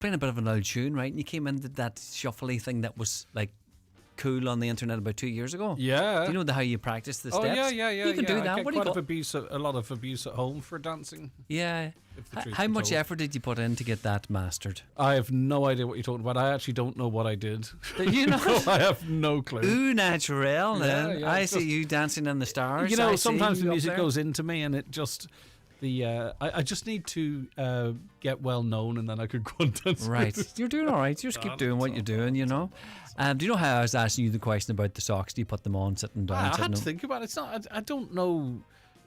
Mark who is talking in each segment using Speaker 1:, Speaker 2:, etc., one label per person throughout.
Speaker 1: playing a bit of an old tune, right? And you came in and did that shuffly thing that was like cool on the internet about 2 years ago.
Speaker 2: Yeah.
Speaker 1: Do you know how you practice the steps?
Speaker 2: Yeah.
Speaker 1: You can do that.
Speaker 2: I get
Speaker 1: What do you
Speaker 2: quite a lot of abuse at home for dancing.
Speaker 1: Yeah.
Speaker 2: Truth
Speaker 1: How
Speaker 2: be
Speaker 1: much
Speaker 2: told.
Speaker 1: effort did you put in to get that mastered?
Speaker 2: I have no idea what you're talking about. I actually don't know what I did.
Speaker 1: You know,
Speaker 2: I have no clue.
Speaker 1: Ooh, natural. Then
Speaker 2: Yeah,
Speaker 1: I
Speaker 2: it's
Speaker 1: see
Speaker 2: just-
Speaker 1: you dancing in the stars.
Speaker 2: You know,
Speaker 1: I
Speaker 2: sometimes
Speaker 1: see
Speaker 2: the
Speaker 1: you up
Speaker 2: music
Speaker 1: there.
Speaker 2: goes into me, and it just I just need to get well known, and then I could go and dance.
Speaker 1: Right, you're doing all right. You just keep doing what you're doing. You know. Do you know how I was asking you the question about the socks? Do you put them on sitting down?
Speaker 2: I
Speaker 1: sitting
Speaker 2: had to
Speaker 1: up?
Speaker 2: think about it. It's not. I don't know.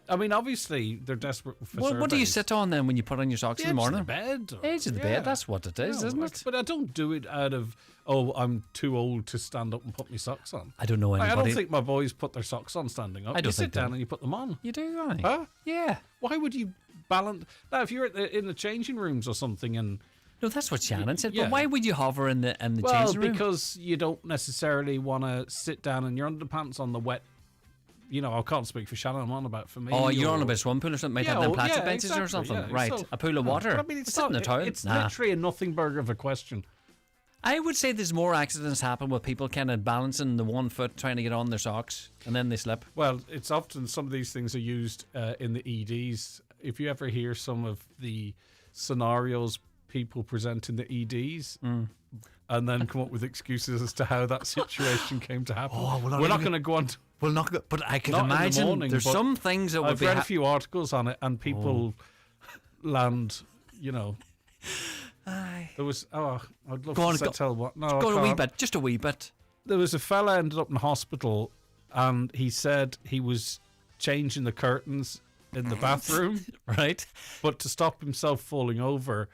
Speaker 2: I mean, obviously they're desperate for
Speaker 1: Well, what do you
Speaker 2: surveys.
Speaker 1: sit on then when you put on your socks
Speaker 2: The
Speaker 1: in the
Speaker 2: edge of
Speaker 1: morning?
Speaker 2: the bed.
Speaker 1: Edge of the bed. That's what it is, isn't it?
Speaker 2: But I don't do it out of I'm too old to stand up and put my socks on.
Speaker 1: I don't know anybody.
Speaker 2: I don't think my boys put their socks on standing up.
Speaker 1: I don't
Speaker 2: You sit
Speaker 1: think
Speaker 2: down
Speaker 1: that.
Speaker 2: and you put them on.
Speaker 1: You do, right?
Speaker 2: Huh?
Speaker 1: Yeah.
Speaker 2: Why would you balance? Now, if you're in the changing rooms or something, and
Speaker 1: No, that's what Shannon said.
Speaker 2: Yeah.
Speaker 1: But why would you hover in the
Speaker 2: well,
Speaker 1: changing room?
Speaker 2: because you don't necessarily want to sit down in your underpants on the wet. You know, I can't speak for Shannon. I'm on about for me.
Speaker 1: Oh, you're
Speaker 2: or-
Speaker 1: on about a swimming pool or something? Might have
Speaker 2: Yeah,
Speaker 1: them
Speaker 2: well,
Speaker 1: plastic
Speaker 2: yeah,
Speaker 1: benches or
Speaker 2: exactly,
Speaker 1: something.
Speaker 2: yeah.
Speaker 1: Right,
Speaker 2: So-
Speaker 1: a pool of water.
Speaker 2: But I mean,
Speaker 1: Sit in the toilet.
Speaker 2: It's
Speaker 1: Nah.
Speaker 2: literally a nothing burger of a question.
Speaker 1: I would say there's more accidents happen with people kind of balancing the one foot trying to get on their socks and then they slip.
Speaker 2: Well, it's often some of these things are used in the EDs. If you ever hear some of the scenarios people present in the EDs and then come up with excuses as to how that situation came to happen.
Speaker 1: Oh, well,
Speaker 2: we're not going to go on to,
Speaker 1: Well, not good, but I can
Speaker 2: Not in the
Speaker 1: imagine
Speaker 2: morning,
Speaker 1: there's
Speaker 2: but
Speaker 1: some things that would
Speaker 2: I've
Speaker 1: be.
Speaker 2: read a few articles on it and people land, you know. There was, I'd love
Speaker 1: Go on,
Speaker 2: to
Speaker 1: go-
Speaker 2: tell what. No,
Speaker 1: Go
Speaker 2: I
Speaker 1: on a wee
Speaker 2: can't.
Speaker 1: bit, just a wee bit.
Speaker 2: There was a fella ended up in hospital and he said he was changing the curtains in the bathroom,
Speaker 1: Right?
Speaker 2: but to stop himself falling over,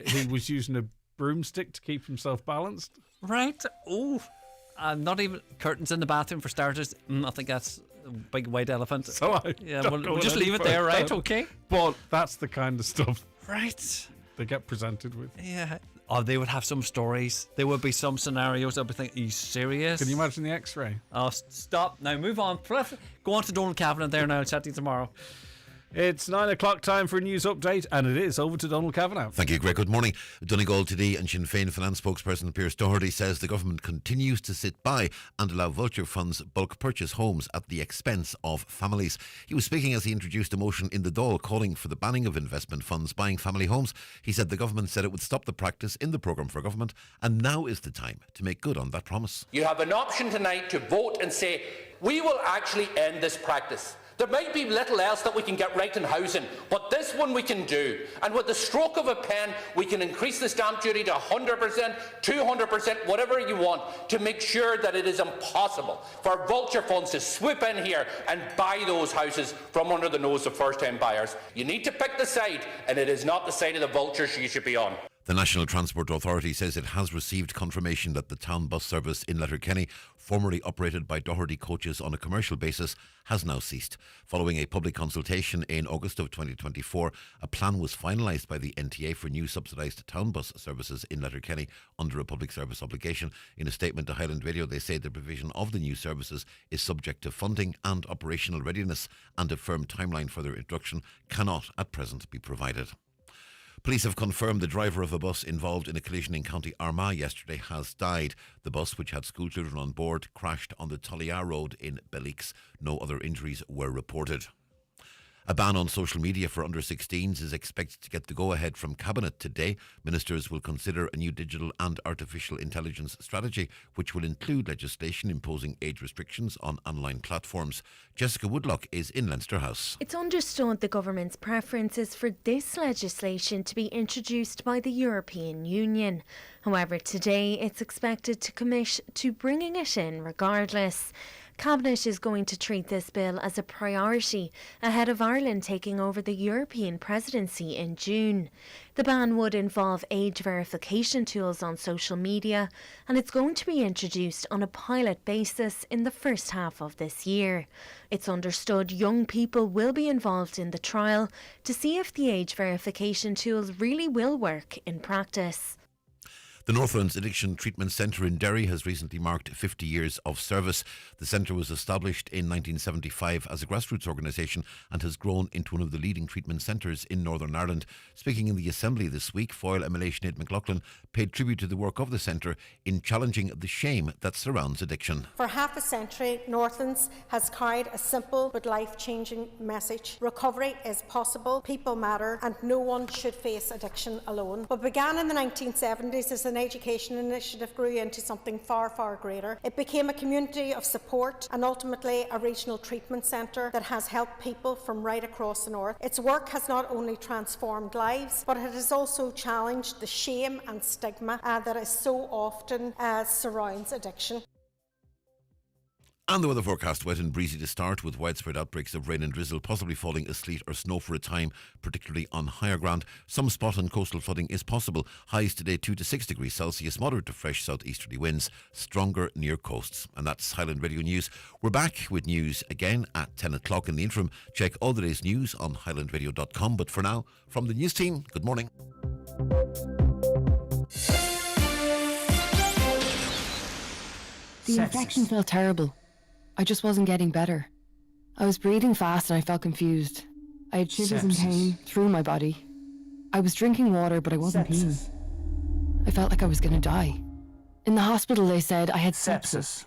Speaker 2: he was using a broomstick to keep himself balanced.
Speaker 1: Right? Oh, not even curtains in the bathroom for starters. I think that's a big white elephant.
Speaker 2: So I
Speaker 1: Yeah,
Speaker 2: don't
Speaker 1: we'll
Speaker 2: go
Speaker 1: just
Speaker 2: any
Speaker 1: leave it there, right?
Speaker 2: further.
Speaker 1: Okay.
Speaker 2: But that's the kind of stuff
Speaker 1: Right.
Speaker 2: they get presented with.
Speaker 1: Yeah. Oh, they would have some stories. There would be some scenarios. I'd be thinking, are you serious?
Speaker 2: Can you imagine the X-ray?
Speaker 1: Oh, stop. Now move on. Go on to Donald Kavanagh there now. I'll chat to you tomorrow.
Speaker 2: It's 9 o'clock time for a news update, and it is over to Donald Kavanagh.
Speaker 3: Thank you, Greg. Good morning. Donegal today and Sinn Féin finance spokesperson Pierce Doherty says the government continues to sit by and allow vulture funds bulk purchase homes at the expense of families. He was speaking as he introduced a motion in the Dáil calling for the banning of investment funds buying family homes. He said the government said it would stop the practice in the programme for government, and now is the time to make good on that promise.
Speaker 4: You have an option tonight to vote and say, we will actually end this practice. There might be little else that we can get right in housing, but this one we can do. And with the stroke of a pen, we can increase the stamp duty to 100%, 200%, whatever you want, to make sure that it is impossible for vulture funds to swoop in here and buy those houses from under the nose of first-time buyers. You need to pick the side, and it is not the side of the vultures you should be on.
Speaker 3: The National Transport Authority says it has received confirmation that the town bus service in Letterkenny, formerly operated by Doherty coaches on a commercial basis, has now ceased. Following a public consultation in August of 2024, a plan was finalised by the NTA for new subsidised town bus services in Letterkenny under a public service obligation. In a statement to Highland Radio, they say the provision of the new services is subject to funding and operational readiness, and a firm timeline for their introduction cannot at present be provided. Police have confirmed the driver of a bus involved in a collision in County Armagh yesterday has died. The bus, which had schoolchildren on board, crashed on the Tulliar Road in Bellix. No other injuries were reported. A ban on social media for under-16s is expected to get the go-ahead from Cabinet today. Ministers will consider a new digital and artificial intelligence strategy, which will include legislation imposing age restrictions on online platforms. Jessica Woodlock is in Leinster House.
Speaker 5: It's understood the government's preference is for this legislation to be introduced by the European Union. However, today it's expected to commit to bringing it in regardless. Cabinet is going to treat this bill as a priority ahead of Ireland taking over the European presidency in June. The ban would involve age verification tools on social media, and it's going to be introduced on a pilot basis in the first half of this year. It's understood young people will be involved in the trial to see if the age verification tools really will work in practice.
Speaker 3: The Northlands Addiction Treatment Centre in Derry has recently marked 50 years of service. The centre was established in 1975 as a grassroots organisation and has grown into one of the leading treatment centres in Northern Ireland. Speaking in the Assembly this week, Foyle MLA Sinead McLaughlin paid tribute to the work of the centre in challenging the shame that surrounds addiction.
Speaker 6: For half a century, Northlands has carried a simple but life-changing message. Recovery is possible, people matter, and no one should face addiction alone. What began in the 1970s as an education initiative grew into something far, far greater. It became a community of support and ultimately a regional treatment centre that has helped people from right across the north. Its work has not only transformed lives, but it has also challenged the shame and stigma that is so often surrounds addiction.
Speaker 3: And the weather forecast: wet and breezy to start, with widespread outbreaks of rain and drizzle, possibly falling as sleet or snow for a time, particularly on higher ground. Some spot and coastal flooding is possible. Highs today 2 to 6 degrees Celsius, moderate to fresh southeasterly winds, stronger near coasts. And that's Highland Radio News. We're back with news again at 10 o'clock. In the interim, check all the day's news on highlandradio.com. But for now, from the news team, good morning.
Speaker 7: The infection felt terrible. I just wasn't getting better. I was breathing fast and I felt confused. I had shivers and pain through my body. I was drinking water, but I wasn't peeing. I felt like I was going to die. In the hospital, they said I had sepsis,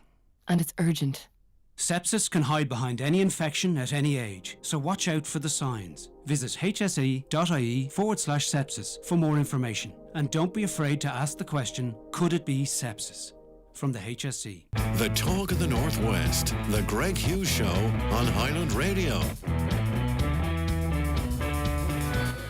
Speaker 7: and it's urgent.
Speaker 8: Sepsis can hide behind any infection at any age, so watch out for the signs. Visit hse.ie/sepsis for more information. And don't be afraid to ask the question, could it be sepsis? From the HSE.
Speaker 9: The talk of the Northwest, the Greg Hughes Show on Highland Radio.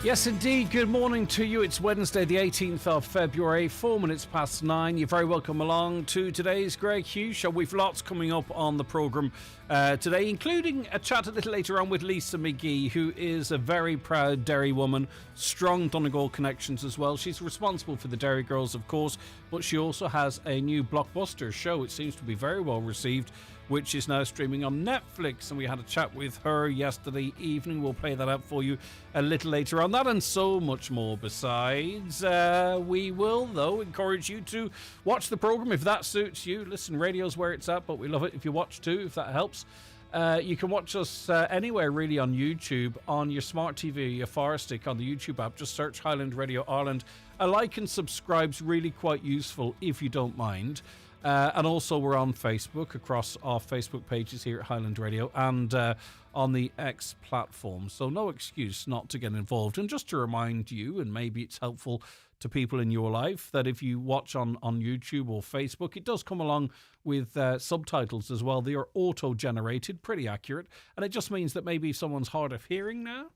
Speaker 2: Yes, indeed. Good morning to you. It's Wednesday, the 18th of February, 4 minutes past 9. You're very welcome along to today's Greg Hughes Show. We've lots coming up on the programme today, including a chat a little later on with Lisa McGee, who is a very proud Derry woman, strong Donegal connections as well. She's responsible for the Derry Girls, of course, but she also has a new blockbuster show. It seems to be very well received, which is now streaming on Netflix, and we had a chat with her yesterday evening. We'll play that out for you a little later on. That and so much more besides. We will, though, encourage you to watch the programme if that suits you. Listen, radio's where it's at, but we love it if you watch too, if that helps. You can watch us anywhere really on YouTube, on your smart TV, your Fire Stick, on the YouTube app. Just search Highland Radio Ireland. A like and subscribe's really quite useful if you don't mind. And also we're on Facebook, across our Facebook pages here at Highland Radio, and on the X platform. So no excuse not to get involved. And just to remind you, and maybe it's helpful to people in your life, that if you watch on YouTube or Facebook, it does come along with subtitles as well. They are auto-generated, pretty accurate. And it just means that maybe someone's hard of hearing now,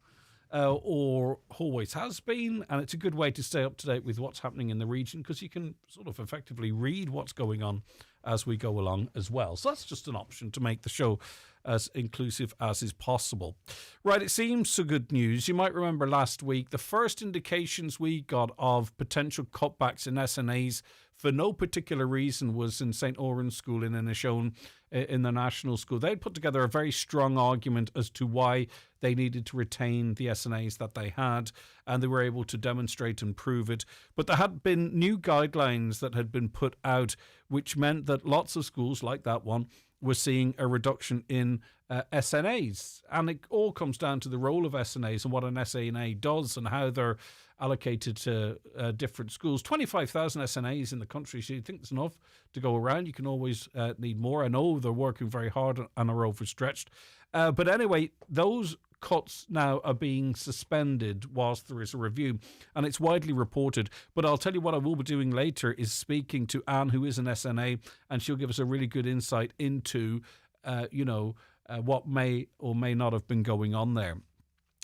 Speaker 2: or always has been, and it's a good way to stay up to date with what's happening in the region, because you can sort of effectively read what's going on as we go along as well. So that's just an option to make the show as inclusive as is possible. Right, it seems so good news. You might remember last week the first indications we got of potential cutbacks in SNAs for no particular reason was in St. Oran's School in Inishowen, in the national school. They'd put together a very strong argument as to why they needed to retain the SNAs that they had, and they were able to demonstrate and prove it. But there had been new guidelines that had been put out, which meant that lots of schools like that one were seeing a reduction in SNAs. And it all comes down to the role of SNAs and what an SNA does and how they're allocated to different schools. 25,000 SNAs in the country, so you think there's enough to go around. You can always need more. I know they're working very hard and are overstretched. But anyway, those cuts now are being suspended whilst there is a review, and it's widely reported. But I'll tell you what I will be doing later is speaking to Anne, who is an SNA, and she'll give us a really good insight into, what may or may not have been going on there.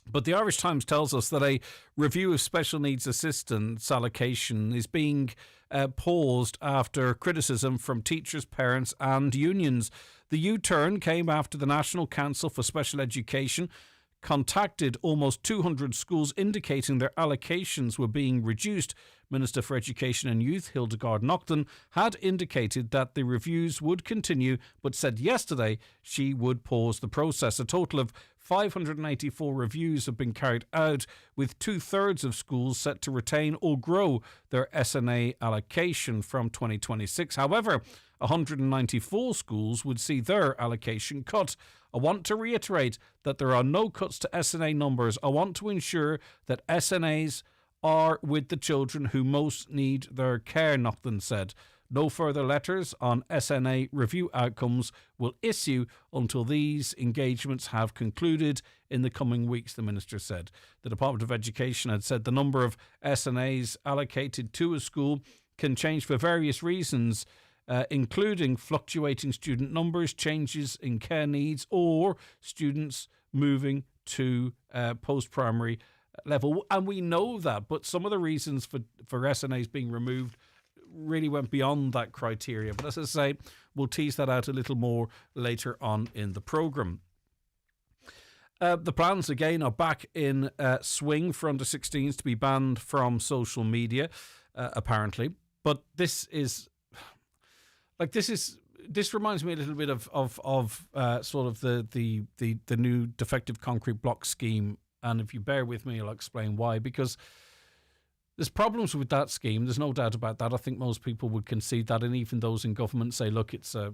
Speaker 2: But the Irish Times tells us that a review of special needs assistance allocation is being paused after criticism from teachers, parents and unions. The U-turn came after the National Council for Special Education contacted almost 200 schools indicating their allocations were being reduced. Minister for Education and Youth, Hildegard Naughton, had indicated that the reviews would continue, but said yesterday she would pause the process. A total of 584 reviews have been carried out, with 2/3 of schools set to retain or grow their SNA allocation from 2026. However, 194 schools would see their allocation cut. I want to reiterate that there are no cuts to SNA numbers. I want to ensure that SNAs are with the children who most need their care, Naughton said. No further letters on SNA review outcomes will issue until these engagements have concluded in the coming weeks, the minister said. The Department of Education had said the number of SNAs allocated to a school can change for various reasons, including fluctuating student numbers, changes in care needs, or students moving to post-primary level. And we know that, but some of the reasons for SNAs being removed really went beyond that criteria. But as I say, we'll tease that out a little more later on in the programme. The plans, again, are back in swing for under-16s to be banned from social media, apparently. But this reminds me a little bit of sort of the new defective concrete block scheme. And if you bear with me, I'll explain why. Because there's problems with that scheme. There's no doubt about that. I think most people would concede that, and even those in government say, "Look, it's a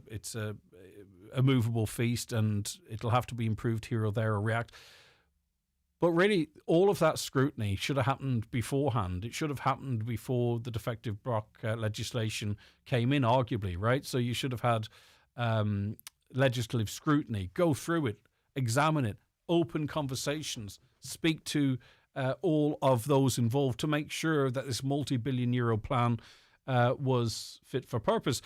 Speaker 2: movable feast, and it'll have to be improved here or there or react." But really, all of that scrutiny should have happened beforehand. It should have happened before the defective block legislation came in, arguably, right? So you should have had legislative scrutiny, go through it, examine it, open conversations, speak to all of those involved to make sure that this multi-billion euro plan was fit for purpose.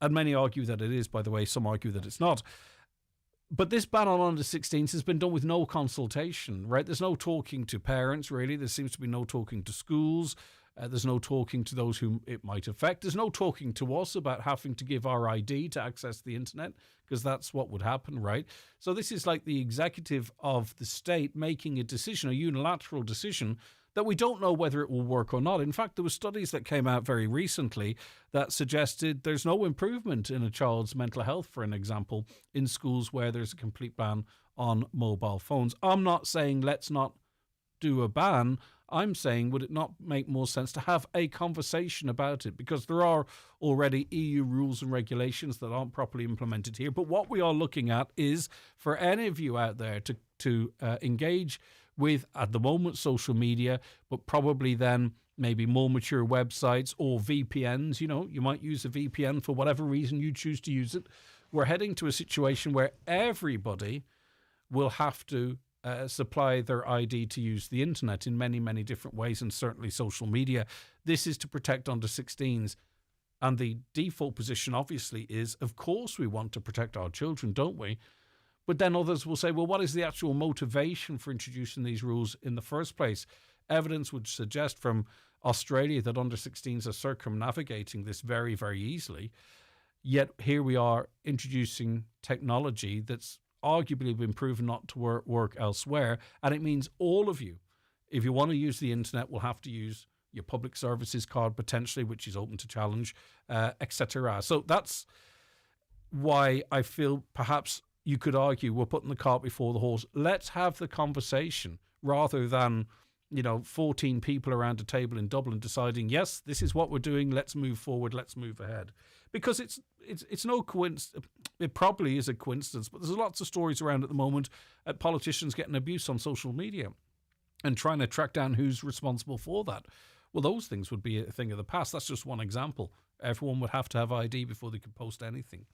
Speaker 2: And many argue that it is, by the way. Some argue that it's not. But this ban on under-16s has been done with no consultation, right? There's no talking to parents, really. There seems to be no talking to schools. There's no talking to those whom it might affect. There's no talking to us about having to give our ID to access the internet, because that's what would happen, right? So this is like the executive of the state making a decision, a unilateral decision, that we don't know whether it will work or not. In fact, there were studies that came out very recently that suggested there's no improvement in a child's mental health, for an example, in schools where there's a complete ban on mobile phones. I'm not saying let's not do a ban. I'm saying, would it not make more sense to have a conversation about it? Because there are already EU rules and regulations that aren't properly implemented here. But what we are looking at is for any of you out there to engage with, at the moment, social media, but probably then maybe more mature websites or VPNs. You know, you might use a VPN for whatever reason you choose to use it. We're heading to a situation where everybody will have to supply their ID to use the internet in many, many different ways, and certainly social media. This is to protect under-16s. And the default position, obviously, is, of course, we want to protect our children, don't we? But then others will say, well, what is the actual motivation for introducing these rules in the first place? Evidence would suggest from Australia that under-16s are circumnavigating this very, very easily. Yet here we are introducing technology that's arguably been proven not to work elsewhere. And it means all of you, if you want to use the internet, will have to use your public services card potentially, which is open to challenge, etc. So that's why I feel perhaps you could argue we're putting the cart before the horse. Let's have the conversation rather than, 14 people around a table in Dublin deciding, yes, this is what we're doing. Let's move forward. Let's move ahead. Because it's no coincidence. It probably is a coincidence, but there's lots of stories around at the moment at politicians getting abuse on social media and trying to track down who's responsible for that. Well, those things would be a thing of the past. That's just one example. Everyone would have to have ID before they could post anything.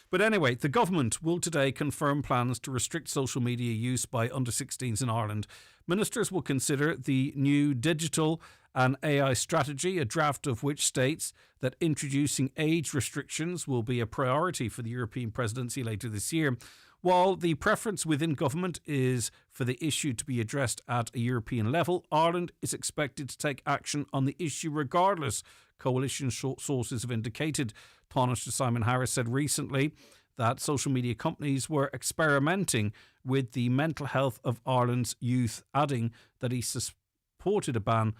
Speaker 2: But anyway, the government will today confirm plans to restrict social media use by under-16s in Ireland. Ministers will consider the new digital and AI strategy, a draft of which states that introducing age restrictions will be a priority for the European presidency later this year. While the preference within government is for the issue to be addressed at a European level, Ireland is expected to take action on the issue regardless, coalition sources have indicated. Taoiseach Simon Harris said recently that social media companies were experimenting with the mental health of Ireland's youth, adding that he supported a ban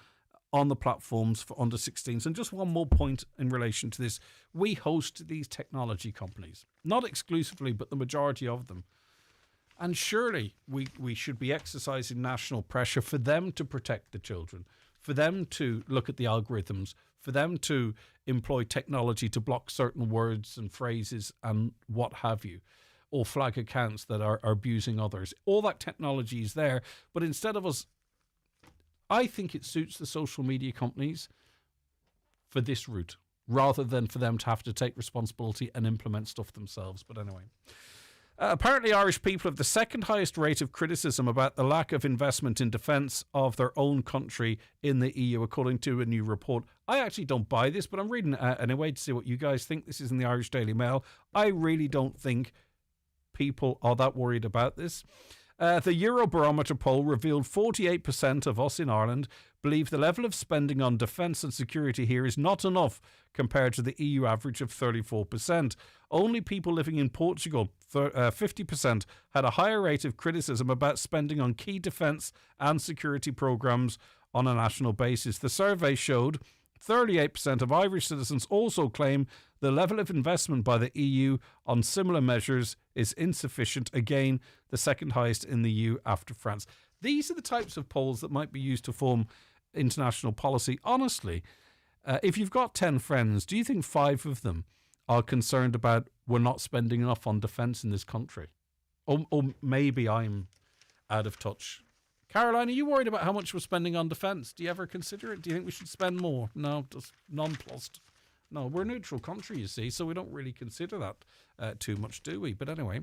Speaker 2: on the platforms for under-16s. And just one more point in relation to this. We host these technology companies, not exclusively, but the majority of them. And surely we should be exercising national pressure for them to protect the children, for them to look at the algorithms, for them to employ technology to block certain words and phrases and what have you, or flag accounts that are abusing others. All that technology is there, but instead of us, I think it suits the social media companies for this route, rather than for them to have to take responsibility and implement stuff themselves. But anyway. Apparently, Irish people have the second highest rate of criticism about the lack of investment in defence of their own country in the EU, according to a new report. I actually don't buy this, but I'm reading it anyway to see what you guys think. This is in the Irish Daily Mail. I really don't think people are that worried about this. The Eurobarometer poll revealed 48% of us in Ireland believe the level of spending on defence and security here is not enough compared to the EU average of 34%. Only people living in Portugal, 50%, had a higher rate of criticism about spending on key defence and security programmes on a national basis. The survey showed 38% of Irish citizens also claim the level of investment by the EU on similar measures is insufficient. Again, the second highest in the EU after France. These are the types of polls that might be used to form international policy. Honestly, if you've got 10 friends, do you think 5 of them are concerned about we're not spending enough on defence in this country? Or maybe I'm out of touch. Caroline, are you worried about how much we're spending on defence? Do you ever consider it? Do you think we should spend more? No, just nonplussed. No, we're a neutral country, you see, so we don't really consider that too much, do we? But anyway,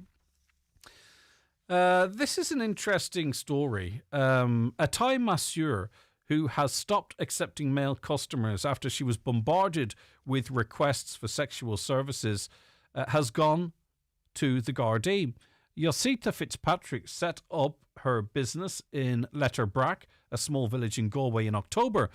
Speaker 2: this is an interesting story. A Thai masseur who has stopped accepting male customers after she was bombarded with requests for sexual services has gone to the Gardaí. Yosita Fitzpatrick set up her business in Letterkenny, a small village in Galway, in October.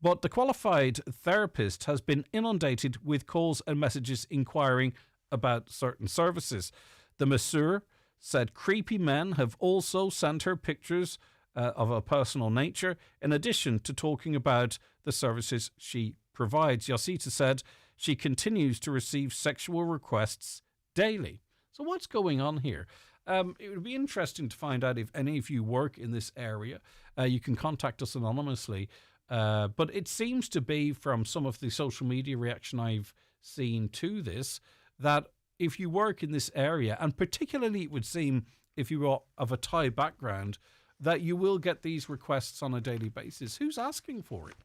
Speaker 2: But the qualified therapist has been inundated with calls and messages inquiring about certain services. The masseur said creepy men have also sent her pictures of a personal nature, in addition to talking about the services she provides. Yosita said she continues to receive sexual requests daily. So what's going on here? It would be interesting to find out if any of you work in this area. You can contact us anonymously. But it seems to be, from some of the social media reaction I've seen to this, that if you work in this area, and particularly it would seem if you are of a Thai background, that you will get these requests on a daily basis. Who's asking for it?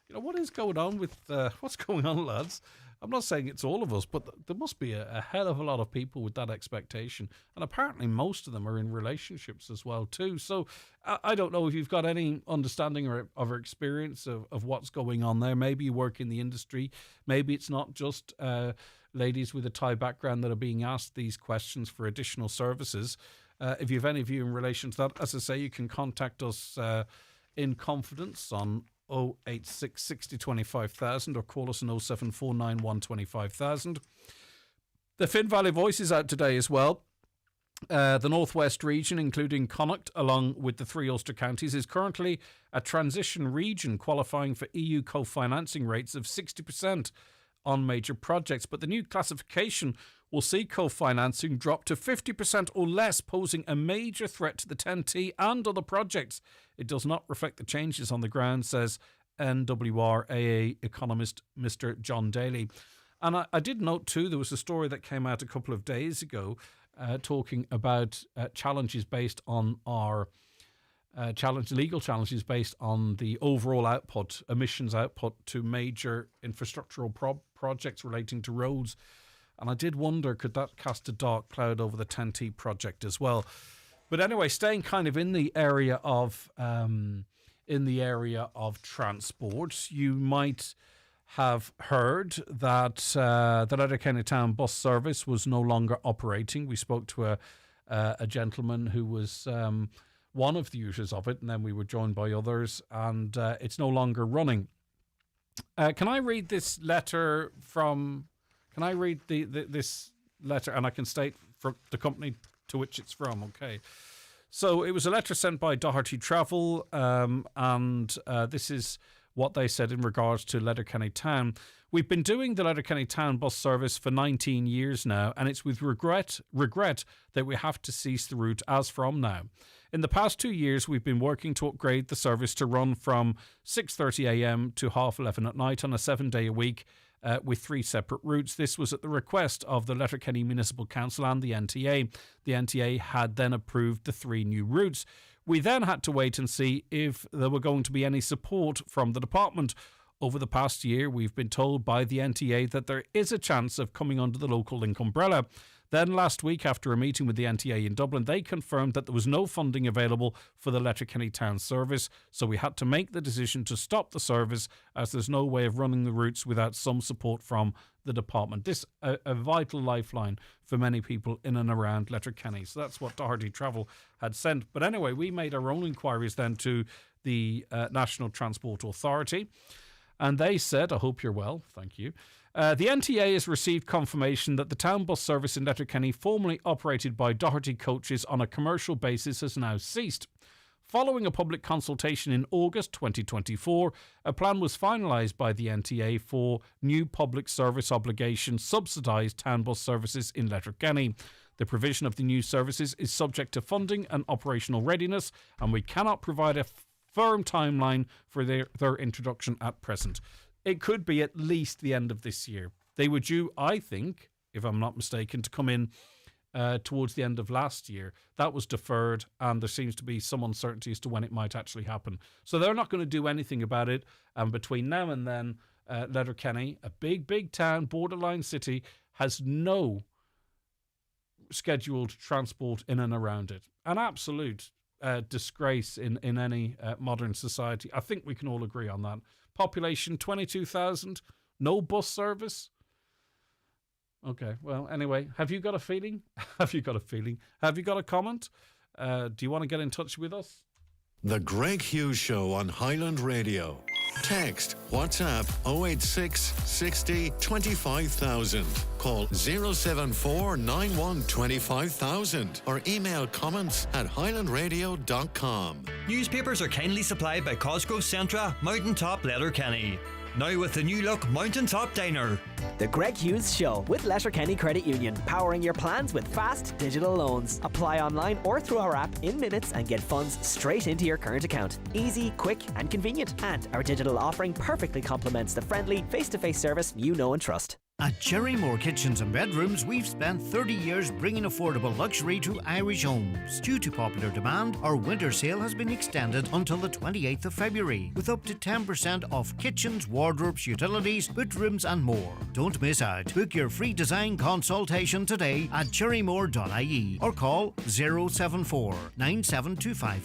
Speaker 2: You know, what is going on with, what's going on, lads? I'm not saying it's all of us, but there must be a hell of a lot of people with that expectation. And apparently most of them are in relationships as well too. So I don't know if you've got any understanding or experience of what's going on there. Maybe you work in the industry. Maybe it's not just ladies with a Thai background that are being asked these questions for additional services. If you have any view in relation to that, as I say, you can contact us in confidence on 086 60 25,000 or call us on 07491 25,000. The Finn Valley Voice is out today as well. The Northwest region, including Connacht, along with the 3 Ulster counties, is currently a transition region qualifying for EU co-financing rates of 60% on major projects. But the new classification will see co-financing drop to 50% or less, posing a major threat to the 10T and other projects. It does not reflect the changes on the ground, says NWRAA economist Mr. John Daly. And I did note too, there was a story that came out a couple of days ago talking about challenges based on our legal challenges based on the overall output, emissions output to major infrastructural projects relating to roads. And I did wonder, could that cast a dark cloud over the 10T project as well? But anyway, staying kind of in the area of transport, you might have heard that the Letterkenny town bus service was no longer operating. We spoke to a gentleman who was one of the users of it, and then we were joined by others, and it's no longer running. Can I read this letter from? Can I read this letter, and I can state for the company to which it's from? Okay. So it was a letter sent by Doherty Travel, and this is what they said in regards to Letterkenny Town. We've been doing the Letterkenny town bus service for 19 years now, and it's with regret that we have to cease the route as from now. In the past 2 years, we've been working to upgrade the service to run from 6:30 a.m. to 11:30 at night on a 7-day a week with 3 separate routes. This was at the request of the Letterkenny Municipal Council and the NTA. The NTA had then approved the 3 new routes. We then had to wait and see if there were going to be any support from the department. Over the past year, we've been told by the NTA that there is a chance of coming under the local link umbrella. Then last week, after a meeting with the NTA in Dublin, they confirmed that there was no funding available for the Letterkenny town service, so we had to make the decision to stop the service as there's no way of running the routes without some support from the department. This a vital lifeline for many people in and around Letterkenny. So that's what Doherty Travel had sent. But anyway, we made our own inquiries then to the National Transport Authority. And they said, I hope you're well, thank you. The NTA has received confirmation that the town bus service in Letterkenny, formerly operated by Doherty Coaches on a commercial basis, has now ceased. Following a public consultation in August 2024, a plan was finalised by the NTA for new public service obligation subsidised town bus services in Letterkenny. The provision of the new services is subject to funding and operational readiness, and we cannot provide a firm timeline for their introduction at present. It could be at least the end of this year. They were due, I think, if I'm not mistaken, to come in towards the end of last year. That was deferred, and there seems to be some uncertainty as to when it might actually happen. So they're not going to do anything about it. And between now and then, Letterkenny, a big town, borderline city, has no scheduled transport in and around it. An absolute disgrace in any modern society. I think we can all agree on that. Population 22,000, no bus service. Okay, well, anyway, have you got a feeling? Have you got a comment? Do you want to get in touch with us?
Speaker 9: The Greg Hughes Show on Highland Radio. Text WhatsApp 086 60 25000. Call 074 91 25000 or email comments at highlandradio.com.
Speaker 10: Newspapers are kindly supplied by Cosgrove Centra, Mountaintop, Letterkenny. Now with the new look Mountaintop Diner.
Speaker 11: The Greg Hughes Show with Letterkenny Credit Union, powering your plans with fast digital loans. Apply online or through our app in minutes and get funds straight into your current account. Easy, quick and convenient. And our digital offering perfectly complements the friendly face-to-face service you know and trust.
Speaker 12: At Cherrymore Kitchens and Bedrooms, we've spent 30 years bringing affordable luxury to Irish homes. Due to popular demand, our winter sale has been extended until the 28th of February, with up to 10% off kitchens, wardrobes, utilities, bedrooms and more. Don't miss out. Book your free design consultation today at cherrymore.ie or call 074 9725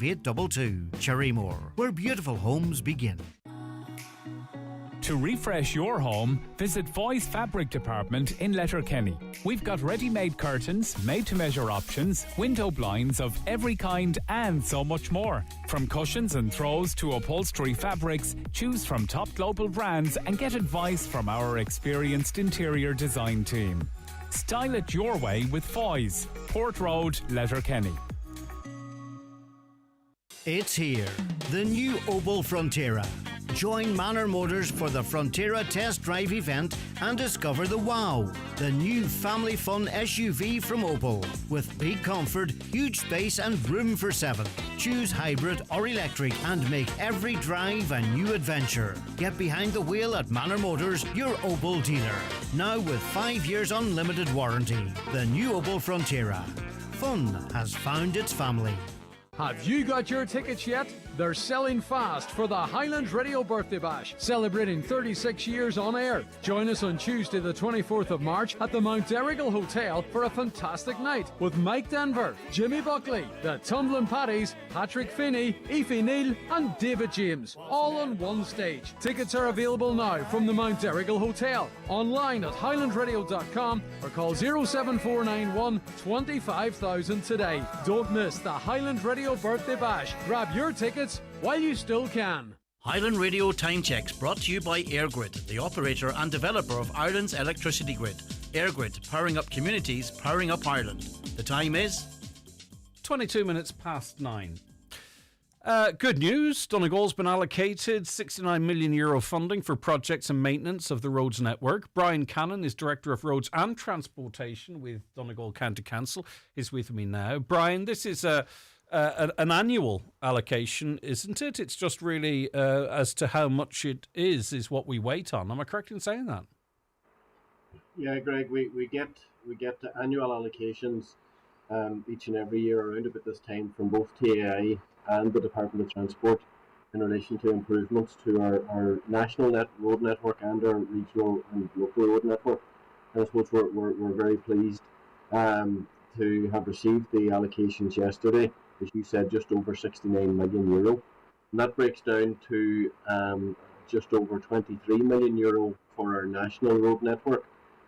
Speaker 12: Cherrymore, where beautiful homes begin.
Speaker 13: To refresh your home, visit Foy's Fabric Department in Letterkenny. We've got ready-made curtains, made-to-measure options, window blinds of every kind and so much more. From cushions and throws to upholstery fabrics, choose from top global brands and get advice from our experienced interior design team. Style it your way with Foy's, Port Road, Letterkenny.
Speaker 12: It's here, the new Opel Frontera. Join Manor Motors for the Frontera Test Drive event and discover the wow, the new family fun SUV from Opel. With big comfort, huge space and room for 7. Choose hybrid or electric and make every drive a new adventure. Get behind the wheel at Manor Motors, your Opel dealer. Now with 5 years unlimited warranty. The new Opel Frontera. Fun has found its family.
Speaker 14: Have you got your tickets yet? They're selling fast for the Highland Radio Birthday Bash, celebrating 36 years on air. Join us on Tuesday the 24th of March at the Mount Errigal Hotel for a fantastic night with Mike Denver, Jimmy Buckley, the Tumbling Paddies, Patrick Finney, Aoife Neal and David James, all on one stage. Tickets are available now from the Mount Errigal Hotel, online at highlandradio.com or call 07491 25000 today. Don't miss the Highland Radio Birthday Bash. Grab your tickets while you still can.
Speaker 15: Highland Radio Time Checks brought to you by EirGrid, the operator and developer of Ireland's electricity grid. EirGrid, powering up communities, powering up Ireland. The time is
Speaker 2: 22 minutes past 9. Good news. Donegal's been allocated €69 million funding for projects and maintenance of the roads network. Brian Cannon is Director of Roads and Transportation with Donegal County Council. Is with me now. Brian, this is an annual allocation, isn't it? It's just really as to how much it is what we wait on. Am I correct in saying that?
Speaker 16: Yeah, Greg, we get annual allocations each and every year around about this time from both TAI and the Department of Transport in relation to improvements to our national road network and our regional and local road network. And I suppose we're very pleased to have received the allocations yesterday, as you said, just over €69 million. And that breaks down to just over €23 million for our national road network.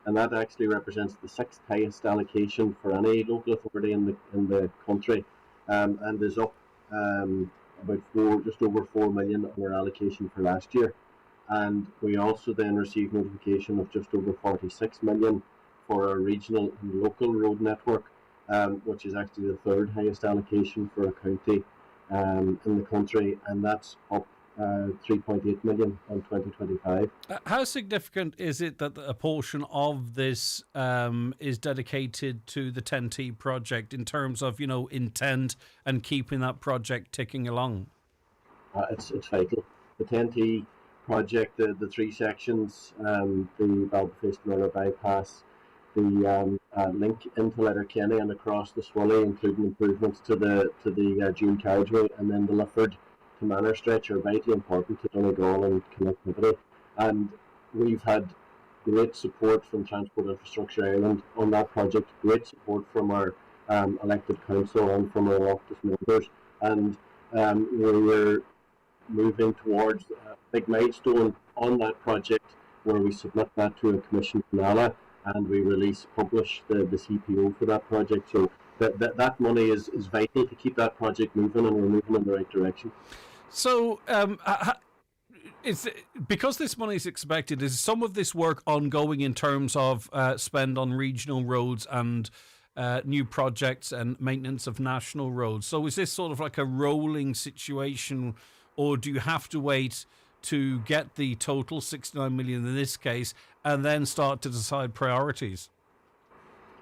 Speaker 16: And that actually represents the sixth highest allocation for any local authority in the country, and is up about just over 4 million on our allocation for last year. And we also then received notification of just over 46 million for our regional and local road network, which is actually the third highest allocation for a county in the country, and that's up 3.8 million on 2025.
Speaker 2: How significant is it that a portion of this is dedicated to the 10T project in terms of, intent and keeping that project ticking along?
Speaker 16: It's vital. The 10T project, the three sections, the Balbafist bypass, the link into Letterkenny and across the Swilly, including improvements to the Dune carriageway, and then the Lifford to Manor stretch are vitally important to Donegal and connectivity. And we've had great support from Transport Infrastructure Ireland on that project, great support from our elected council and from our office members. And we're moving towards a big milestone on that project where we submit that to a commission finale and we publish the CPO for that project. So that money is vital to keep that project moving, and we're moving in the right direction.
Speaker 2: So, because this money is expected, is some of this work ongoing in terms of spend on regional roads and new projects and maintenance of national roads? So is this sort of like a rolling situation, or do you have to wait to get the total 69 million in this case and then start to decide priorities?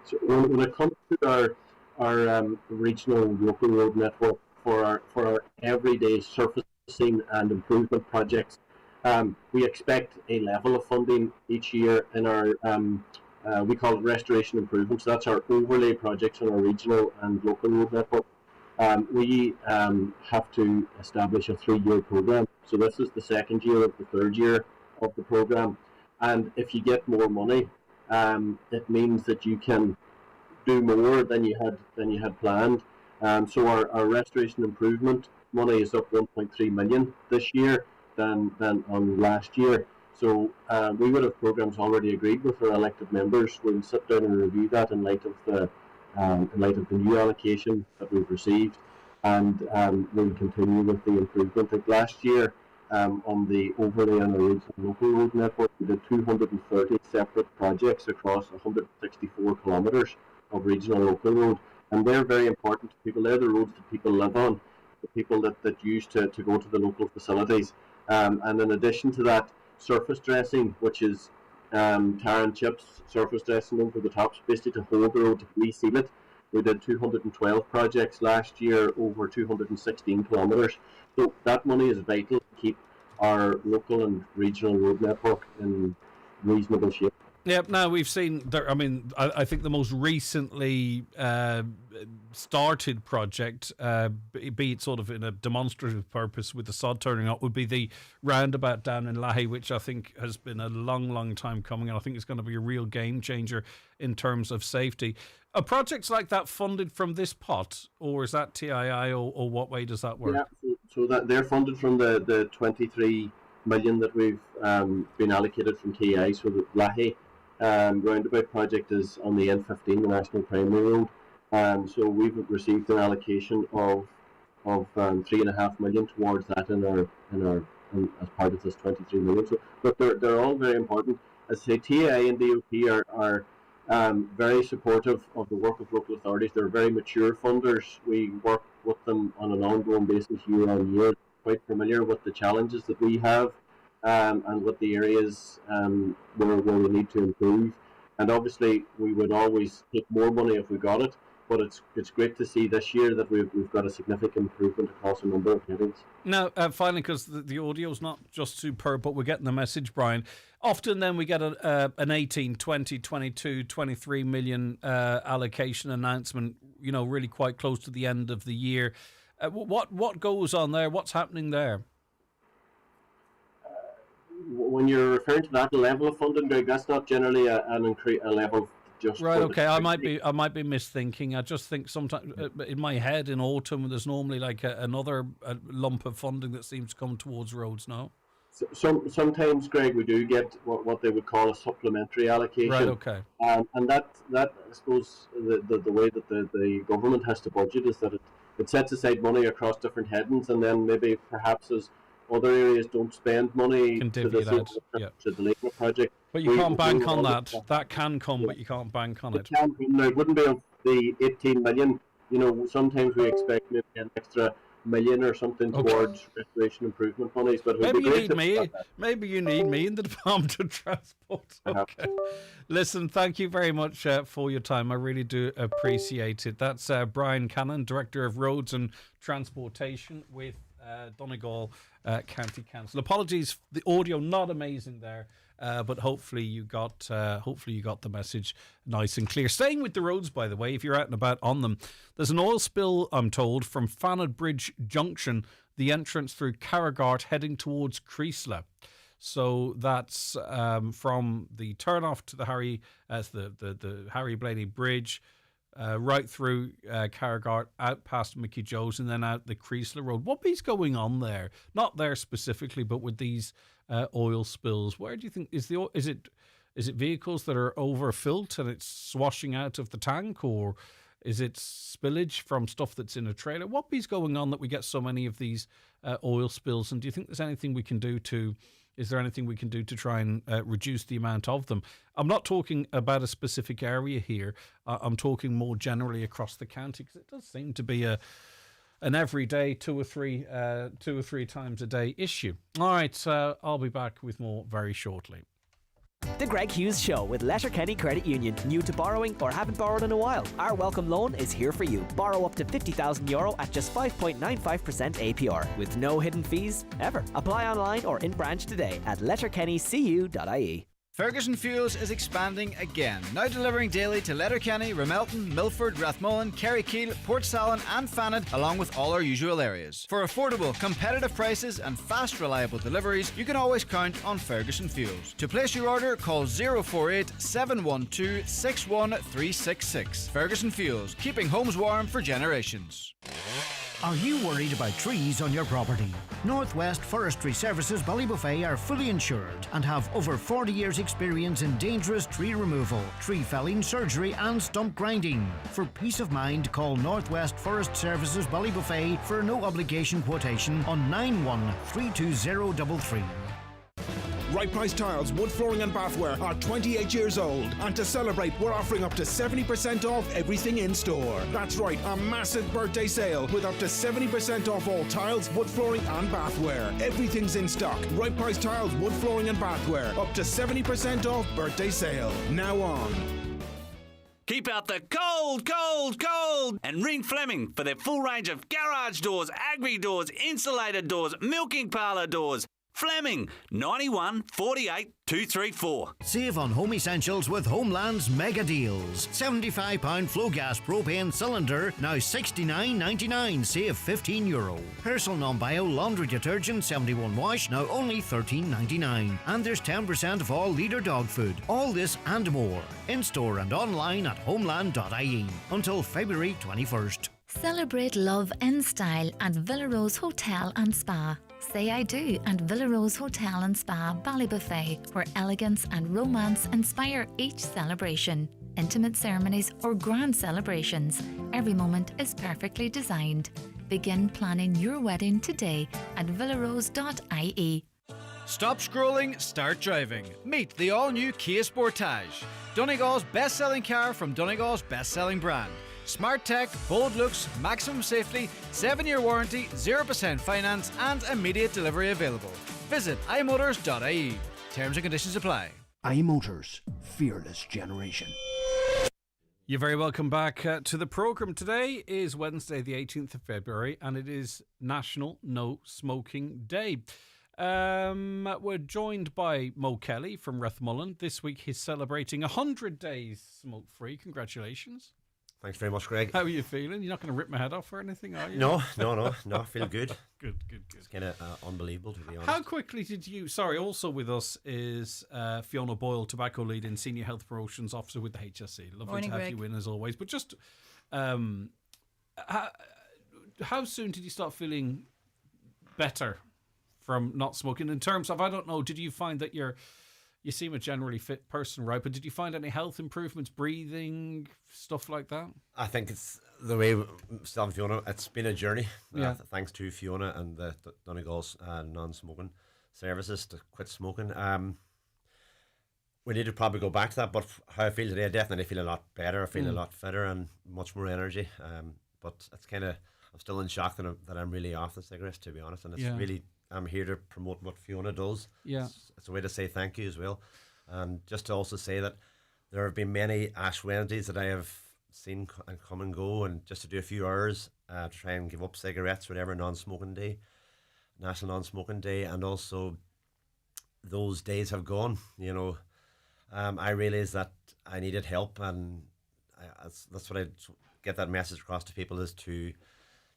Speaker 16: So when it comes to our regional and local road network, for our everyday surfacing and improvement projects, we expect a level of funding each year in our we call it restoration improvements. That's our overlay projects on our regional and local road network. We have to establish a 3-year program. So this is the second year of the third year of the program. And if you get more money, it means that you can do more than you had planned. So our restoration improvement money is up 1.3 million this year than on last year. So we would have programs already agreed with our elected members. We'll sit down and review that in light of the new allocation that we've received, and we'll continue with the improvement. Like last year, on the overlay and the regional local road network, we did 230 separate projects across 164 kilometres of regional local road. And they're very important to people. They're the roads that people live on, the people that use to go to the local facilities. And in addition to that, surface dressing, which is tar and chips, surface dressing over the tops, basically to hold the road, to reseal it. We did 212 projects last year, over 216 kilometres. So that money is vital to keep our local and regional road network in reasonable shape.
Speaker 2: Yeah, now we've seen, I think the most recently started project, be it sort of in a demonstrative purpose with the sod turning up, would be the roundabout down in Lahey, which I think has been a long, long time coming, and I think it's going to be a real game changer in terms of safety. Are projects like that funded from this pot, or is that TII, or what way does that work?
Speaker 16: Yeah, so that they're funded from the 23 million that we've been allocated from TII, so the Lahey roundabout project is on the N15, the National Primary Road. So we've received an allocation of 3.5 million towards that as part of this 23 million. So, but they're all very important. As I say, TAI and DOP are very supportive of the work of local authorities. They're very mature funders. We work with them on an ongoing basis year on year, quite familiar with the challenges that we have and with the areas where we need to improve. And obviously, we would always take more money if we got it, but it's great to see this year that we've got a significant improvement across a number of headings.
Speaker 2: Now, finally, because the audio's not just superb, but we're getting the message, Brian. Often then we get an 18, 20, 22, 23 million allocation announcement, really quite close to the end of the year. What goes on there? What's happening there?
Speaker 16: When you're referring to that level of funding, Greg, that's not generally a level just
Speaker 2: right. Okay, I might be misthinking. I just think sometimes in my head in autumn there's normally like another lump of funding that seems to come towards roads now.
Speaker 16: Sometimes, Greg, we do get what they would call a supplementary allocation.
Speaker 2: Right. Okay.
Speaker 16: And that I suppose the way that the government has to budget is that it sets aside money across different headings, and then maybe perhaps as other areas don't spend money to the Labour project.
Speaker 2: But you can't bank on that. That can come, but you can't bank on it.
Speaker 16: It wouldn't be on the 18 million. Sometimes we expect maybe an extra million or something towards restoration improvement monies. But
Speaker 2: maybe you need me. Maybe you need me in the Department of Transport. Okay. Listen, thank you very much for your time. I really do appreciate it. That's Brian Cannon, Director of Roads and Transportation with Donegal County Council. Apologies, the audio not amazing there, but hopefully you got the message nice and clear. Staying with the roads, by the way, if you're out and about on them, there's an oil spill, I'm told, from Fanad Bridge Junction, the entrance through Carragart heading towards Creasla. So that's from the turnoff to the Harry Blaney Bridge. Right through Carragart, out past Mickey Joe's, and then out the Creasla Road. What is going on there? Not there specifically, but with these oil spills. Where do you think is it vehicles that are overfilled and it's swashing out of the tank, or is it spillage from stuff that's in a trailer? What is going on that we get so many of these oil spills? And do you think there's anything we can do to? Is there anything we can do to try and reduce the amount of them? I'm not talking about a specific area here. I'm talking more generally across the county, because it does seem to be an everyday two or three times a day issue. All right, I'll be back with more very shortly.
Speaker 11: The Greg Hughes Show with Letterkenny Credit Union. New to borrowing or haven't borrowed in a while? Our welcome loan is here for you. Borrow up to €50,000 at just 5.95% APR with no hidden fees ever. Apply online or in branch today at letterkennycu.ie.
Speaker 17: Ferguson Fuels is expanding again, now delivering daily to Letterkenny, Ramelton, Milford, Rathmullen, Kerrykeele, Portsalon and Fanad, along with all our usual areas. For affordable, competitive prices and fast, reliable deliveries, you can always count on Ferguson Fuels. To place your order, call 048 712 61366. Ferguson Fuels, keeping homes warm for generations.
Speaker 12: Are you worried about trees on your property? Northwest Forestry Services Ballybuffet are fully insured and have over 40 years experience in dangerous tree removal, tree felling, surgery and stump grinding. For peace of mind, call Northwest Forest Services Ballybuffet for a no obligation quotation on 913233.
Speaker 18: Right Price Tiles, wood flooring and bathware are 28 years old, and to celebrate we're offering up to 70% off everything in store. That's right, a massive birthday sale with up to 70% off all tiles, wood flooring and bathware. Everything's in stock. Right Price Tiles, wood flooring and bathware, up to 70% off birthday sale. Now on.
Speaker 19: Keep out the cold, cold, cold! And ring Fleming for their full range of garage doors, agri doors, insulated doors, milking parlour doors. Fleming, 91 48 234.
Speaker 12: Save on home essentials with Homeland's mega deals. £75 flow gas propane cylinder, now $69.99, save €15. Herschel non-bio laundry detergent 71 wash, now only $13.99. And there's 10% of all leader dog food. All this and more in store and online at homeland.ie until February 21st.
Speaker 20: Celebrate love in style at Villa Rose Hotel and Spa. Say I do at Villa Rose Hotel and Spa, Ballybuffet, where elegance and romance inspire each celebration. Intimate ceremonies or grand celebrations, every moment is perfectly designed. Begin planning your wedding today at villarose.ie.
Speaker 17: Stop scrolling, start driving. Meet the all-new Kia Sportage, Donegal's best-selling car from Donegal's best-selling brand. Smart tech, bold looks, maximum safety, 7-year warranty, 0% finance, and immediate delivery available. Visit imotors.ie. Terms and conditions apply.
Speaker 21: iMotors, fearless generation.
Speaker 2: You're very welcome back to the programme. Today is Wednesday, the 18th of February, and it is National No Smoking Day. We're joined by Mo Kelly from Rathmullen. This week he's celebrating 100 days smoke-free. Congratulations.
Speaker 22: Thanks very much, Greg.
Speaker 2: How are you feeling? You're not going to rip my head off or anything, are you?
Speaker 22: No, I feel good.
Speaker 2: Good.
Speaker 22: It's kind of unbelievable, to be honest.
Speaker 2: How quickly did you... Sorry, also with us is Fiona Boyle, Tobacco Lead and Senior Health Promotions Officer with the HSE. Lovely
Speaker 23: Morning,
Speaker 2: to have
Speaker 23: Greg.
Speaker 2: you in as always. But just, how soon did you start feeling better from not smoking? In terms of, I don't know, did you find that you seem a generally fit person, right? But did you find any health improvements, breathing, stuff like that?
Speaker 22: I think it's the way, myself and Fiona, it's been a journey.
Speaker 2: Yeah.
Speaker 22: Thanks to Fiona and the Donegal's non-smoking services to quit smoking. We need to probably go back to that, but how I feel today, I definitely feel a lot better. I feel a lot fitter and much more energy. But it's kind of, I'm still in shock that I'm really off the cigarettes, to be honest. And it's really, I'm here to promote what Fiona does.
Speaker 2: Yeah.
Speaker 22: It's a way to say thank you as well. And just to also say that there have been many Ash Wednesdays that I have seen and come and go, and just to do a few hours to try and give up cigarettes, whatever, non-smoking day, National Non-Smoking Day, and also those days have gone, you know. I realised that I needed help, and that's what I get that message across to people, is to,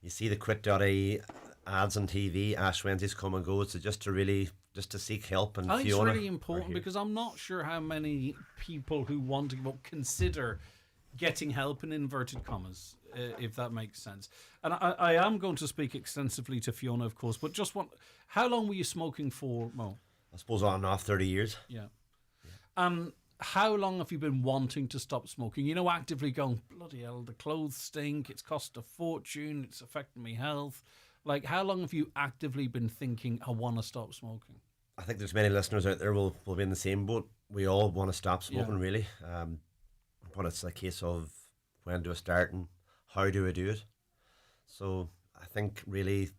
Speaker 22: you see the quit.ie ads on TV, Ash Wednesdays come and go, so just to seek help. And
Speaker 2: I think
Speaker 22: Fiona,
Speaker 2: it's really important, because I'm not sure how many people who want to give up consider getting help, in inverted commas, if that makes sense. And I am going to speak extensively to Fiona, of course, but how long were you smoking for, Mo?
Speaker 22: I suppose on and off 30 years.
Speaker 2: Yeah. How long have you been wanting to stop smoking? You know, actively going, bloody hell, the clothes stink, it's cost a fortune, it's affecting my health. Like, how long have you actively been thinking, I want to stop smoking?
Speaker 22: I think there's many listeners out there will be in the same boat. We all want to stop smoking, really. But it's a case of, when do I start and how do I do it? So I think really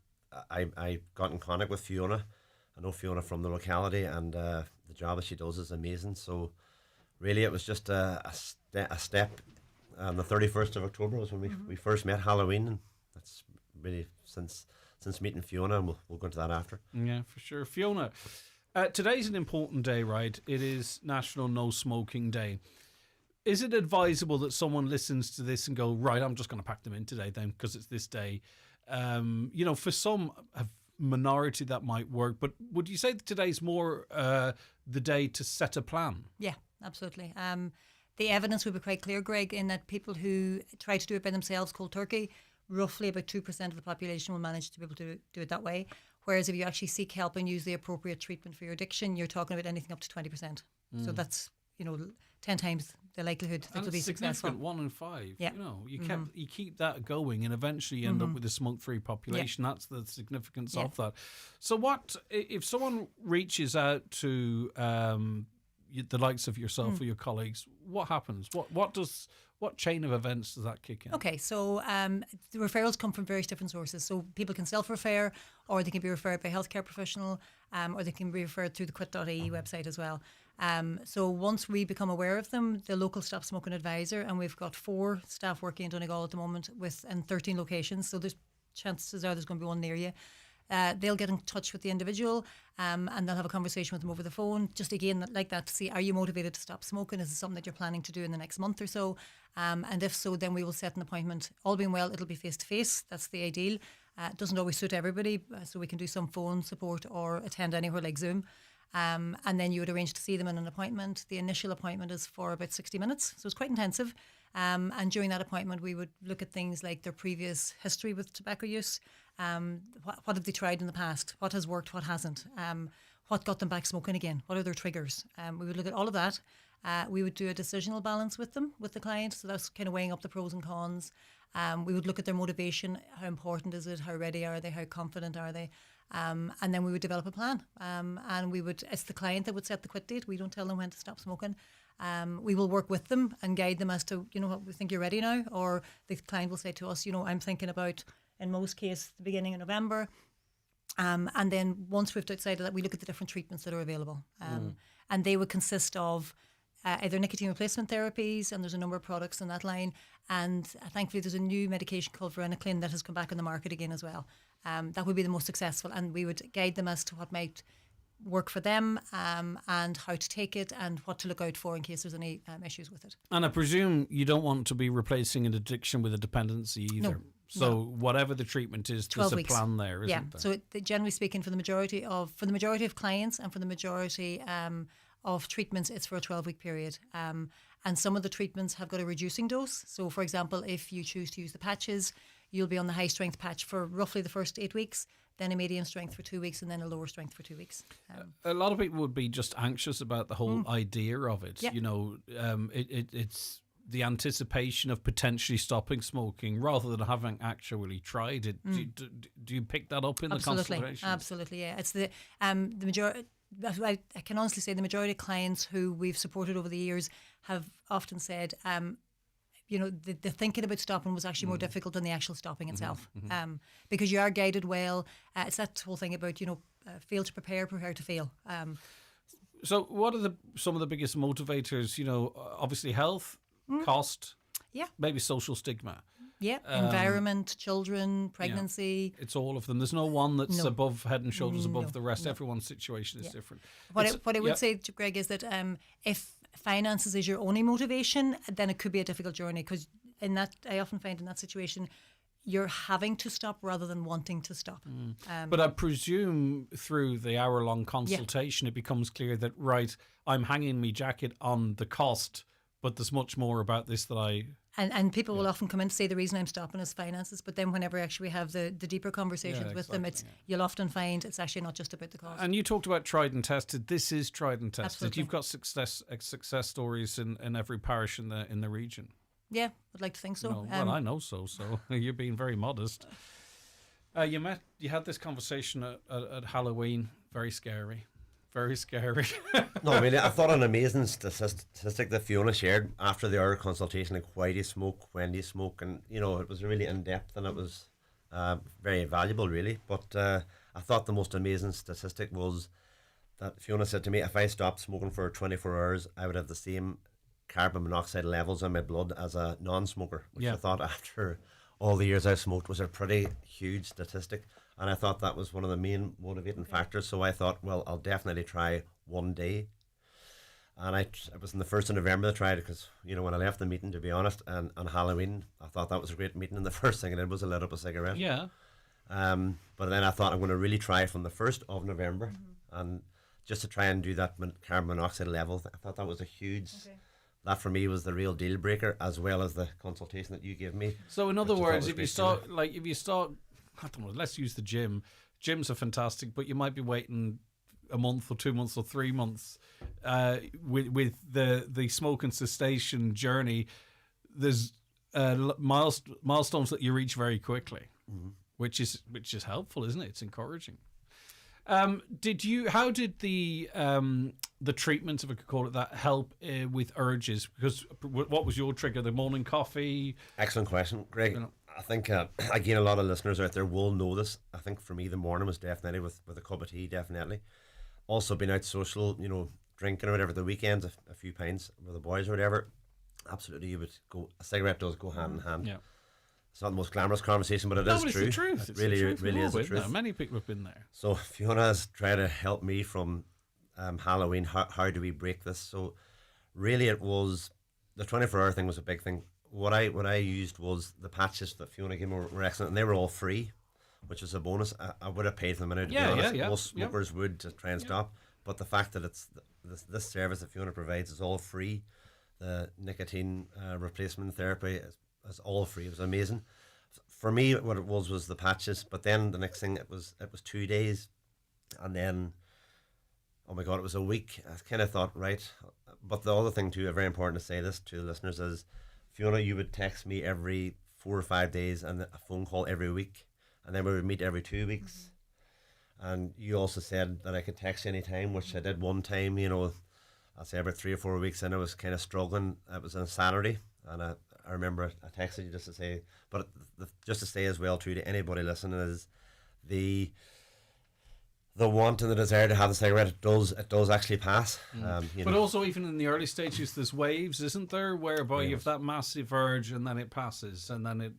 Speaker 22: I got in contact with Fiona. I know Fiona from the locality, and the job that she does is amazing. So really it was just a step. The 31st of October was when we first met, Halloween, and that's really since meeting Fiona, and we'll go into that after.
Speaker 2: Yeah, for sure. Fiona, today's an important day, right? It is National No Smoking Day. Is it advisable that someone listens to this and go, right, I'm just going to pack them in today then because it's this day? You know, for some minority that might work, but would you say that today's more the day to set a plan?
Speaker 23: Yeah, absolutely. The evidence would be quite clear, Greg, in that people who try to do it by themselves cold turkey, roughly about 2% of the population will manage to be able to do it that way. Whereas if you actually seek help and use the appropriate treatment for your addiction, you're talking about anything up to 20%. So that's, 10 times the likelihood that it'll be successful.
Speaker 2: 1 in 5.
Speaker 23: Yeah.
Speaker 2: You keep that going, and eventually you end up with a smoke-free population. That's the significance of that. So what if someone reaches out to the likes of yourself or your colleagues? What happens? What chain of events does that kick in?
Speaker 23: Okay, so the referrals come from various different sources. So people can self-refer, or they can be referred by a healthcare professional, or they can be referred through the quit.ie website as well. So once we become aware of them, the local Stop Smoking Advisor, and we've got 4 staff working in Donegal at the moment in 13 locations, so there's chances are there's going to be one near you. They'll get in touch with the individual and they'll have a conversation with them over the phone, just again like that, to see, are you motivated to stop smoking? Is it something that you're planning to do in the next month or so? And if so, then we will set an appointment. All being well, it'll be face-to-face. That's the ideal. It doesn't always suit everybody, so we can do some phone support or attend anywhere like Zoom. And then you would arrange to see them in an appointment. The initial appointment is for about 60 minutes, so it's quite intensive. And during that appointment, we would look at things like their previous history with tobacco use. What have they tried in the past? What has worked? What hasn't? What got them back smoking again? What are their triggers? We would look at all of that. We would do a decisional balance with them, with the client. So that's kind of weighing up the pros and cons. We would look at their motivation. How important is it? How ready are they? How confident are they? And then we would develop a plan. And it's the client that would set the quit date. We don't tell them when to stop smoking. we will work with them and guide them as to, what we think you're ready now, or the client will say to us, I'm thinking about, in most cases, the beginning of November. And then once we've decided that, we look at the different treatments that are available. And they would consist of either nicotine replacement therapies, and there's a number of products in that line. And thankfully, there's a new medication called varenicline that has come back on the market again as well. That would be the most successful, and we would guide them as to what might work for them, and how to take it and what to look out for in case there's any issues with it.
Speaker 2: And I presume you don't want to be replacing an addiction with a dependency either.
Speaker 23: No.
Speaker 2: So whatever the treatment is, there's a plan there, isn't there?
Speaker 23: So generally speaking, for the majority of clients and for the majority of treatments, it's for a 12-week period. And some of the treatments have got a reducing dose. So, for example, if you choose to use the patches, you'll be on the high-strength patch for roughly the first 8 weeks, then a medium strength for 2 weeks, and then a lower strength for 2 weeks.
Speaker 2: A lot of people would be just anxious about the whole idea of it.
Speaker 23: Yep.
Speaker 2: It's the anticipation of potentially stopping smoking rather than having actually tried it. Do you pick that up in the consultations?
Speaker 23: Absolutely, yeah. It's the majority. I can honestly say the majority of clients who we've supported over the years have often said, the thinking about stopping was actually more difficult than the actual stopping itself, because you are guided well. It's that whole thing about fail to prepare to fail.
Speaker 2: So, what are some of the biggest motivators? Obviously health, cost, maybe social stigma.
Speaker 23: Yeah, environment, children, pregnancy.
Speaker 2: It's all of them. There's no one that's above head and shoulders above the rest. Everyone's situation is different.
Speaker 23: What I would say to Greg is that if finances is your only motivation, then it could be a difficult journey, because I often find in that situation, you're having to stop rather than wanting to stop.
Speaker 2: But I presume through the hour-long consultation, it becomes clear that, right, I'm hanging my jacket on the cost, but there's much more about this that I...
Speaker 23: And people will often come in to say the reason I'm stopping is finances, but then whenever actually we have the deeper conversations with them, you'll often find it's actually not just about the cost.
Speaker 2: And you talked about tried and tested. This is tried and tested.
Speaker 23: Absolutely.
Speaker 2: You've got success stories in every parish in the region.
Speaker 23: Yeah, I'd like to think so.
Speaker 2: Well, I know so you're being very modest. You had this conversation at Halloween. Very scary. Very scary.
Speaker 22: No, I mean, I thought an amazing statistic that Fiona shared after the hour consultation, like why do you smoke, when do you smoke, and it was really in depth and it was very valuable, really. But I thought the most amazing statistic was that Fiona said to me, if I stopped smoking for 24 hours, I would have the same carbon monoxide levels in my blood as a non-smoker, which I thought after all the years I smoked was a pretty huge statistic. And I thought that was one of the main motivating factors. So I thought, well, I'll definitely try one day. And it was on the 1st of November I tried it, because, when I left the meeting, to be honest, and on Halloween, I thought that was a great meeting. And the first thing I did was I lit up a cigarette.
Speaker 2: Yeah.
Speaker 22: But then I thought I'm going to really try from the 1st of November. And just to try and do that carbon monoxide level, I thought that was a huge... Okay. That for me was the real deal breaker, as well as the consultation that you gave me.
Speaker 2: So in other words, if you start, I don't know, let's use the gym. Gyms are fantastic, but you might be waiting a month or 2 months or 3 months. With the smoke and cessation journey, there's milestones that you reach very quickly, which is helpful, isn't it? It's encouraging. How did the treatment, if I could call it that, help with urges? Because what was your trigger? The morning coffee?
Speaker 22: Excellent question, Greg. I think, again, a lot of listeners out there will know this. I think for me, the morning was definitely with a cup of tea, definitely. Also being out social, drinking or whatever, the weekends, a few pints with the boys or whatever. Absolutely, you would go, a cigarette does go hand in hand.
Speaker 2: Yeah.
Speaker 22: It's not the most glamorous conversation, but it is true.
Speaker 2: It's the truth.
Speaker 22: It really is the truth.
Speaker 2: Many people have been there.
Speaker 22: So Fiona has tried to help me from Halloween. How do we break this? So really, it was the 24-hour thing was a big thing. What I used was the patches that Fiona gave me were excellent, and they were all free, which is a bonus. I would have paid for them anyway, to be honest. Most smokers would to try and stop, but the fact that it's this service that Fiona provides is all free. The nicotine replacement therapy is all free. It was amazing. For me, what it was the patches, but then the next thing it was 2 days, and then oh my God, it was a week. I kind of thought, right. But the other thing too, very important to say this to the listeners, is Fiona, you would text me every 4 or 5 days and a phone call every week, and then we would meet every 2 weeks. And you also said that I could text any time, which I did one time, I say about 3 or 4 weeks in, I was kind of struggling. It was on Saturday, and I remember I texted you just to say, but just to say as well too to anybody listening is the want and the desire to have the cigarette, it does actually pass.
Speaker 2: But also, even in the early stages, there's waves, isn't there, whereby you have that massive urge and then it passes, and then it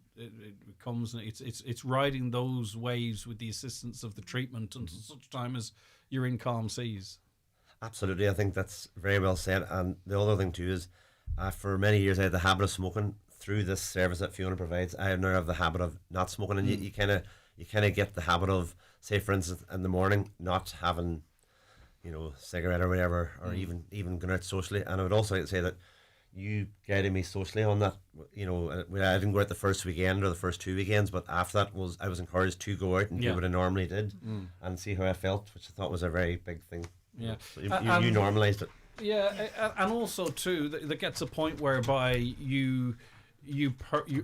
Speaker 2: comes, and it's riding those waves with the assistance of the treatment until such time as you're in calm seas.
Speaker 22: Absolutely, I think that's very well said. And the other thing too is, for many years I had the habit of smoking. Through this service that Fiona provides, I now have the habit of not smoking, and you kind of get the habit of, say for instance, in the morning not having, cigarette or whatever, or even going out socially. And I would also like to say that you guided me socially on that. I didn't go out the first weekend or the first 2 weekends, but after that I was encouraged to go out and do what I normally did and see how I felt, which I thought was a very big thing.
Speaker 2: Yeah,
Speaker 22: so you normalised it. Yeah,
Speaker 2: and also too, there gets a point whereby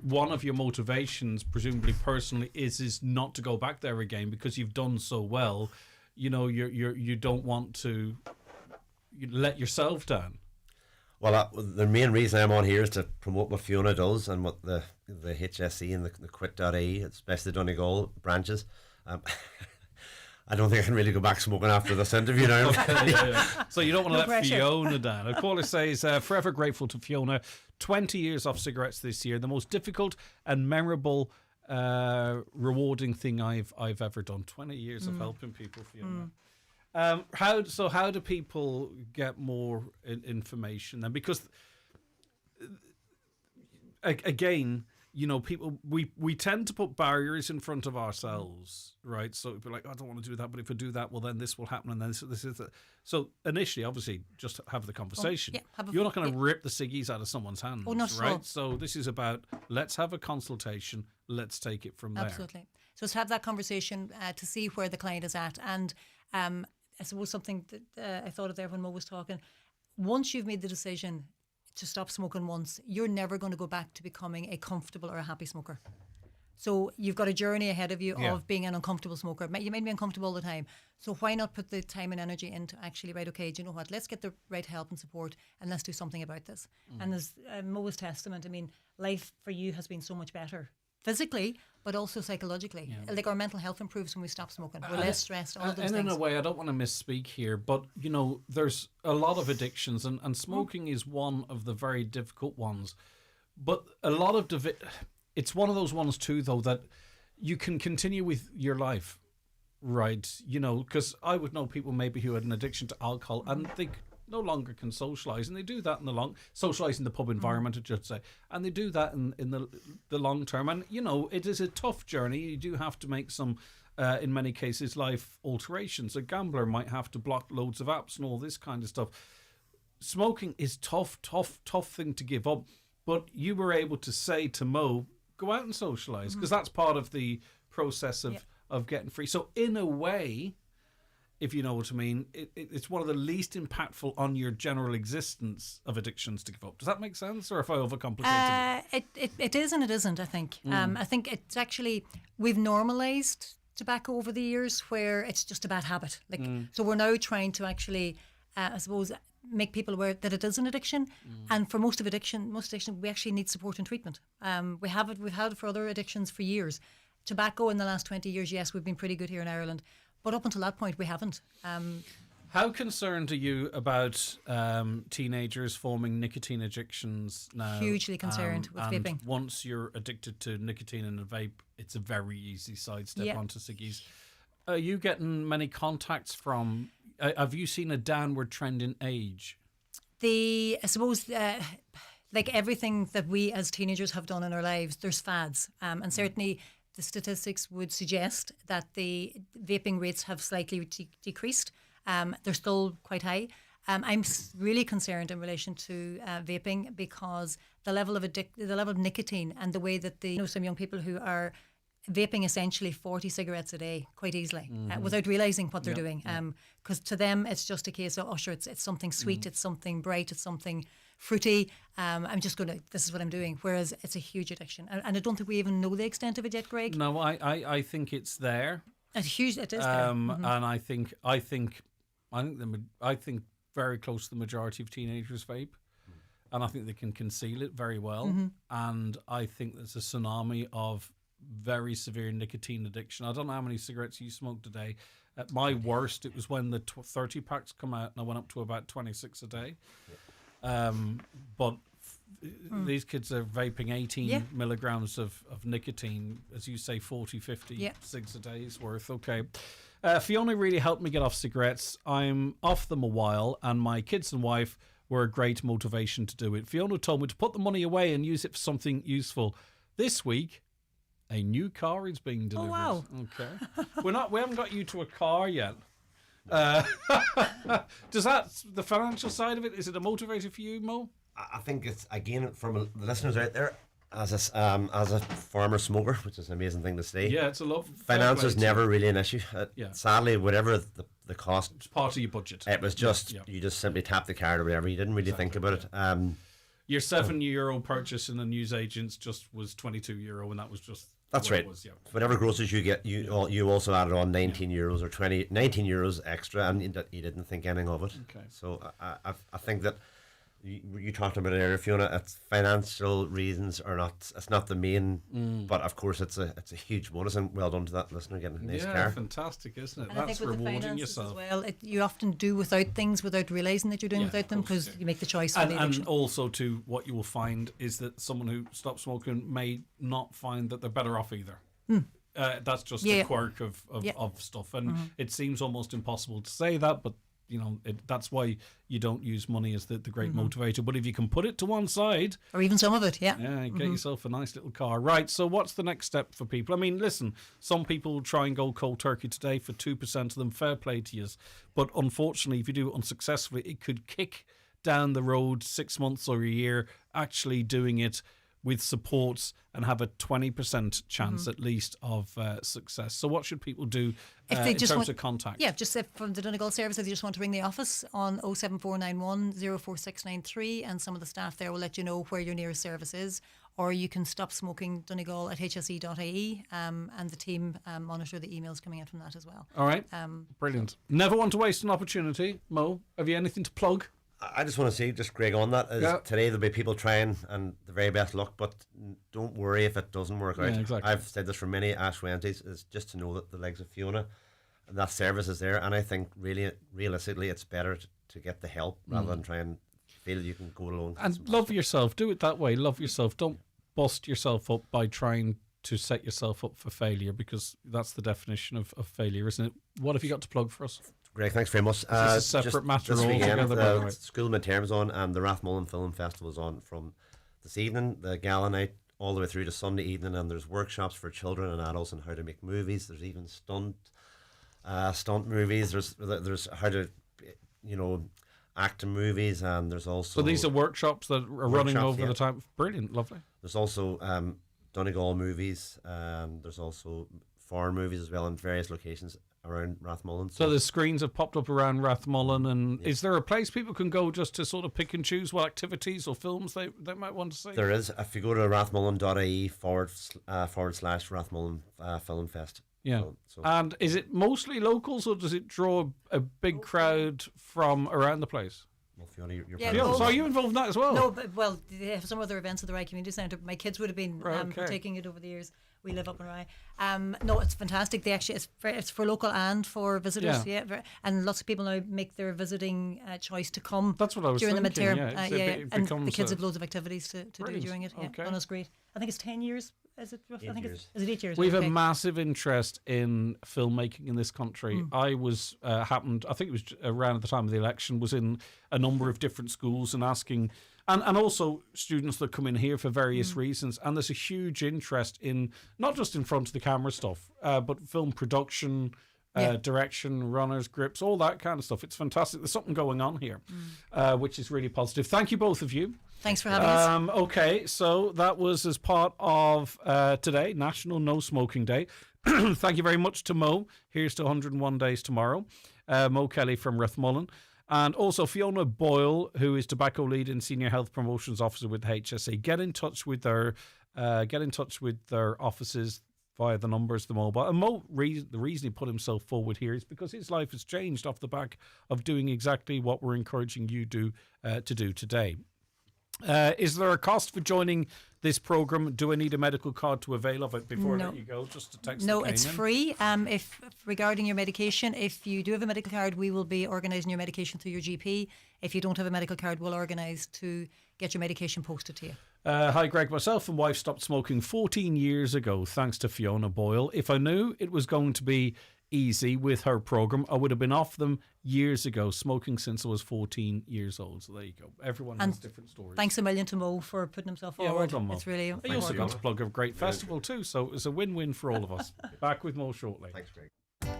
Speaker 2: one of your motivations, presumably personally, is not to go back there again because you've done so well. You don't want to let yourself down.
Speaker 22: Well, the main reason I'm on here is to promote what Fiona does and what the HSE and the quit.ie, especially the Donegal branches. I don't think I can really go back smoking after this interview now.
Speaker 2: So you don't want to let Fiona down. A caller says, forever grateful to Fiona. 20 years off cigarettes this year. The most difficult and memorable, rewarding thing I've ever done. 20 years of helping people, Fiona. How do people get more information then? Because again, people, we tend to put barriers in front of ourselves, right? So if we're like, I don't want to do that, but if I do that, well, then this will happen, and then this is that. So initially, obviously, just have the conversation. You're not going to rip the ciggies out of someone's hands, right? So this is about, let's have a consultation, let's take it from there.
Speaker 23: Absolutely. So let's have that conversation to see where the client is at. And I suppose something that I thought of there when Mo was talking, once you've made the decision to stop smoking once, you're never going to go back to becoming a comfortable or a happy smoker. So you've got a journey ahead of you of being an uncomfortable smoker. You might be uncomfortable all the time. So why not put the time and energy into actually, right, okay, do you know what, let's get the right help and support and let's do something about this. And as Mo's testament, I mean, life for you has been so much better physically, but also psychologically. Like our mental health improves when we stop smoking. We're less stressed, all of those things.
Speaker 2: And in a way, I don't want to misspeak here, but, there's a lot of addictions, and smoking is one of the very difficult ones. But a lot of it's one of those ones too, though, that you can continue with your life, right? Because I would know people maybe who had an addiction to alcohol and they no longer can socialise, and they do that in the socialise in the pub environment, I should say, and they do that in the long term. And it is a tough journey. You do have to make some, in many cases, life alterations. A gambler might have to block loads of apps and all this kind of stuff. Smoking is tough thing to give up. But you were able to say to Mo, go out and socialise, because that's part of the process of getting free. So in a way, if you know what I mean, it's one of the least impactful on your general existence of addictions to give up. Does that make sense, or if I overcomplicated it?
Speaker 23: It is and it isn't, I think. I think it's actually, we've normalised tobacco over the years where it's just a bad habit. So we're now trying to actually, I suppose, make people aware that it is an addiction. And for most addiction, we actually need support and treatment. We've had it for other addictions for years. Tobacco in the last 20 years, yes, we've been pretty good here in Ireland. But up until that point, we haven't.
Speaker 2: How concerned are you about teenagers forming nicotine addictions now?
Speaker 23: Hugely concerned with vaping.
Speaker 2: Once you're addicted to nicotine and a vape, it's a very easy sidestep onto ciggies. Are you getting many contacts from... have you seen a downward trend in age?
Speaker 23: I suppose... like everything that we as teenagers have done in our lives, there's fads. And certainly... the statistics would suggest that the vaping rates have slightly decreased. They're still quite high. I'm really concerned in relation to vaping because the level of nicotine and the way that some young people who are vaping essentially 40 cigarettes a day quite easily without realising what they're doing. Because to them, it's just a case of, sure, it's something sweet, it's something bright, it's something fruity. This is what I'm doing. Whereas it's a huge addiction. And I don't think we even know the extent of it yet, Greg.
Speaker 2: No, I think it's there.
Speaker 23: It's huge, it is there.
Speaker 2: And I think very close to the majority of teenagers vape. And I think they can conceal it very well.
Speaker 23: Mhm.
Speaker 2: And I think there's a tsunami of very severe nicotine addiction. I don't know how many cigarettes you smoked a day. At my worst, it was when the 30 packs come out, and I went up to about 26 a day. But these kids are vaping 18 milligrams of nicotine, as you say, 40, 50 cigs a day's worth. Okay. Fiona really helped me get off cigarettes. I'm off them a while, and my kids and wife were a great motivation to do it. Fiona told me to put the money away and use it for something useful. This week, a new car is being delivered.
Speaker 23: Oh, wow.
Speaker 2: Okay. We haven't got you to a car yet. Does that, the financial side of it, is it a motivator for you, Mo?
Speaker 22: I think it's, again, from the listeners out there, as a former smoker, which is an amazing thing to say.
Speaker 2: Yeah, it's a lot.
Speaker 22: Finance is never really an issue. Sadly, whatever the cost,
Speaker 2: it's part of your budget.
Speaker 22: It was just you just simply tap the card or whatever. You didn't really think about it.
Speaker 2: Your €7 purchase in the newsagents just was €22, and that was just
Speaker 22: that's
Speaker 2: what
Speaker 22: right.
Speaker 2: It was,
Speaker 22: Whatever groceries you get, you also added on €19 or €19 extra, and you didn't think anything of it.
Speaker 2: Okay.
Speaker 22: So I think that. You talked about it earlier, Fiona. It's financial reasons are not. It's not the main, but of course it's a huge bonus. And well done to that listener getting a nice car.
Speaker 2: Fantastic, isn't it?
Speaker 23: And
Speaker 2: That's
Speaker 23: I think with
Speaker 2: rewarding
Speaker 23: the
Speaker 2: yourself
Speaker 23: as well. You often do without things without realising that you're doing without them because you make the choice. For the addiction.
Speaker 2: And also, too, what you will find is that someone who stops smoking may not find that they're better off either. That's just a quirk of stuff, and it seems almost impossible to say that, but. That's why you don't use money as the great motivator. But if you can put it to one side,
Speaker 23: or even some of it, get
Speaker 2: yourself a nice little car. Right. So what's the next step for people? I mean, listen, some people will try and go cold turkey today. For 2% of them, fair play to you. But unfortunately, if you do it unsuccessfully, it could kick down the road 6 months or a year. Actually doing it with supports and have a 20% chance at least of success. So what should people do
Speaker 23: if they
Speaker 2: in
Speaker 23: just
Speaker 2: terms of contact?
Speaker 23: Yeah, just from the Donegal service, if you just want to ring the office on 07491 04693, and some of the staff there will let you know where your nearest service is, or you can stop smoking Donegal at hse.ie, and the team monitor the emails coming in from that as well.
Speaker 2: All right, brilliant. Never want to waste an opportunity. Mo, have you anything to plug?
Speaker 22: I just want to say, just Greg, on that, today there'll be people trying, and the very best luck, but don't worry if it doesn't work out.
Speaker 2: Exactly.
Speaker 22: I've said this for many Ash Wednesdays, is just to know that the legs of Fiona and that service is there, and I think really, realistically, it's better to get the help rather than try and feel you can go alone.
Speaker 2: And love yourself. Do it that way. Love yourself. Don't bust yourself up by trying to set yourself up for failure, because that's the definition of failure, isn't it? What have you got to plug for us?
Speaker 22: Greg, thanks very much.
Speaker 2: This is a separate matter altogether, by the way.
Speaker 22: School midterm's on, and the Rathmullen Film Festival is on from this evening, the gala night, all the way through to Sunday evening, and there's workshops for children and adults on how to make movies. There's even stunt movies. There's how to, act in movies, and there's also.
Speaker 2: So these are workshops that are running over the time. Brilliant, lovely.
Speaker 22: There's also Donegal movies. There's also foreign movies as well in various locations around Rathmullen.
Speaker 2: So the screens have popped up around Rathmullen, and is there a place people can go just to sort of pick and choose what activities or films they might want to see?
Speaker 22: There is. If you go to rathmullen.ie / Rathmullen Film Fest.
Speaker 2: Yeah. So. And is it mostly locals, or does it draw a big crowd from around the place?
Speaker 22: Well, Fiona, you're
Speaker 2: so are you involved in that as well?
Speaker 23: No, but they have some other events at the Rye Community Centre. My kids would have been partaking it over the years. We live up in Rye. No, it's fantastic. They actually it's for local and for visitors. Yeah. And lots of people now make their visiting choice to come.
Speaker 2: That's what I was
Speaker 23: during
Speaker 2: thinking,
Speaker 23: the midterm.
Speaker 2: and
Speaker 23: the kids have loads of activities to do during it. Yeah, and it's great. I think it's 10 years. Is it roughly? I think is it 8 years?
Speaker 2: We have a massive interest in filmmaking in this country. I was I think it was around the time of the election, was in a number of different schools and asking, and also students that come in here for various reasons. And there's a huge interest in not just in front of the camera stuff, but film production, direction, runners, grips, all that kind of stuff. It's fantastic. There's something going on here, which is really positive. Thank you, both of you.
Speaker 23: Thanks for having us.
Speaker 2: Okay, so that was as part of today, National No Smoking Day. Thank you very much to Mo. Here's to 101 days tomorrow. Mo Kelly from Rathmullen. And also Fiona Boyle, who is Tobacco Lead and Senior Health Promotions Officer with HSE. Get in touch with their offices. via the numbers, the mobile. And the reason he put himself forward here is because his life has changed off the back of doing exactly what we're encouraging you to do today. Is there a cost for joining this programme? Do I need a medical card to avail of it before I let you go? Just a text.
Speaker 23: No, it's free. If regarding your medication, if you do have a medical card, we will be organising your medication through your GP. If you don't have a medical card, we'll organise to get your medication posted to you.
Speaker 2: Hi Greg, myself and wife stopped smoking 14 years ago thanks to Fiona Boyle. If I knew it was going to be easy with her programme, I would have been off them years ago, smoking since I was 14 years old. So there you go. Everyone has different stories.
Speaker 23: Thanks a million to Mo for putting himself forward.
Speaker 2: Yeah, well done, Mo.
Speaker 23: It's really
Speaker 2: he also got to plug a great festival too, so it's a win-win for all of us. Back with Mo shortly.
Speaker 22: Thanks, Greg.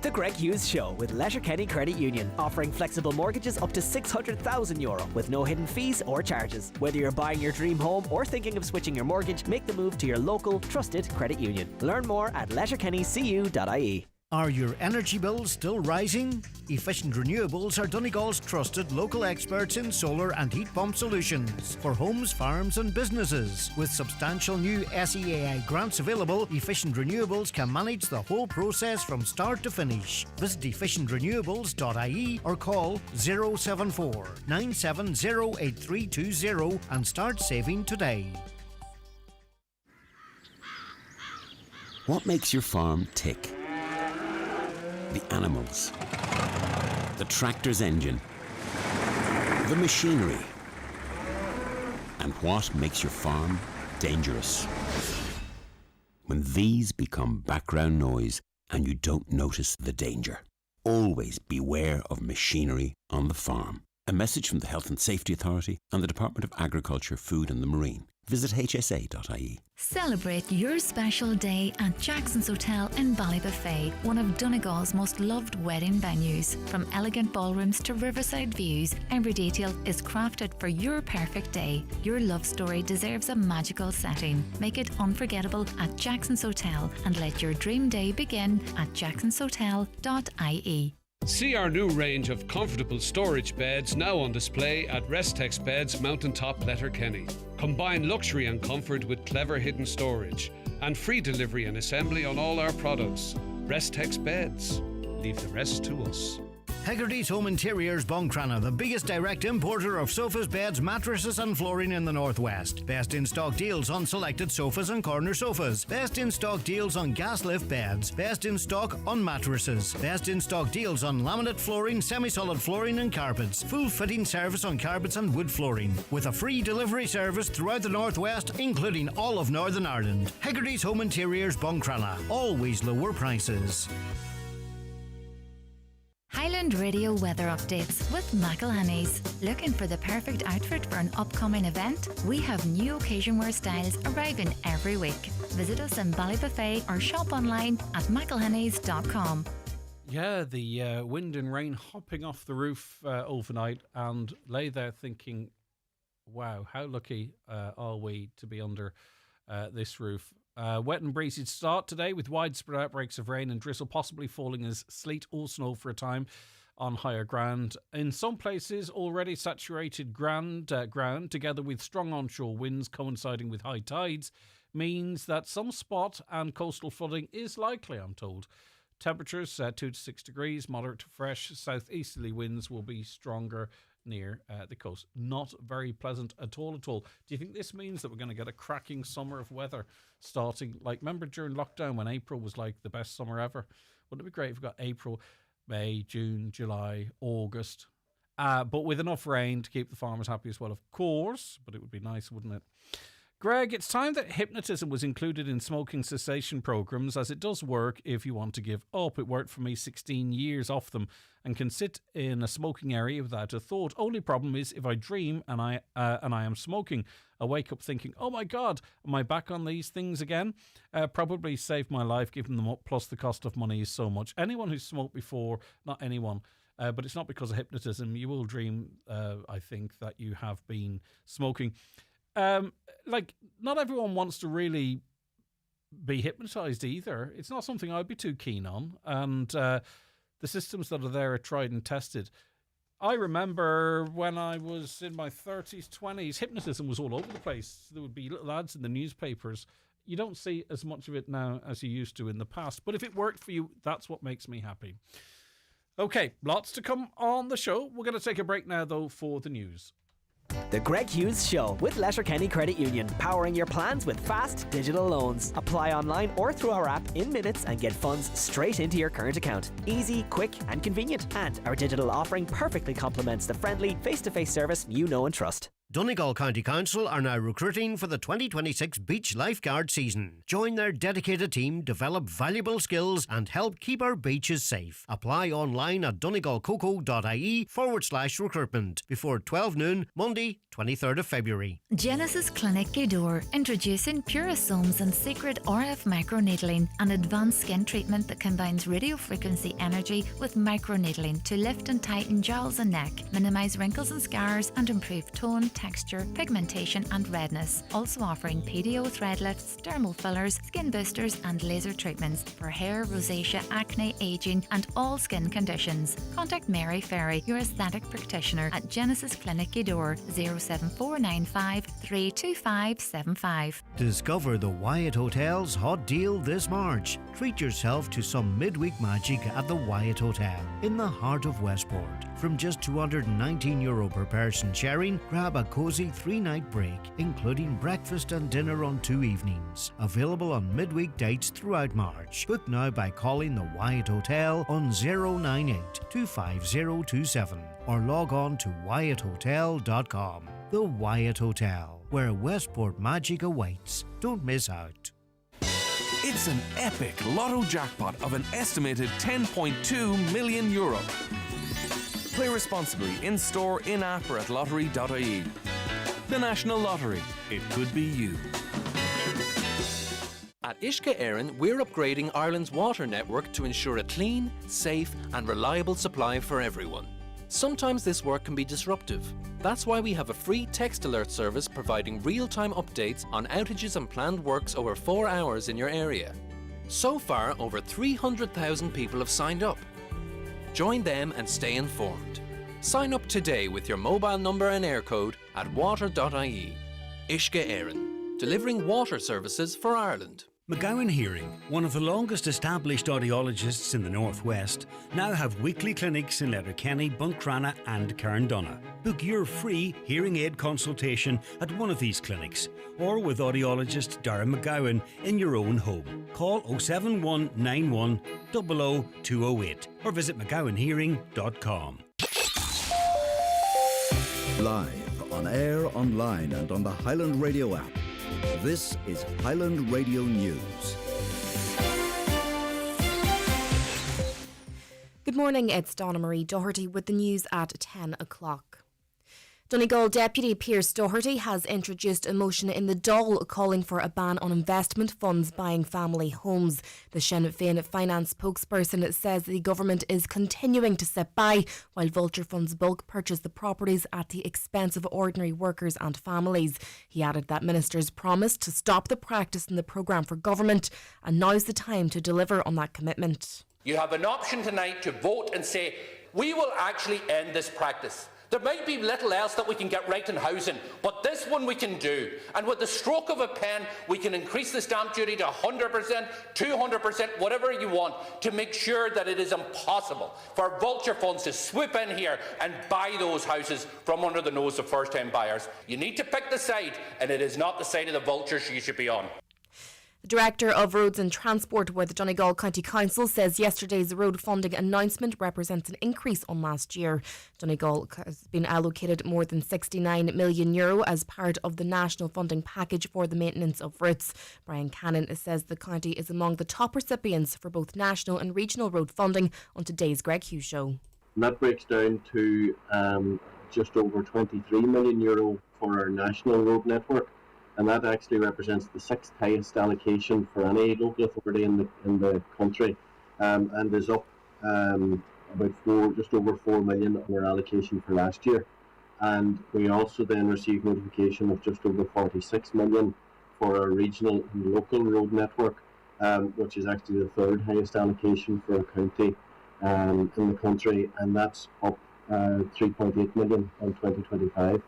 Speaker 11: The Greg Hughes Show with Letterkenny Credit Union, offering flexible mortgages up to €600,000 with no hidden fees or charges. Whether you're buying your dream home or thinking of switching your mortgage, make the move to your local, trusted credit union. Learn more at letterkennycu.ie.
Speaker 12: Are your energy bills still rising? Efficient Renewables are Donegal's trusted local experts in solar and heat pump solutions for homes, farms and businesses. With substantial new SEAI grants available, Efficient Renewables can manage the whole process from start to finish. Visit efficientrenewables.ie or call 074 970 8320 and start saving today.
Speaker 1: What makes your farm tick? The animals, the tractor's engine, the machinery, and what makes your farm dangerous. When these become background noise and you don't notice the danger, always beware of machinery on the farm. A message from the Health and Safety Authority and the Department of Agriculture, Food and the Marine. Visit hsa.ie.
Speaker 20: Celebrate your special day at Jackson's Hotel in Ballybuffet, one of Donegal's most loved wedding venues. From elegant ballrooms to riverside views, every detail is crafted for your perfect day. Your love story deserves a magical setting. Make it unforgettable at Jackson's Hotel and let your dream day begin at jacksonshotel.ie.
Speaker 14: See our new range of comfortable storage beds now on display at Restex Beds Mountaintop Letterkenny. Combine luxury and comfort with clever hidden storage and free delivery and assembly on all our products. Restex Beds. Leave the rest to us.
Speaker 12: Hegarty's Home Interiors Buncrana, the biggest direct importer of sofas, beds, mattresses and flooring in the Northwest. Best in stock deals on selected sofas and corner sofas. Best in stock deals on gas lift beds. Best in stock on mattresses. Best in stock deals on laminate flooring, semi-solid flooring and carpets. Full fitting service on carpets and wood flooring. With a free delivery service throughout the Northwest, including all of Northern Ireland. Hegarty's Home Interiors Buncrana. Always lower prices.
Speaker 20: Highland Radio weather updates with McElhenney's. Looking for the perfect outfit for an upcoming event? We have new occasion wear styles arriving every week. Visit us in Ballybuffet or shop online at mcelhenneys.com.
Speaker 2: Yeah, the wind and rain hopping off the roof overnight, and lay there thinking, wow, how lucky are we to be under this roof. Wet and breezy start today with widespread outbreaks of rain and drizzle, possibly falling as sleet or snow for a time on higher ground. In some places, already saturated ground, together with strong onshore winds coinciding with high tides, means that some spot and coastal flooding is likely, I'm told. Temperatures 2 to 6 degrees, moderate to fresh. Southeasterly winds will be stronger near the coast. Not very pleasant at all. Do you think this means that we're going to get a cracking summer of weather starting? Like, remember during lockdown when April was like the best summer ever? Wouldn't it be great if we got April, May, June, July, August? But with enough rain to keep the farmers happy as well, of course. But it would be nice, wouldn't it? Greg, it's time that hypnotism was included in smoking cessation programs, as it does work if you want to give up. It worked for me 16 years off them and can sit in a smoking area without a thought. Only problem is if I dream and I am smoking, I wake up thinking, oh my God, am I back on these things again? Probably saved my life giving them up, plus the cost of money is so much. Anyone who's smoked before, not anyone, but it's not because of hypnotism. You will dream, I think, that you have been smoking. Not everyone wants to really be hypnotized either. It's not something I'd be too keen on. And the systems that are there are tried and tested. I remember when I was in my 30s, 20s, hypnotism was all over the place. There would be little ads in the newspapers. you don't see as much of it now as you used to in the past. But if it worked for you, that's what makes me happy. Okay, lots to come on the show. We're going to take a break now, though, for the news.
Speaker 11: The Greg Hughes Show with Letterkenny Credit Union, powering your plans with fast digital loans. Apply online or through our app in minutes and get funds straight into your current account. Easy, quick and convenient. And our digital offering perfectly complements the friendly face-to-face service you know and trust.
Speaker 12: Donegal County Council are now recruiting for the 2026 beach lifeguard season. Join their dedicated team, develop valuable skills and help keep our beaches safe. Apply online at donegalcoco.ie/recruitment before 12 noon, Monday, 23rd of February.
Speaker 20: Genesis Clinic Gudor, introducing Purisomes and Secret RF Microneedling, an advanced skin treatment that combines radio frequency energy with microneedling to lift and tighten jowls and neck, minimise wrinkles and scars and improve tone, texture, pigmentation and redness. Also offering PDO thread lifts, dermal fillers, skin boosters and laser treatments for hair, rosacea, acne, aging and all skin conditions. Contact Mary Ferry, your aesthetic practitioner at Genesis Clinic Gudor, 07495 32575.
Speaker 12: Discover the Wyatt Hotel's hot deal this March. Treat yourself to some midweek magic at the Wyatt Hotel in the heart of Westport. From just €219 per person sharing, grab a cosy 3-night break, including breakfast and dinner on 2 evenings. Available on midweek dates throughout March. Book now by calling the Wyatt Hotel on 098 25027 or log on to wyatthotel.com. The Wyatt Hotel, where Westport magic awaits. Don't miss out.
Speaker 4: It's an epic lotto jackpot of an estimated €10.2 million. Play responsibly in-store, in-app or at lottery.ie. The National Lottery. It could be you.
Speaker 5: At Uisce Éireann, we're upgrading Ireland's water network to ensure a clean, safe and reliable supply for everyone. Sometimes this work can be disruptive. That's why we have a free text alert service providing real-time updates on outages and planned works over 4 hours in your area. So far, over 300,000 people have signed up. Join them and stay informed. Sign up today with your mobile number and air code at water.ie. Uisce Éireann, delivering water services for Ireland.
Speaker 8: McGowan Hearing, one of the longest established audiologists in the Northwest, now have weekly clinics in Letterkenny, Buncrana and Carndonagh. Book your free hearing aid consultation at one of these clinics or with audiologist Darren McGowan in your own home. Call 07191 00208 or visit mcgowanhearing.com.
Speaker 6: Live, on air, online and on the Highland Radio app. This is Highland Radio News.
Speaker 24: Good morning, it's Donna Marie Doherty with the news at 10 o'clock. Donegal Deputy Pearse Doherty has introduced a motion in the Dáil calling for a ban on investment funds buying family homes. The Sinn Féin finance spokesperson says the government is continuing to sit by while vulture funds bulk purchase the properties at the expense of ordinary workers and families. He added that ministers promised to stop the practice in the programme for government, and now's the time to deliver on that commitment.
Speaker 25: You have an option tonight to vote and say, we will actually end this practice. There might be little else that we can get right in housing, but this one we can do. And with the stroke of a pen, we can increase the stamp duty to 100%, 200%, whatever you want, to make sure that it is impossible for vulture funds to swoop in here and buy those houses from under the nose of first-time buyers. You need to pick the side, and it is not the side of the vultures you should be on.
Speaker 24: The Director of Roads and Transport with Donegal County Council says yesterday's road funding announcement represents an increase on last year. Donegal has been allocated more than €69 million as part of the national funding package for the maintenance of routes. Brian Cannon says the county is among the top recipients for both national and regional road funding on today's Greg Hughes Show.
Speaker 16: And that breaks down to just over €23 million for our national road network. And that actually represents the 6th highest allocation for any local authority in the country, and is up just over 4 million on our allocation for last year. And we also then received notification of just over 46 million for our regional and local road network, which is actually the 3rd highest allocation for a county in the country, and that's up 3.8 million on 2025.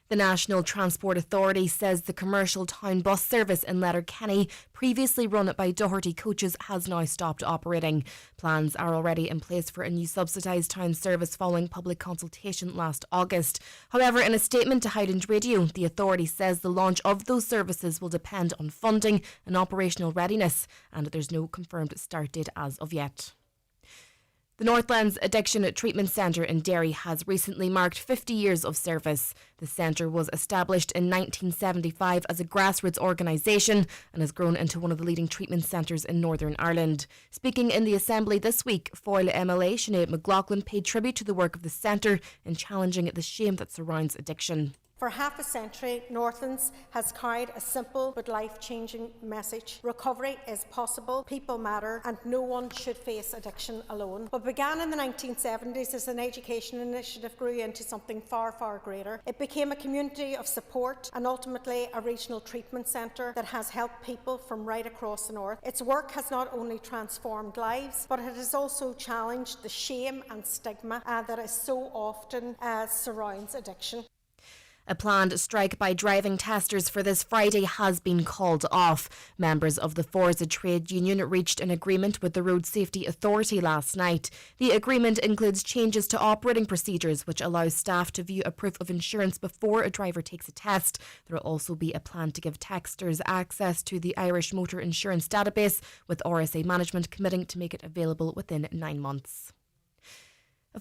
Speaker 24: The National Transport Authority says the commercial town bus service in Letterkenny, previously run by Doherty Coaches, has now stopped operating. Plans are already in place for a new subsidised town service following public consultation last August. However, in a statement to Highland Radio, the authority says the launch of those services will depend on funding and operational readiness, and there's no confirmed start date as of yet. The Northlands Addiction Treatment Centre in Derry has recently marked 50 years of service. The centre was established in 1975 as a grassroots organisation and has grown into one of the leading treatment centres in Northern Ireland. Speaking in the Assembly this week, Foyle MLA Sinead McLaughlin paid tribute to the work of the centre in challenging the shame that surrounds addiction.
Speaker 3: For half a century, Northlands has carried a simple but life-changing message. Recovery is possible, people matter, and no one should face addiction alone. What began in the 1970s as an education initiative grew into something far, far greater. It became a community of support and ultimately a regional treatment centre that has helped people from right across the north. Its work has not only transformed lives, but it has also challenged the shame and stigma that is so often surrounds addiction.
Speaker 24: A planned strike by driving testers for this Friday has been called off. Members of the Forza trade union reached an agreement with the Road Safety Authority last night. The agreement includes changes to operating procedures, which allows staff to view a proof of insurance before a driver takes a test. There will also be a plan to give testers access to the Irish Motor Insurance database, with RSA management committing to make it available within 9 months.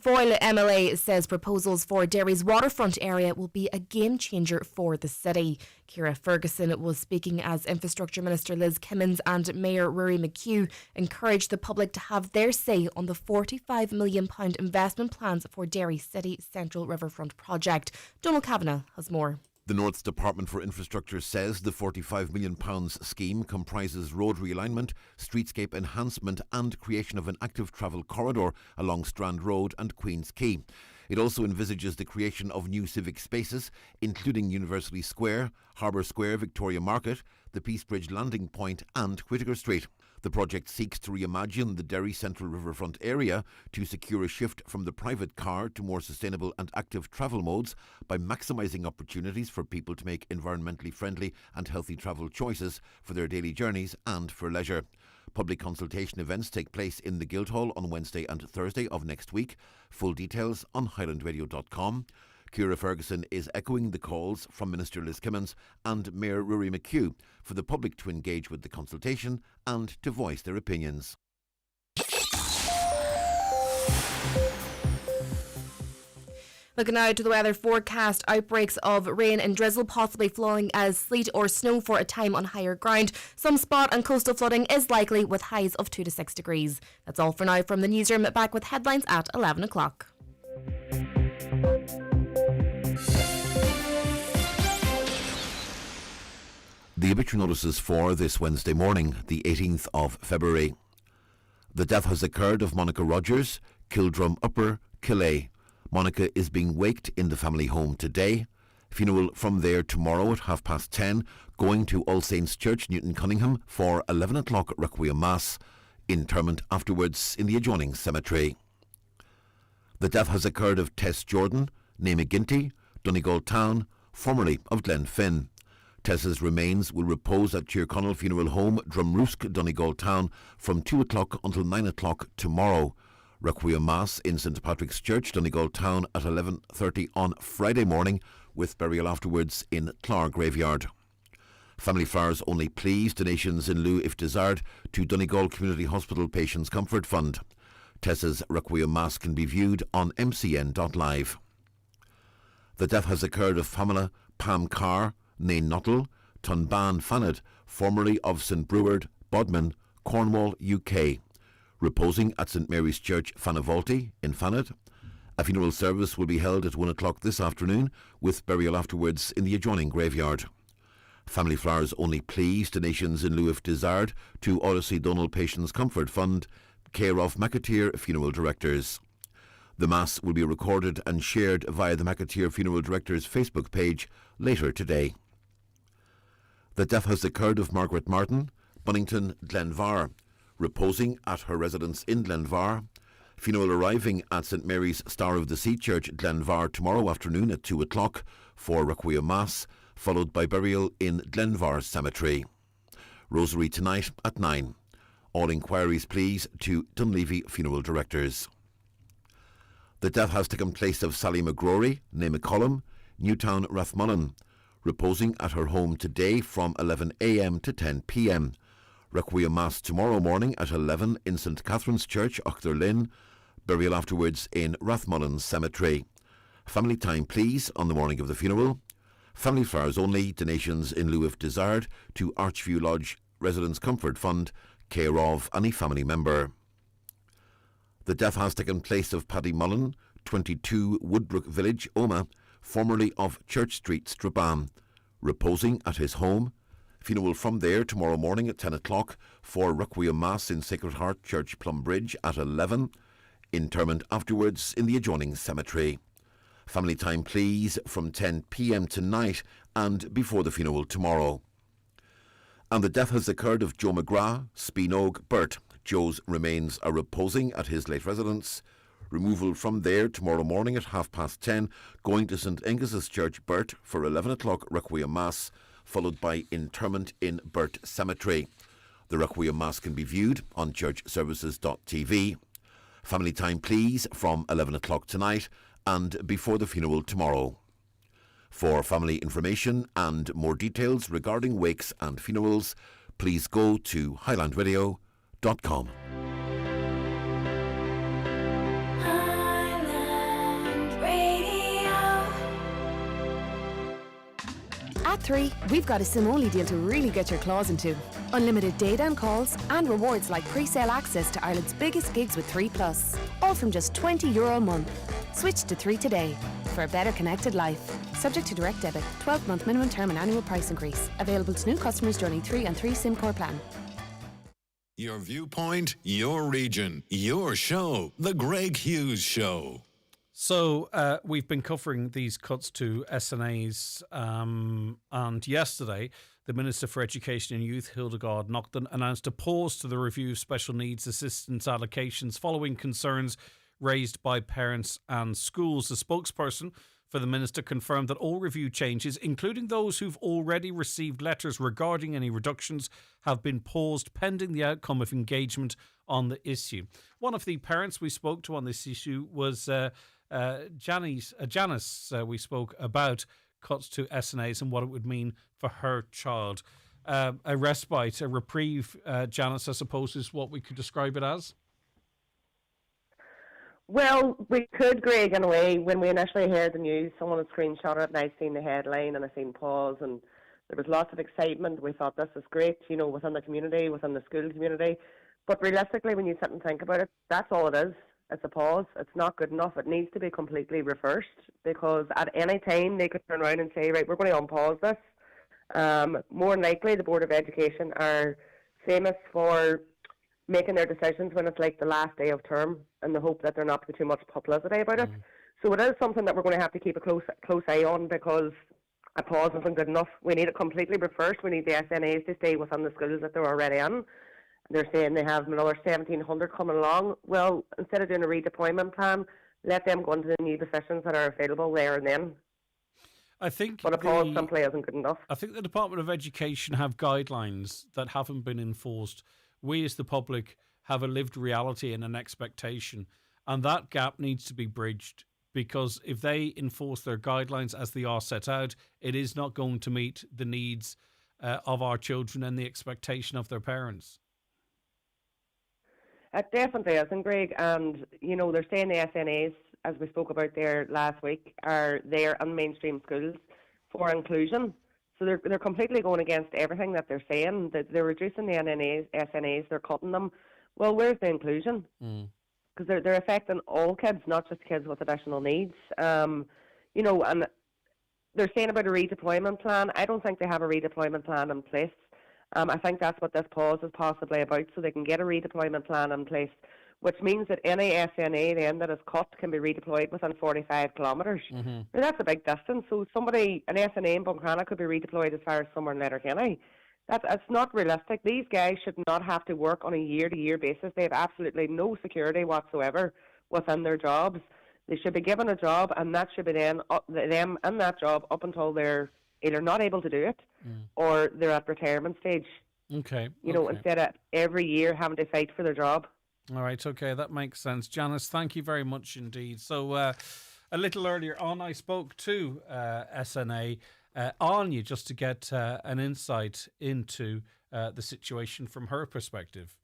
Speaker 24: Foyle MLA says proposals for Derry's waterfront area will be a game changer for the city. Ciara Ferguson was speaking as Infrastructure Minister Liz Kimmins and Mayor Rory McHugh encouraged the public to have their say on the £45 million investment plans for Derry City Central Riverfront project. Donald Kavanagh has more.
Speaker 7: The North's Department for Infrastructure says the £45 million scheme comprises road realignment, streetscape enhancement and creation of an active travel corridor along Strand Road and Queen's Quay. It also envisages the creation of new civic spaces, including University Square, Harbour Square, Victoria Market, the Peace Bridge Landing Point and Whittaker Street. The project seeks to reimagine the Derry Central Riverfront area to secure a shift from the private car to more sustainable and active travel modes by maximising opportunities for people to make environmentally friendly and healthy travel choices for their daily journeys and for leisure. Public consultation events take place in the Guildhall on Wednesday and Thursday of next week. Full details on highlandradio.com. Ciara Ferguson is echoing the calls from Minister Liz Kimmins and Mayor Rory McHugh for the public to engage with the consultation and to voice their opinions.
Speaker 24: Looking now to the weather forecast, outbreaks of rain and drizzle possibly flowing as sleet or snow for a time on higher ground. Some spot and coastal flooding is likely with highs of 2 to 6 degrees. That's all for now from the newsroom. Back with headlines at 11 o'clock.
Speaker 7: The obituary notices for this Wednesday morning, the 18th of February. The death has occurred of Monica Rogers, Kildrum Upper, Killay. Monica is being waked in the family home today. Funeral from there tomorrow at 10:30, going to All Saints Church, Newton Cunningham, for 11 o'clock Requiem Mass. Interment afterwards in the adjoining cemetery. The death has occurred of Tess Jordan, née McGinty, Donegal Town, formerly of Glenfin. Tessa's remains will repose at Tyrconnell Funeral Home, Drumrusk, Donegal Town, from 2 o'clock until 9 o'clock tomorrow. Requiem Mass in St Patrick's Church, Donegal Town, at 11:30 on Friday morning, with burial afterwards in Clár Graveyard. Family Flowers Only Please donations in lieu, if desired, to Donegal Community Hospital Patients Comfort Fund. Tessa's Requiem Mass can be viewed on mcn.live. The death has occurred of Pamela Pam Carr, née Nuttall, Tunban Fanad, formerly of St Breward, Bodmin, Cornwall, UK. Reposing at St Mary's Church, Fanavolti, in Fanad. A funeral service will be held at 1 o'clock this afternoon, with burial afterwards in the adjoining graveyard. Family Flowers Only Please donations in lieu, if desired, to Odyssey Donald Patients Comfort Fund, care of McAteer Funeral Directors. The Mass will be recorded and shared via the McAteer Funeral Directors Facebook page later today. The death has occurred of Margaret Martin, Bunnington, Glenvar. Reposing at her residence in Glenvar, Funeral arriving at St Mary's Star of the Sea Church, Glenvar, tomorrow afternoon at 2 o'clock for Requiem Mass, followed by burial in Glenvar Cemetery. Rosary tonight at 9. All inquiries, please, to Dunleavy Funeral Directors. The death has taken place of Sally McGrory, née McCollum, Newtown, Rathmullen, reposing at her home today from 11 a.m. to 10 p.m. Requiem Mass tomorrow morning at 11 in St Catherine's Church, Auchterlin. Burial afterwards in Rathmullen Cemetery. Family time, please, on the morning of the funeral. Family flowers only, donations in lieu if desired, to Archview Lodge Residents Comfort Fund, care of any family member. The death has taken place of Paddy Mullen, 22 Woodbrook Village, Omagh, formerly of Church Street, Strabane, reposing at his home. Funeral from there tomorrow morning at 10 o'clock for Requiem Mass in Sacred Heart Church, Plumbridge at 11. Interment afterwards in the adjoining cemetery. Family time, please, from 10 p.m. tonight and before the funeral tomorrow. And the death has occurred of Joe McGrath, Speenog, Burt. Joe's remains are reposing at his late residence. Removal from there tomorrow morning at 10:30, going to St Angus's Church, Burt, for 11 o'clock Requiem Mass, followed by interment in Burt Cemetery. The Requiem Mass can be viewed on churchservices.tv. Family time, please, from 11 o'clock tonight and before the funeral tomorrow. For family information and more details regarding wakes and funerals, please go to highlandradio.com.
Speaker 24: At 3, we've got a SIM-only deal to really get your claws into. Unlimited data and calls, and rewards like pre-sale access to Ireland's biggest gigs with 3+. All from just €20 a month. Switch to 3 today for a better connected life. Subject to direct debit, 12-month minimum term and annual price increase. Available to new customers joining 3 and 3 SIM core plan.
Speaker 9: Your viewpoint, your region, your show. The Greg Hughes Show.
Speaker 2: So we've been covering these cuts to SNAs, and yesterday the Minister for Education and Youth, Hildegard Naughton, announced a pause to the review of special needs assistance allocations following concerns raised by parents and schools. The spokesperson for the Minister confirmed that all review changes, including those who've already received letters regarding any reductions, have been paused pending the outcome of engagement on the issue. One of the parents we spoke to on this issue was Janice. We spoke about cuts to SNAs and what it would mean for her child. A respite, a reprieve, Janice, I suppose, is what we could describe it as.
Speaker 10: Well, we could, Greg, in a way. When we initially heard the news, someone had screenshot it and I seen the headline and I seen pause, and there was lots of excitement. We thought this is great, you know, within the community, within the school community. But realistically, when you sit and think about it, that's all it is. It's a pause. It's not good enough. It needs to be completely reversed, because at any time they could turn around and say, right, we're going to unpause this. More than likely, the Board of Education are famous for making their decisions when it's like the last day of term, in the hope that there not be too much publicity about it. So it is something that we're going to have to keep a close eye on, because a pause isn't good enough. We need it completely reversed. We need the SNAs to stay within the schools that they're already in. They're saying they have another 1,700 coming along. Well, instead of doing a redeployment plan, let them go into the new positions that are available there and then.
Speaker 2: I think
Speaker 10: but a pause simply isn't good enough.
Speaker 2: I think the Department of Education have guidelines that haven't been enforced. We as the public have a lived reality and an expectation, and that gap needs to be bridged, because if they enforce their guidelines as they are set out, it is not going to meet the needs of our children and the expectation of their parents.
Speaker 10: It definitely isn't, Greg. And, you know, they're saying the SNAs, as we spoke about there last week, are there in mainstream schools for inclusion. So they're completely going against everything that they're saying. They're reducing the SNAs, they're cutting them. Well, where's the inclusion? Because they're affecting all kids, not just kids with additional needs. You know, and they're saying about a redeployment plan. I don't think they have a redeployment plan in place. I think that's what this pause is possibly about, so they can get a redeployment plan in place, which means that any SNA then that is cut can be redeployed within 45 kilometres. Now, that's a big distance. So an SNA in Buncrana could be redeployed as far as somewhere in Letterkenny. It's not realistic. These guys should not have to work on a year-to-year basis. They have absolutely no security whatsoever within their jobs. They should be given a job, and that should be them in that job up until they're either not able to do it or they're at retirement stage.
Speaker 2: Okay.
Speaker 10: You know, instead of every year having to fight for their job.
Speaker 2: All right, okay, that makes sense. Janice, thank you very much indeed. So a little earlier on, I spoke to SNA on you just to get an insight into the situation from her perspective.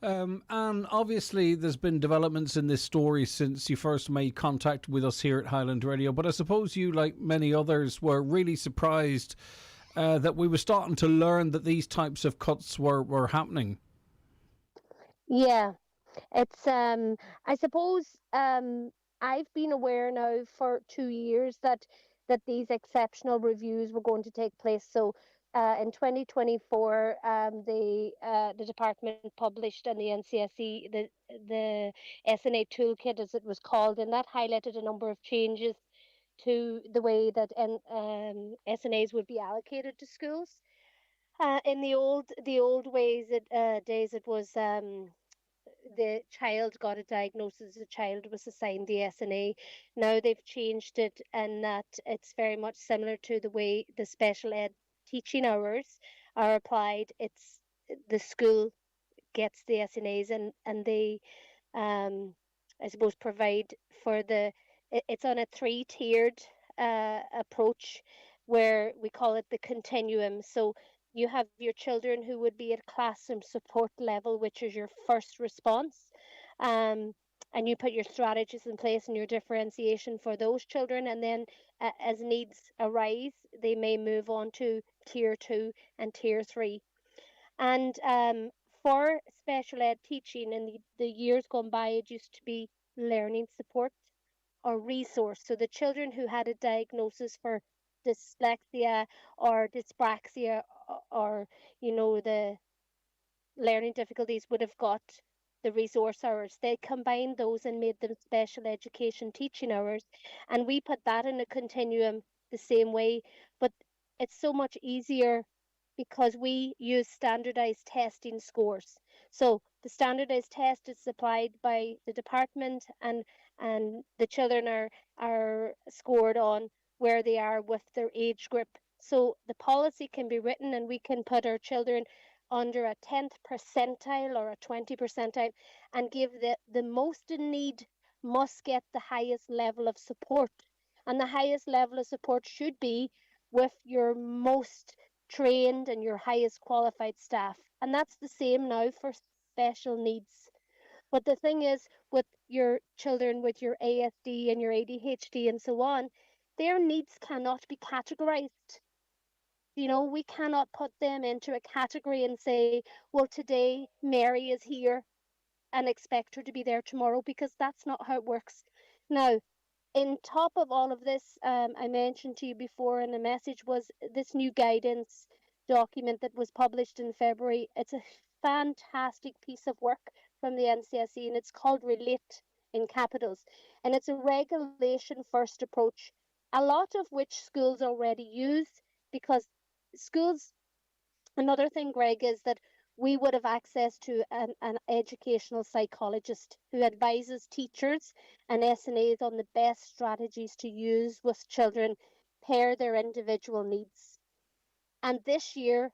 Speaker 2: And obviously there's been developments in this story since you first made contact with us here at Highland Radio, but I suppose you, like many others, were really surprised that we were starting to learn that these types of cuts were happening.
Speaker 13: Yeah, it's I suppose I've been aware now for 2 years that these exceptional reviews were going to take place. So in 2024, the department published, and the NCSE the SNA toolkit, as it was called, and that highlighted a number of changes to the way that SNAs would be allocated to schools. In the old ways, days, it was the child got a diagnosis, the child was assigned the SNA. Now they've changed it, and that it's very much similar to the way the special ed teaching hours are applied. It's the school gets the SNAs, and they I suppose provide for it's on a 3-tiered approach, where we call it the continuum. So you have your children who would be at classroom support level, which is your first response, and you put your strategies in place and your differentiation for those children, and then as needs arise, they may move on to tier 2 and tier 3. And for special ed teaching in the years gone by, it used to be learning support or resource. So the children who had a diagnosis for dyslexia or dyspraxia, or the learning difficulties, would have got the resource hours. They combined those and made them special education teaching hours, and we put that in a continuum the same way, but it's so much easier because we use standardized testing scores. So the standardized test is supplied by the department, and the children are scored on where they are with their age group. So the policy can be written, and we can put our children under a 10th percentile or a 20 percentile, and give the most in need must get the highest level of support. And the highest level of support should be with your most trained and your highest qualified staff. And that's the same now for special needs. But the thing is, with your children with your ASD and your ADHD and so on, their needs cannot be categorized. We cannot put them into a category and say, well, today Mary is here and expect her to be there tomorrow, because that's not how it works. Now, in top of all of this, I mentioned to you before in the message, was this new guidance document that was published in February. It's a fantastic piece of work from the NCSE, and it's called Relate in capitals. And it's a regulation first approach, a lot of which schools already use, because schools, another thing, Greg, is that we would have access to an educational psychologist who advises teachers and SNAs on the best strategies to use with children per their individual needs. And this year,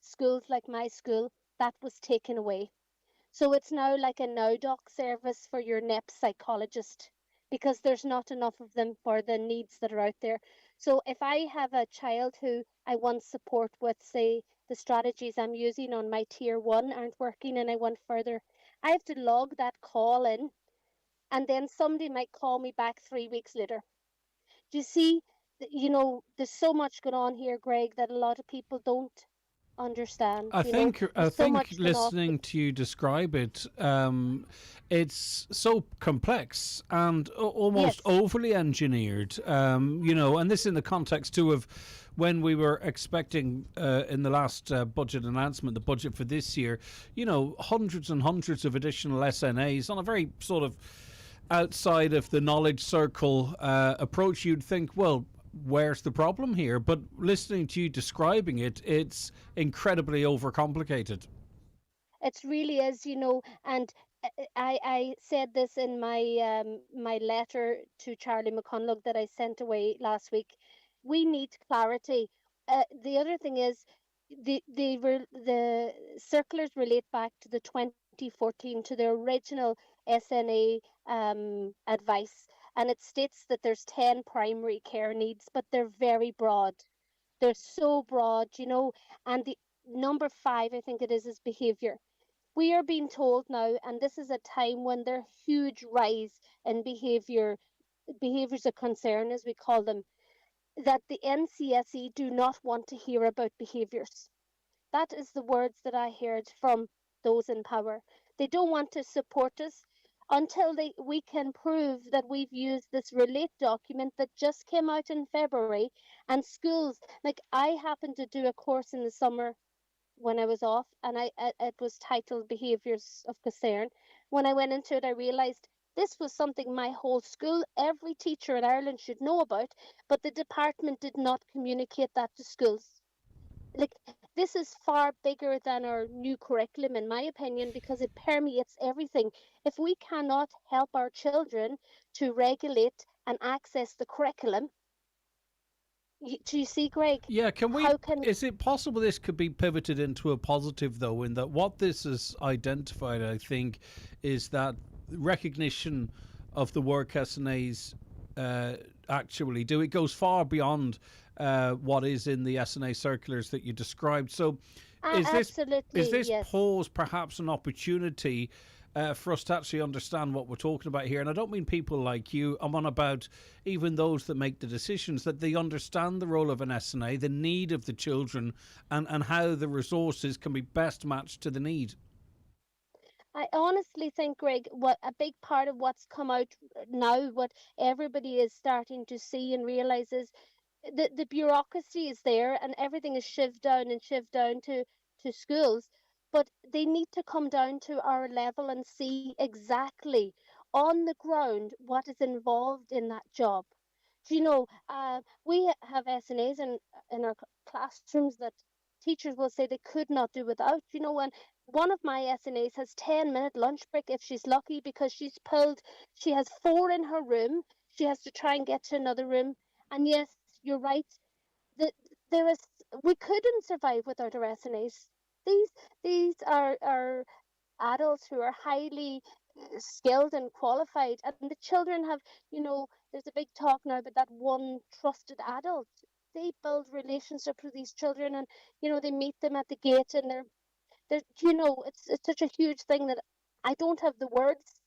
Speaker 13: schools like my school, that was taken away. So it's now like a NowDoc service for your NEP psychologist, because there's not enough of them for the needs that are out there. So if I have a child who I want support with, say, the strategies I'm using on my tier 1 aren't working and I want further, I have to log that call in, and then somebody might call me back 3 weeks later. Do you see, there's so much going on here, Greg, that a lot of people don't understand.
Speaker 2: I think listening to you describe it, it's so complex and almost overly engineered, and this in the context too of when we were expecting in the last budget announcement, the budget for this year, hundreds and hundreds of additional SNAs on a very sort of outside of the knowledge circle approach. You'd think, well, where's the problem here? But listening to you describing it, it's incredibly overcomplicated.
Speaker 13: It really is, and I said this in my letter to Charlie McConlogue that I sent away last week. We need clarity. The other thing is the circulars relate back to the 2014 to the original SNA advice, and it states that there's 10 primary care needs, but they're very broad. They're so broad, and the number 5, I think it is behaviour. We are being told now, and this is a time when there's huge rise in behaviours of concern, as we call them, that the NCSE do not want to hear about behaviours. That is the words that I heard from those in power. They don't want to support us until we can prove that we've used this Relate document that just came out in February, and schools, like I happened to do a course in the summer when I was off, and it was titled Behaviours of Concern. When I went into it, I realised this was something my whole school, every teacher in Ireland should know about, but the department did not communicate that to schools. Like, this is far bigger than our new curriculum, in my opinion, because it permeates everything. If we cannot help our children to regulate and access the curriculum, do you see, Greg?
Speaker 2: Yeah, is it possible this could be pivoted into a positive, though, in that what this has identified, I think, is that recognition of the work SNAs actually do. It goes far beyond what is in the SNA circulars that you described. So is this
Speaker 13: yes.
Speaker 2: pause perhaps an opportunity for us to actually understand what we're talking about here? And I don't mean people like you. I'm on about even those that make the decisions, that they understand the role of an SNA, the need of the children, and how the resources can be best matched to the need.
Speaker 13: I honestly think, Greg, what a big part of what's come out now, what everybody is starting to see and realise is the bureaucracy is there and everything is shoved down to schools. But they need to come down to our level and see exactly on the ground what is involved in that job. Do you know, we have SNAs in our classrooms that teachers will say they could not do without. You know, when one of my SNAs has 10-minute lunch break if she's lucky, because she has 4 in her room. She has to try and get to another room. And yes, you're right. We couldn't survive without our SNAs. These are adults who are highly skilled and qualified, and the children have, there's a big talk now about that one trusted adult. They build relationships with these children, and they meet them at the gate, and they're it's such a huge thing that I don't have the words,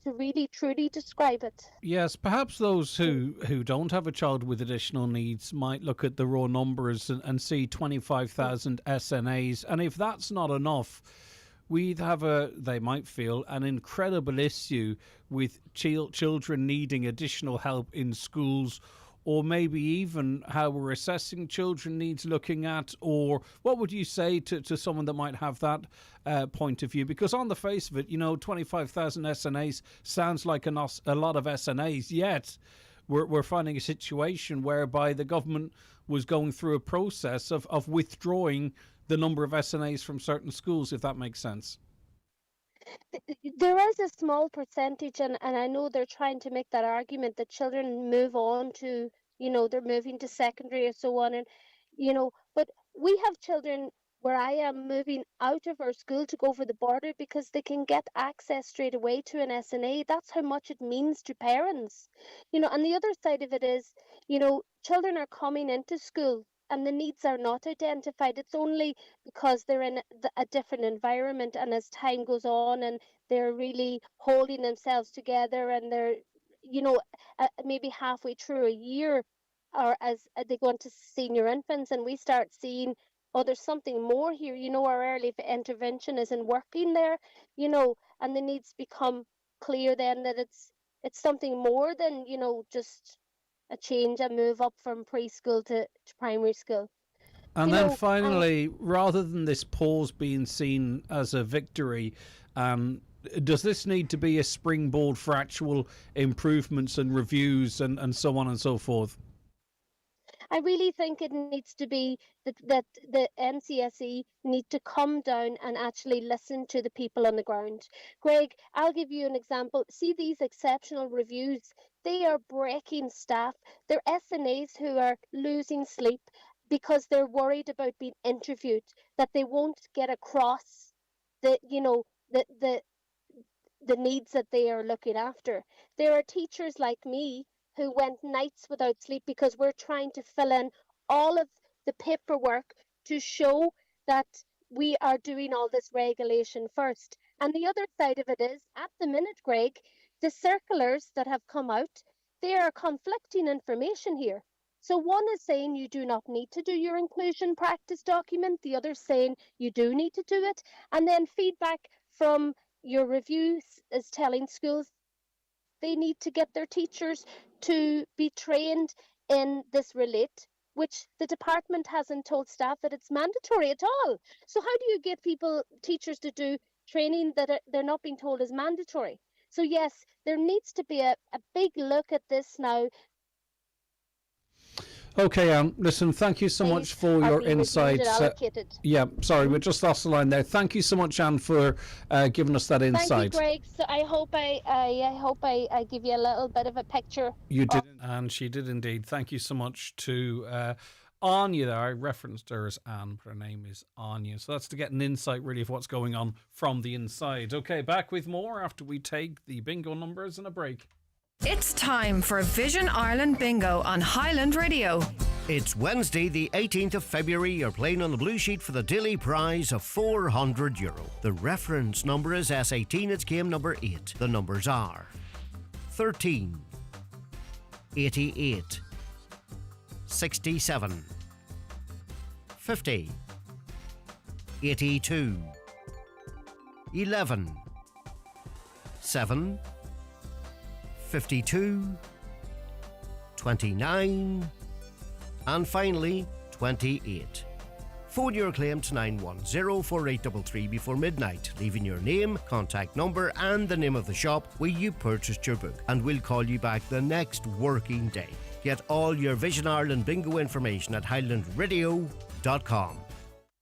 Speaker 13: to really truly describe it.
Speaker 2: Yes, perhaps those who don't have a child with additional needs might look at the raw numbers and see 25,000 SNAs, and if that's not enough, they might feel an incredible issue with children needing additional help in schools, or maybe even how we're assessing children needs looking at. Or what would you say to someone that might have that point of view? Because on the face of it, 25,000 SNAs sounds like a lot of SNAs, yet we're finding a situation whereby the government was going through a process of withdrawing the number of SNAs from certain schools, if that makes sense.
Speaker 13: There is a small percentage, and I know they're trying to make that argument that children move on to, they're moving to secondary or so on, and but we have children where I am moving out of our school to go over the border because they can get access straight away to an SNA. That's how much it means to parents, and the other side of it is, children are coming into school and the needs are not identified. It's only because they're in a different environment, and as time goes on and they're really holding themselves together, and they're maybe halfway through a year, or as they go into senior infants, and we start seeing, oh, there's something more here, our early intervention isn't working there, and the needs become clear then that it's something more than just a change, a move up from preschool to primary school.
Speaker 2: And then finally, rather than this pause being seen as a victory, does this need to be a springboard for actual improvements and reviews and so on and so forth?
Speaker 13: I really think it needs to be that the MCSE need to come down and actually listen to the people on the ground. Greg, I'll give you an example. See these exceptional reviews, they are breaking staff. They're SNAs who are losing sleep because they're worried about being interviewed, that they won't get across the needs that they are looking after. There are teachers like me who went nights without sleep because we're trying to fill in all of the paperwork to show that we are doing all this regulation first. And the other side of it is, at the minute, Greg, the circulars that have come out, they are conflicting information here. So one is saying you do not need to do your inclusion practice document, the other saying you do need to do it, and then feedback from your reviews is telling schools they need to get their teachers to be trained in this relate, which the department hasn't told staff that it's mandatory at all. So how do you get teachers to do training that they're not being told is mandatory? So yes, there needs to be a big look at this now.
Speaker 2: Okay, Anne, listen, thank you so much for your insights. Yeah, sorry, we just lost the line there. Thank you so much, Anne, for giving us that insight.
Speaker 13: Thank you, Greg. So I hope I give you a little bit of a picture.
Speaker 2: You did, and she did indeed. Thank you so much to Anya there. I referenced her as Anne, but her name is Anya. So that's to get an insight, really, of what's going on from the inside. Okay, back with more after we take the bingo numbers and a break.
Speaker 15: It's time for Vision Ireland Bingo on Highland Radio.
Speaker 12: It's Wednesday, the 18th of February. You're playing on the blue sheet for the daily prize of €400. The reference number is S18. It's game number 8. The numbers are 13, 88, 67, 50, 82, 11, 7, 52, 29, and finally 28. Phone your claim to 910-4833 before midnight, leaving your name, contact number and the name of the shop where you purchased your book, and we'll call you back the next working day. Get all your Vision Ireland bingo information at highlandradio.com.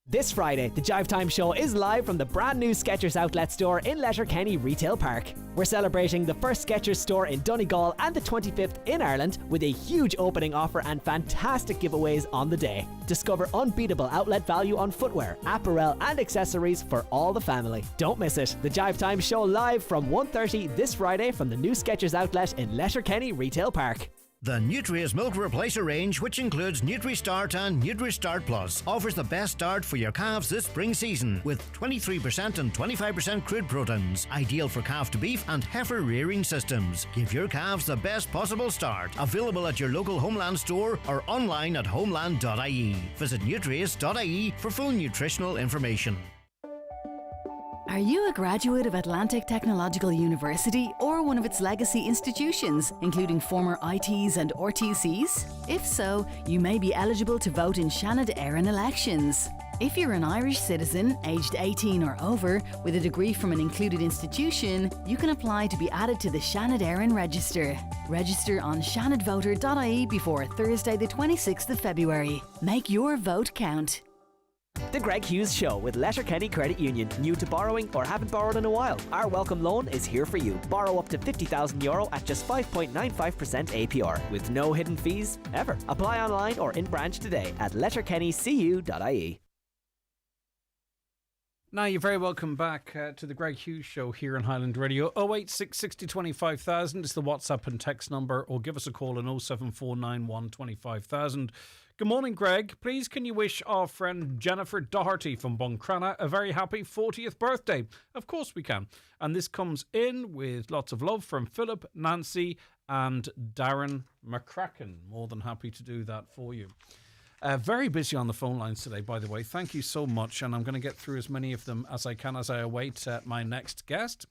Speaker 11: This Friday, the Jive Time Show is live from the brand new Skechers outlet store in Letterkenny Retail Park. We're celebrating the first Skechers store in Donegal and the 25th in Ireland with a huge opening offer and fantastic giveaways on the day. Discover unbeatable outlet value on footwear, apparel and accessories for all the family. Don't miss it. The Jive Time Show live from 1:30 this Friday from the new Skechers outlet in Letterkenny Retail Park.
Speaker 12: The Nutria's Milk Replacer range, which includes NutriStart and NutriStart Plus, offers the best start for your calves this spring season with 23% and 25% crude proteins, ideal for calf to beef and heifer rearing systems. Give your calves the best possible start. Available at your local Homeland store or online at homeland.ie. Visit nutrius.ie for full nutritional information.
Speaker 17: Are you a graduate of Atlantic Technological University or one of its legacy institutions, including former ITs and RTCs? If so, you may be eligible to vote in Shannon Éireann elections. If you're an Irish citizen, aged 18 or over, with a degree from an included institution, you can apply to be added to the Shannon Éireann Register. Register on shannonvoter.ie before Thursday the 26th of February. Make your vote count.
Speaker 11: The Greg Hughes Show with Letterkenny Credit Union. New to borrowing or haven't borrowed in a while? Our welcome loan is here for you. Borrow up to €50,000 at just 5.95% APR with no hidden fees ever. Apply online or in branch today at letterkennycu.ie.
Speaker 2: Now, you're very welcome back to the Greg Hughes Show here on Highland Radio. 086 60 25,000 is the WhatsApp and text number, or give us a call on 07491 25,000. Good morning, Greg. Please can you wish our friend Jennifer Doherty from Buncrana a very happy 40th birthday? Of course we can. And this comes in with lots of love from Philip, Nancy and Darren McCracken. More than happy to do that for you. Very busy on the phone lines today, by the way. Thank you so much. And I'm going to get through as many of them as I can as I await my next guest.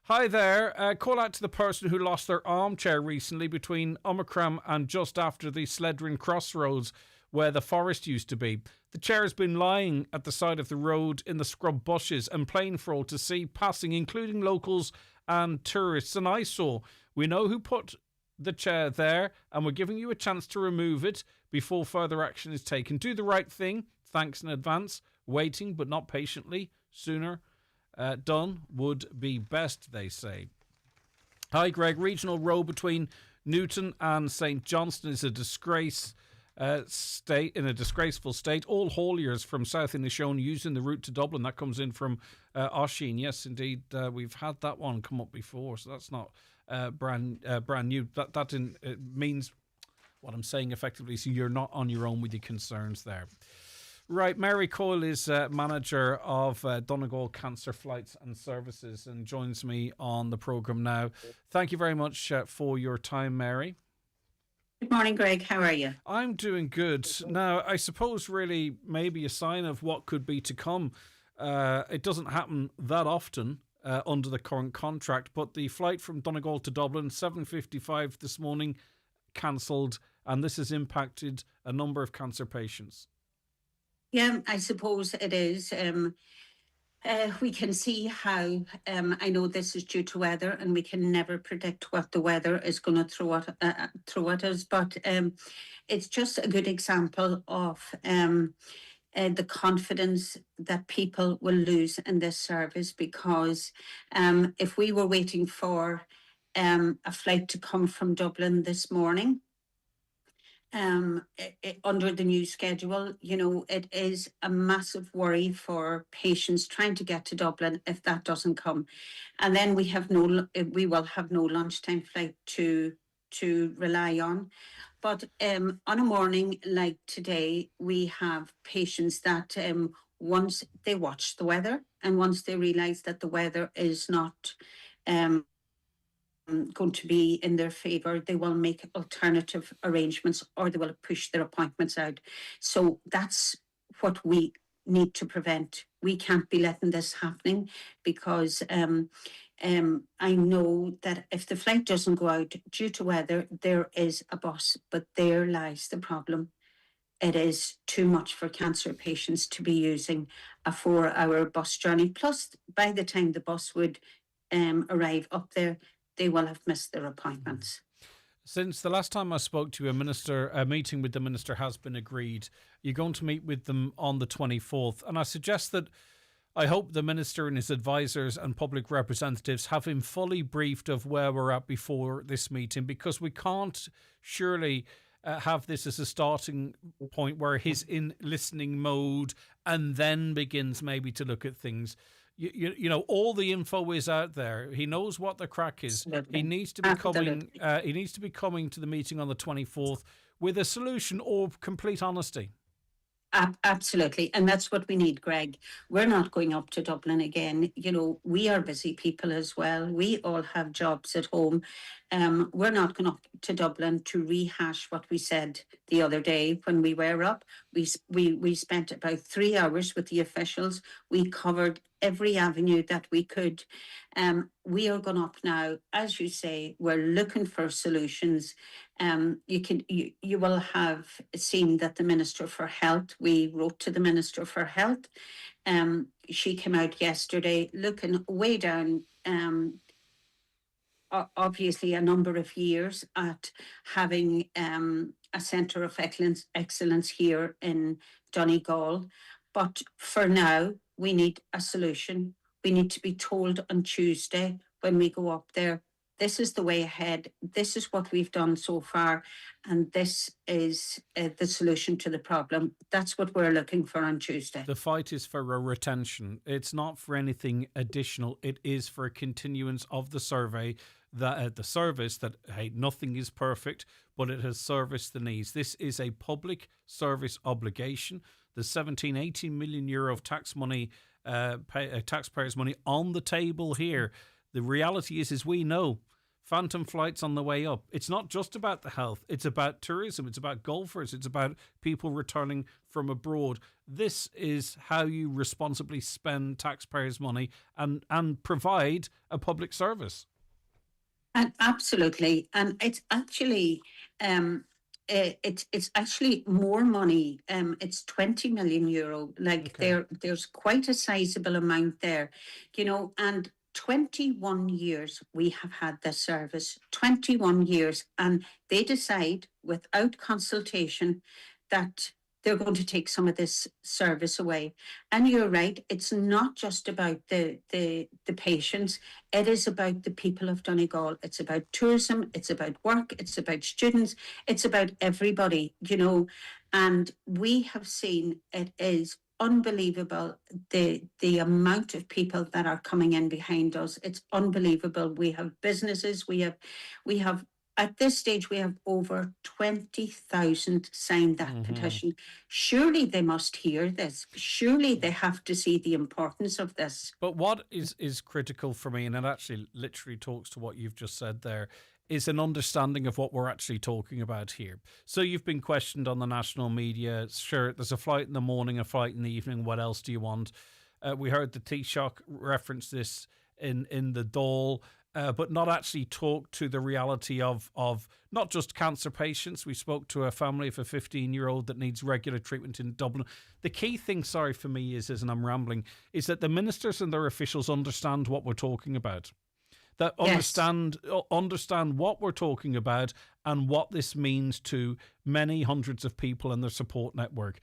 Speaker 2: Hi there. Call out to the person who lost their armchair recently between Omicron and just after the Sledrin Crossroads. where the forest used to be. The chair has been lying at the side of the road in the scrub bushes and plain for all to see passing, including locals and tourists. An eyesore. We know who put the chair there, and we're giving you a chance to remove it before further action is taken. Do the right thing. Thanks in advance. Waiting, but not patiently. Sooner done would be best, they say. Hi, Greg. Regional road between Newton and St Johnston is a disgrace. In a disgraceful state. All hauliers from South Inishowen using the route to Dublin. That comes in from Oisin. Yes, indeed, we've had that one come up before, so that's not brand new. That means what I'm saying effectively. So you're not on your own with your concerns there. Right, Mary Coyle is manager of Donegal Cancer Flights and Services and joins me on the programme now. Thank you very much for your time, Mary.
Speaker 18: Good morning, Greg. How are you?
Speaker 2: I'm doing good. Now, I suppose really maybe a sign of what could be to come. It doesn't happen that often under the current contract, but the flight from Donegal to Dublin, 7:55 this morning, cancelled, and this has impacted a number of cancer patients.
Speaker 18: Yeah, I suppose it is. We can see how, I know this is due to weather and we can never predict what the weather is going to throw at us, but it's just a good example of the confidence that people will lose in this service, because if we were waiting for a flight to come from Dublin this morning, under the new schedule, it is a massive worry for patients trying to get to Dublin if that doesn't come, and then we will have no lunchtime flight to rely on. But on a morning like today, we have patients that once they watch the weather and once they realise that the weather is not going to be in their favour, they will make alternative arrangements or they will push their appointments out. So that's what we need to prevent. We can't be letting this happening, because I know that if the flight doesn't go out due to weather, there is a bus, but there lies the problem. It is too much for cancer patients to be using a 4-hour bus journey. Plus, by the time the bus would arrive up there, they will have missed their appointments.
Speaker 2: Since the last time I spoke to you, a meeting with the minister has been agreed. You're going to meet with them on the 24th. And I suggest that I hope the minister and his advisors and public representatives have him fully briefed of where we're at before this meeting, because we can't surely have this as a starting point where he's in listening mode and then begins maybe to look at things. You know, all the info is out there. He knows what the crack is.
Speaker 18: Absolutely.
Speaker 2: He needs to be coming. He needs to be coming to the meeting on the 24th with a solution or complete honesty.
Speaker 18: Absolutely. And that's what we need, Greg. We're not going up to Dublin again. We are busy people as well. We all have jobs at home. We're not going up to Dublin to rehash what we said the other day when we were up. We spent about 3 hours with the officials. We covered every avenue that we could. We are going up now. As you say, we're looking for solutions. You will have seen that the Minister for Health, we wrote to the Minister for Health. She came out yesterday looking way down, obviously a number of years at having a centre of excellence here in Donegal. But for now, we need a solution. We need to be told on Tuesday when we go up there, this is the way ahead. This is what we've done so far. And this is the solution to the problem. That's what we're looking for on Tuesday.
Speaker 2: The fight is for a retention. It's not for anything additional. It is for a continuance of the survey, the service that, hey, nothing is perfect, but it has serviced the needs. This is a public service obligation. The 18 million euro of tax money, taxpayers' money on the table here. The reality is we know phantom flights on the way up. It's not just about the health. It's about tourism. It's about golfers. It's about people returning from abroad. This is how you responsibly spend taxpayers' money and provide a public service.
Speaker 18: And absolutely. And it's actually, it's actually more money. It's 20 million euro. Like there's quite a sizable amount there, and 21 years we have had this service, 21 years, and they decide without consultation that they're going to take some of this service away. And you're right, it's not just about the patients, it is about the people of Donegal. It's about tourism, it's about work, it's about students, it's about everybody, and we have seen it is unbelievable, the amount of people that are coming in behind us. It's unbelievable. We have businesses, we have at this stage, we have over 20,000 signed that petition. Surely they must hear this. Surely they have to see the importance of this.
Speaker 2: But what is critical for me, and it actually literally talks to what you've just said there, is an understanding of what we're actually talking about here. So you've been questioned on the national media. Sure, there's a flight in the morning, a flight in the evening. What else do you want? We heard the Taoiseach reference this in the Dáil. But not actually talk to the reality of not just cancer patients. We spoke to a family of a 15-year-old that needs regular treatment in Dublin. The key thing, sorry for me, is, and I'm rambling, is that the ministers and their officials understand what we're talking about. That understand what we're talking about and what this means to many hundreds of people and their support network.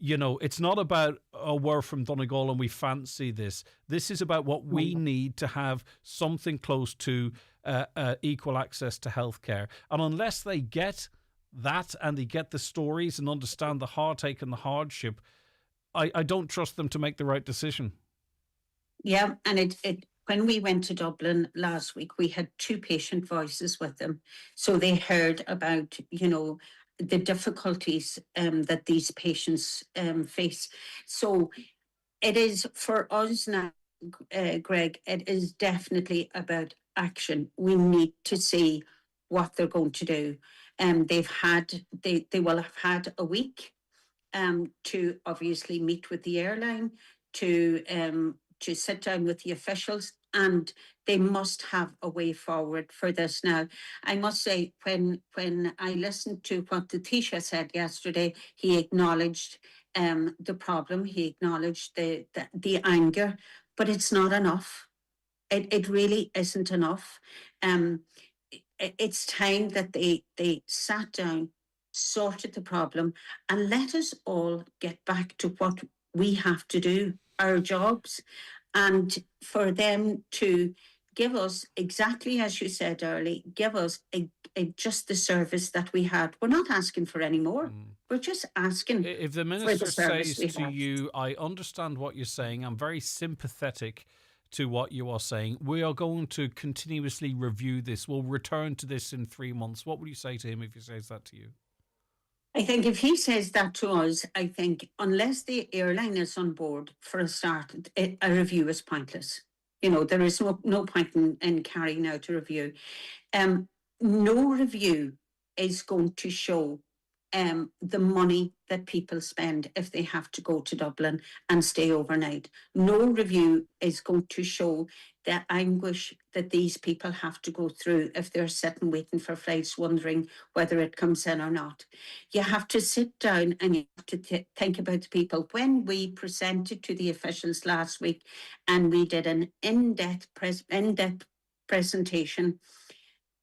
Speaker 2: It's not about, we're from Donegal and we fancy this. This is about what we need to have something close to equal access to healthcare. And unless they get that and they get the stories and understand the heartache and the hardship, I don't trust them to make the right decision.
Speaker 18: Yeah, and it when we went to Dublin last week, we had 2 patient voices with them. So they heard about, the difficulties that these patients face. So it is for us now, Greg, it is definitely about action. We need to see what they're going to do. They will have had a week to obviously meet with the airline, to sit down with the officials, and they must have a way forward for this now. I must say, when I listened to what the Taoiseach said yesterday, he acknowledged the problem, he acknowledged the anger, but it's not enough. It really isn't enough. It's time that they sat down, sorted the problem, and let us all get back to what we have to do, our jobs, and for them to give us, exactly as you said earlier, give us just the service that we had. We're not asking for any more. We're just asking
Speaker 2: if the minister says to you, I understand what you're saying, I'm very sympathetic to what you are saying, we are going to continuously review this, we'll return to this in 3 months, what would you say to him if he says that to you?
Speaker 18: I think if he says that to us, I think unless the airline is on board for a start, a review is pointless. There is no point in carrying out a review. No review is going to show the money that people spend if they have to go to Dublin and stay overnight. No review is going to show the anguish that these people have to go through if they're sitting waiting for flights, wondering whether it comes in or not. You have to sit down and you have to think about the people. When we presented to the officials last week and we did an in-depth presentation,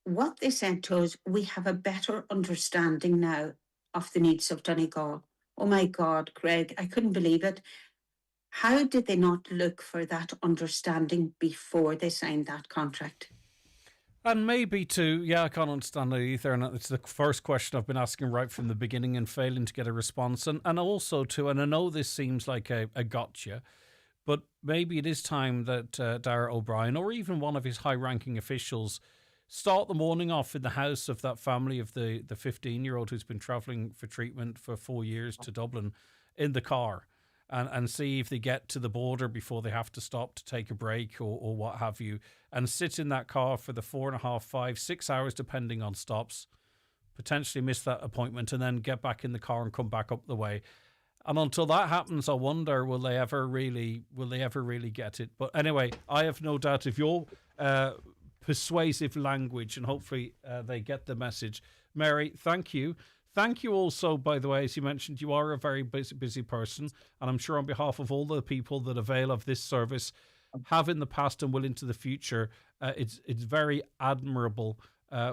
Speaker 18: what they said to us, we have a better understanding now of the needs of Donegal. Oh my God, Greg, I couldn't believe it. How did they not look for that understanding before they signed that contract?
Speaker 2: And maybe I can't understand it either. And it's the first question I've been asking right from the beginning and failing to get a response. And also and I know this seems like a gotcha, but maybe it is time that Darragh O'Brien or even one of his high-ranking officials start the morning off in the house of that family of the 15-year-old who's been travelling for treatment for 4 years to Dublin in the car and see if they get to the border before they have to stop to take a break or what have you, and sit in that car for the 4.5, 5, 6 hours, depending on stops, potentially miss that appointment and then get back in the car and come back up the way. And until that happens, I wonder, will they ever really get it? But anyway, I have no doubt if you're persuasive language, and hopefully they get the message. Mary, thank you Thank you also, by the way, as you mentioned, you are a very busy person, and I'm sure on behalf of all the people that avail of this service, have in the past and will into the future, it's very admirable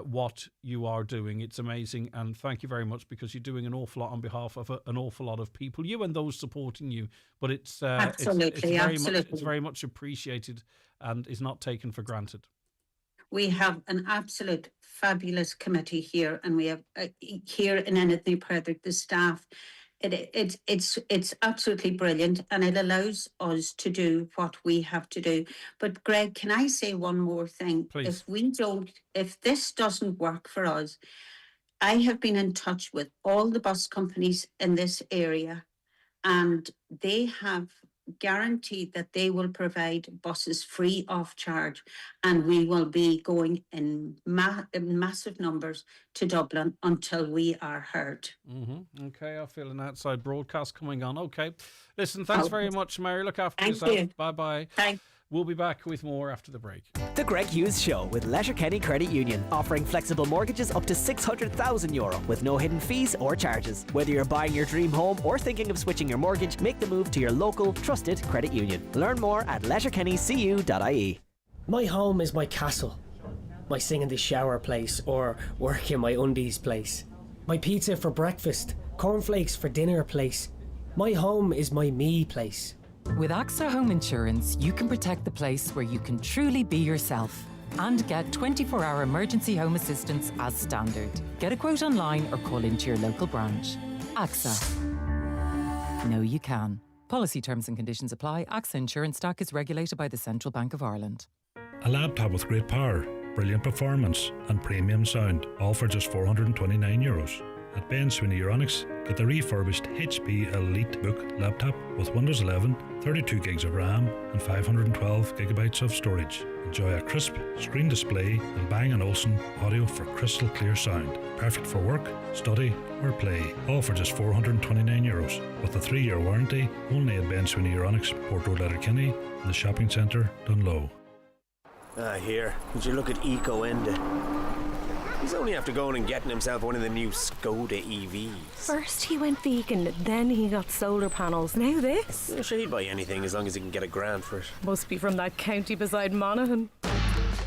Speaker 2: what you are doing. It's amazing, and thank you very much, because you're doing an awful lot on behalf of an awful lot of people, you and those supporting you. But it's it's very much appreciated and is not taken for granted.
Speaker 18: We have an absolute fabulous committee here, and we have here in Enidney Perthwick, the staff. It's absolutely brilliant, and it allows us to do what we have to do. But Greg, can I say one more thing?
Speaker 2: Please.
Speaker 18: If this doesn't work for us, I have been in touch with all the bus companies in this area, and they have guaranteed that they will provide buses free of charge, and we will be going in massive numbers to Dublin until we are heard.
Speaker 2: Okay, I feel an outside broadcast coming on. Okay, listen, thanks very much, Mary. Look after yourself.
Speaker 18: You.
Speaker 2: Bye-bye.
Speaker 18: Thanks.
Speaker 2: We'll be back with more after the break.
Speaker 11: The Greg Hughes Show with Letterkenny Credit Union, offering flexible mortgages up to €600,000 with no hidden fees or charges. Whether you're buying your dream home or thinking of switching your mortgage, make the move to your local, trusted credit union. Learn more at letterkennycu.ie.
Speaker 1: My home is my castle. My sing in the shower place, or work in my undies place. My pizza for breakfast, cornflakes for dinner place. My home is my me place.
Speaker 19: With AXA Home Insurance, you can protect the place where you can truly be yourself and get 24-hour emergency home assistance as standard. Get a quote online or call into your local branch. AXA. Know you can. Policy terms and conditions apply. AXA Insurance Stock is regulated by the Central Bank of Ireland.
Speaker 21: A laptop with great power, brilliant performance and premium sound, all for just €429. At Ben Sweeney Euronics, get the refurbished HP EliteBook laptop with Windows 11, 32 gigs of RAM and 512 gigabytes of storage. Enjoy a crisp screen display and Bang & Olufsen audio for crystal clear sound. Perfect for work, study or play. All for just €429 with a 3-year warranty, only at Ben Sweeney Euronics, Port Road, Letterkenny and the shopping centre Dunlow.
Speaker 22: Here, would you look at Eco Enda? He's only after going and getting himself one of the new Skoda EVs.
Speaker 23: First he went vegan, then he got solar panels, now this.
Speaker 22: Yeah, sure, he'd buy anything as long as he can get a grant for it.
Speaker 23: Must be from that county beside Monaghan.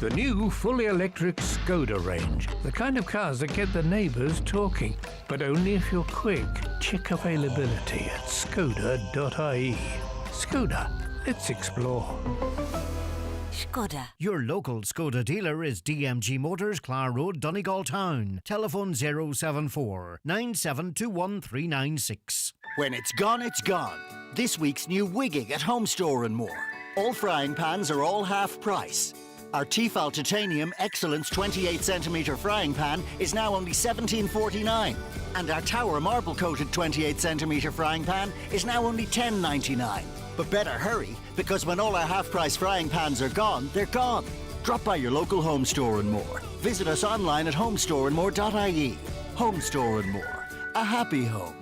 Speaker 26: The new fully electric Skoda range. The kind of cars that get the neighbours talking. But only if you're quick. Check availability at skoda.ie. Skoda, let's explore.
Speaker 12: Skoda. Your local Skoda dealer is DMG Motors, Clar Road, Donegal Town. Telephone 074 9721396. When it's gone, it's gone. This week's new wigging at Home Store and More. All frying pans are all half price. Our Tefal Titanium Excellence 28cm frying pan is now only $17.49. And our Tower Marble Coated 28cm frying pan is now only $10.99. But better hurry, because when all our half-price frying pans are gone, they're gone. Drop by your local Home Store and More. Visit us online at homestoreandmore.ie. Home Store and More. A happy home.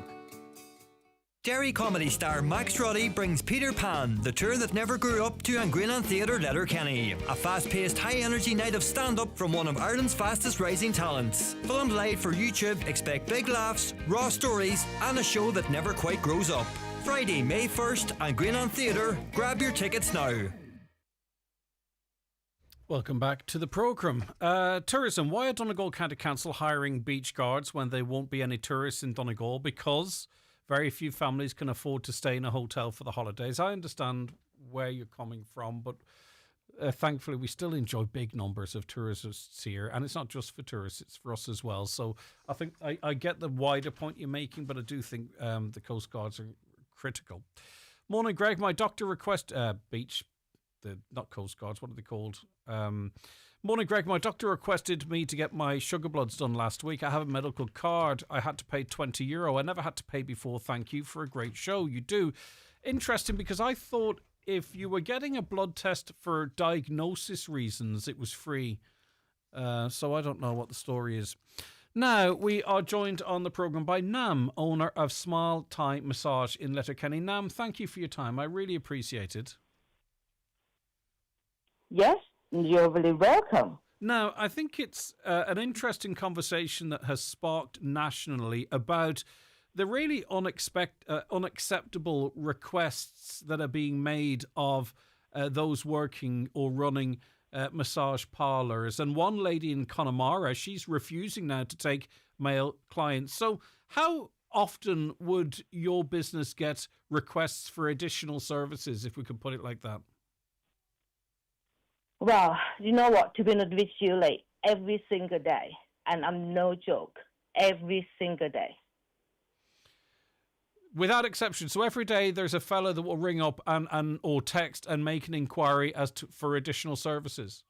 Speaker 27: Derry comedy star Max Roddy brings Peter Pan, the tour that never grew up, to Angrinan Theatre, Letterkenny. A fast-paced, high-energy night of stand-up from one of Ireland's fastest-rising talents. Filmed live for YouTube, expect big laughs, raw stories, and a show that never quite grows up. Friday, May 1st, Angrinan Theatre. Grab your tickets now.
Speaker 2: Welcome back to the programme. Tourism. Why are Donegal County Council hiring beach guards when there won't be any tourists in Donegal? Because very few families can afford to stay in a hotel for the holidays. I understand where you're coming from, but thankfully we still enjoy big numbers of tourists here. And it's not just for tourists, it's for us as well. So I think I get the wider point you're making, but I do think the Coast Guards are critical. Morning, Greg. My doctor not Coast Guards, what are they called? Morning, Greg. My doctor requested me to get my sugar bloods done last week. I have a medical card. I had to pay €20. I never had to pay before. Thank you for a great show. You do. Interesting, because I thought if you were getting a blood test for diagnosis reasons, it was free. So I don't know what the story is. Now, we are joined on the programme by Nam, owner of Smile Thai Massage in Letterkenny. Nam, thank you for your time. I really appreciate it.
Speaker 28: Yes, you're very welcome.
Speaker 2: Now, I think it's an interesting conversation that has sparked nationally about the really unacceptable requests that are being made of those working or running massage parlours. And one lady in Connemara, she's refusing now to take male clients. So how often would your business get requests for additional services, if we could put it like that?
Speaker 4: Well, you know what, to be honest with you, like every single day, and I'm no joke, every single day.
Speaker 2: Without exception. So every day there's a fella that will ring up and or text and make an inquiry for additional services.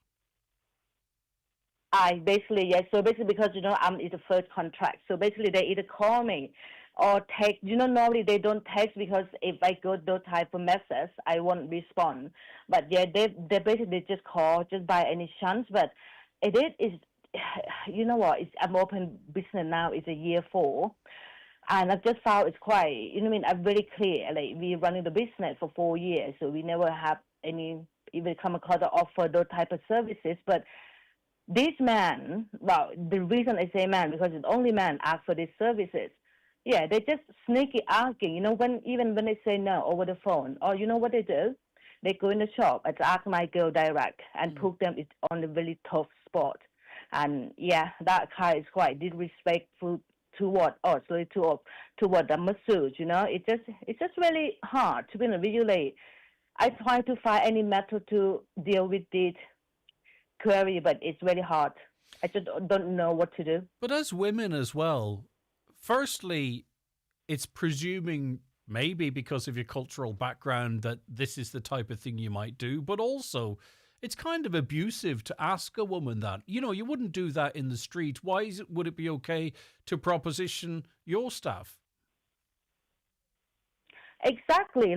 Speaker 4: Basically, yes. So basically, because, it's a first contract. So basically, they either call me or text. Normally they don't text because if I go those type of messages, I won't respond. But yeah, they basically just call just by any chance. But it is, you know what, I'm open business now, it's a year 4. And I've just found it's quite, I'm very clear. Like, we're running the business for 4 years, so we never have even come across or offer those type of services. But this man, well, the reason I say man, because it's only man ask for these services. Yeah, they just sneaky asking, even when they say no over the phone. Or you know what they do? They go in the shop and ask my girl direct and put them on a really tough spot. And yeah, that kind is quite disrespectful toward us, toward the masseuse, It's just really hard to be really. I try to find any method to deal with this query, but it's very hard. I just don't know what to do.
Speaker 2: But as women as well, firstly, it's presuming maybe because of your cultural background that this is the type of thing you might do, but also it's kind of abusive to ask a woman that. You wouldn't do that in the street. Why would it be okay to proposition your staff?
Speaker 4: Exactly.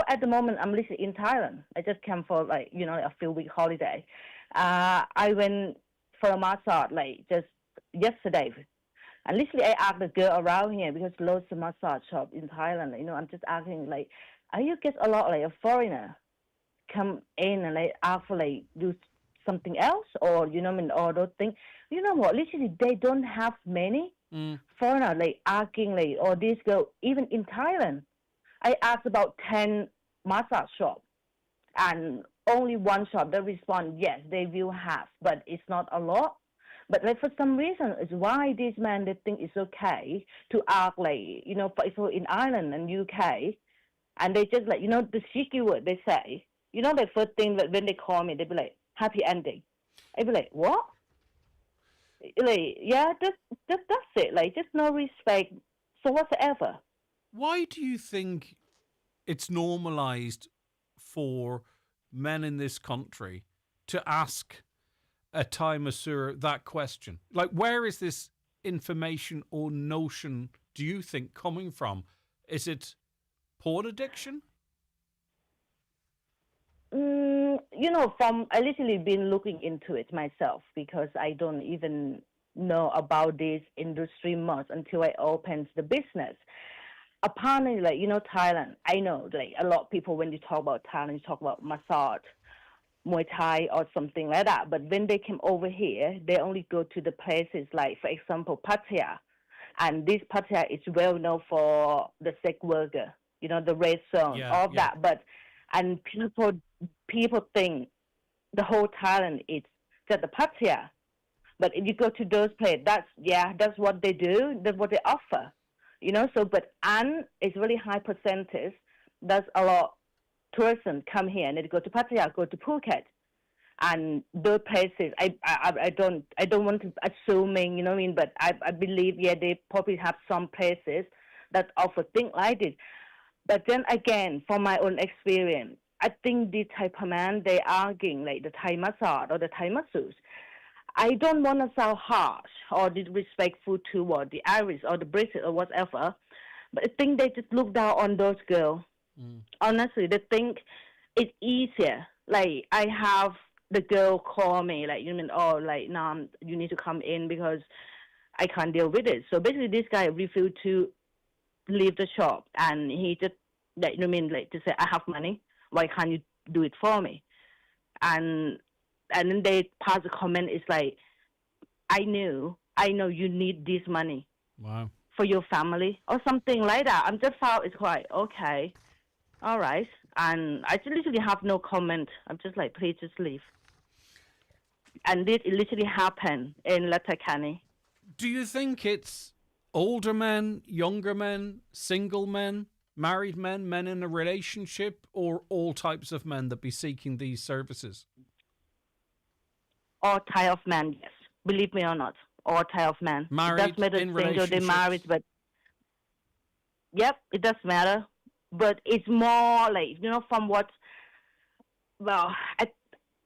Speaker 4: At the moment, I'm listening in Thailand. I just came for, a few week holiday. I went for a massage, just yesterday. And literally, I asked the girl around here because loads of massage shops in Thailand. I'm just asking, are you get a lot, a foreigner come in and ask for do something else, or or those things. You know what? Literally, they don't have many foreigner asking or this girl. Even in Thailand, I asked about 10 massage shops, and only one shop that respond yes, they will have, but it's not a lot. But for some reason, it's why these men they think it's okay to ask for example in Ireland and UK, and they just the cheeky word they say. The first thing that when they call me, they be like, happy ending. I be like, what? Yeah, just that's it. Just no respect. So whatsoever.
Speaker 2: Why do you think it's normalised for men in this country to ask a Thai masseur that question? Where is this information or notion, do you think, coming from? Is it porn addiction?
Speaker 4: I literally been looking into it myself because I don't even know about this industry much until I opened the business. Apparently, Thailand, I know, a lot of people, when you talk about Thailand, you talk about massage, Muay Thai or something like that. But when they came over here, they only go to the places for example, Pattaya. And this Pattaya is well known for the sex worker, the red zone, all of that. And people think the whole Thailand is just the Pattaya. But if you go to those places, that's what they do. That's what they offer, and it's really high percentage. There's a lot of tourists come here and they go to Pattaya, go to Phuket, and those places. I don't want to assuming, but I believe they probably have some places that offer things like this. But then again, from my own experience, I think this type of man, they arguing the Thai massage or the Thai masseuse. I don't want to sound harsh or disrespectful toward the Irish or the British or whatever, but I think they just look down on those girls. Honestly, they think it's easier. I have the girl call me, now you need to come in because I can't deal with it. So basically, this guy refused to leave the shop, and he just, to say, I have money. Why can't you do it for me? And and then they pass a comment. It's like, I know you need this money.
Speaker 2: Wow.
Speaker 4: For your family or something like that. I'm just felt it's quite okay. All right. And I just literally have no comment. I'm just like, please just leave. And this literally happened in Letterkenny.
Speaker 2: Do you think it's older men, younger men, single men, married men, men in a relationship, or all types of men that be seeking these services?
Speaker 4: All type of men, yes. Believe me or not. All type of men.
Speaker 2: Married,
Speaker 4: it does matter
Speaker 2: in
Speaker 4: single, they
Speaker 2: relationships.
Speaker 4: married, but yep, it does matter. But it's more like, from what, well,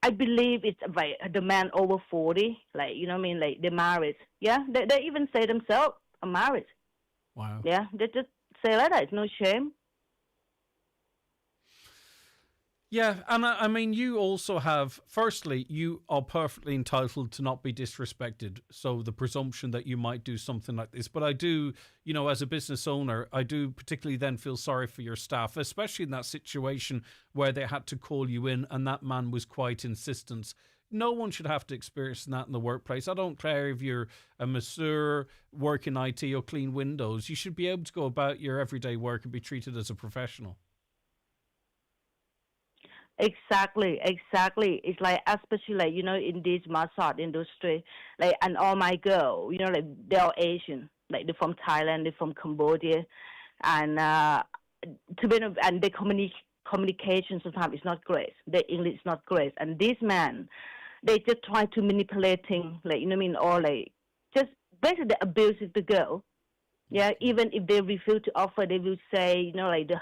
Speaker 4: I believe it's like the man over 40, like, like they're married. Yeah, they even say themselves, I'm married.
Speaker 2: Wow.
Speaker 4: Yeah, they just say like that. It's no shame.
Speaker 2: Yeah, and I mean, you also have, firstly, you are perfectly entitled to not be disrespected. So the presumption that you might do something like this. But I do, as a business owner, I do particularly then feel sorry for your staff, especially in that situation where they had to call you in and that man was quite insistent. No one should have to experience that in the workplace. I don't care if you're a masseur, work in IT or clean windows. You should be able to go about your everyday work and be treated as a professional.
Speaker 4: Exactly. It's like, especially like, in this massage industry, like, and all my girls, like, they're all Asian, like they're from Thailand, they're from Cambodia, and to be honest, and their communication sometimes is not great. Their English is not great, and these men, they just try to manipulating, like, or like just basically abusing the girl. Yeah, even if they refuse to offer, they will say, like the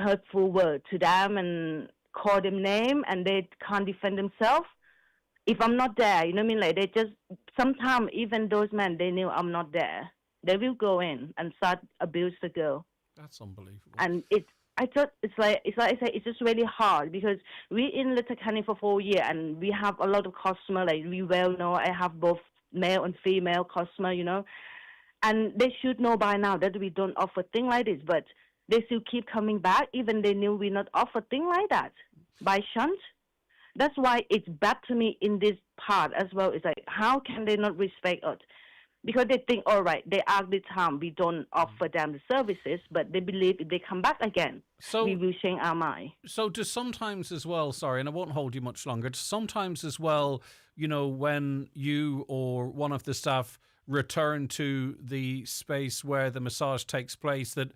Speaker 4: hurtful word to them and call them name, and they can't defend themselves. If I'm not there, like they just, sometimes even those men, they knew I'm not there. They will go in and start abuse the girl.
Speaker 2: That's unbelievable.
Speaker 4: And I thought it's like I say, it's just really hard because we in Letterkenny for 4 years and we have a lot of customers, like we well know, I have both male and female customers, and they should know by now that we don't offer things like this, but they still keep coming back, even they knew we not offer things like that by shunt. That's why it's bad to me in this part as well. It's like, how can they not respect us? Because they think, all right, they are the time we don't offer them the services, but they believe if they come back again, we will change our mind.
Speaker 2: So does sometimes as well, sorry, and I won't hold you much longer, sometimes as well, when you or one of the staff return to the space where the massage takes place, that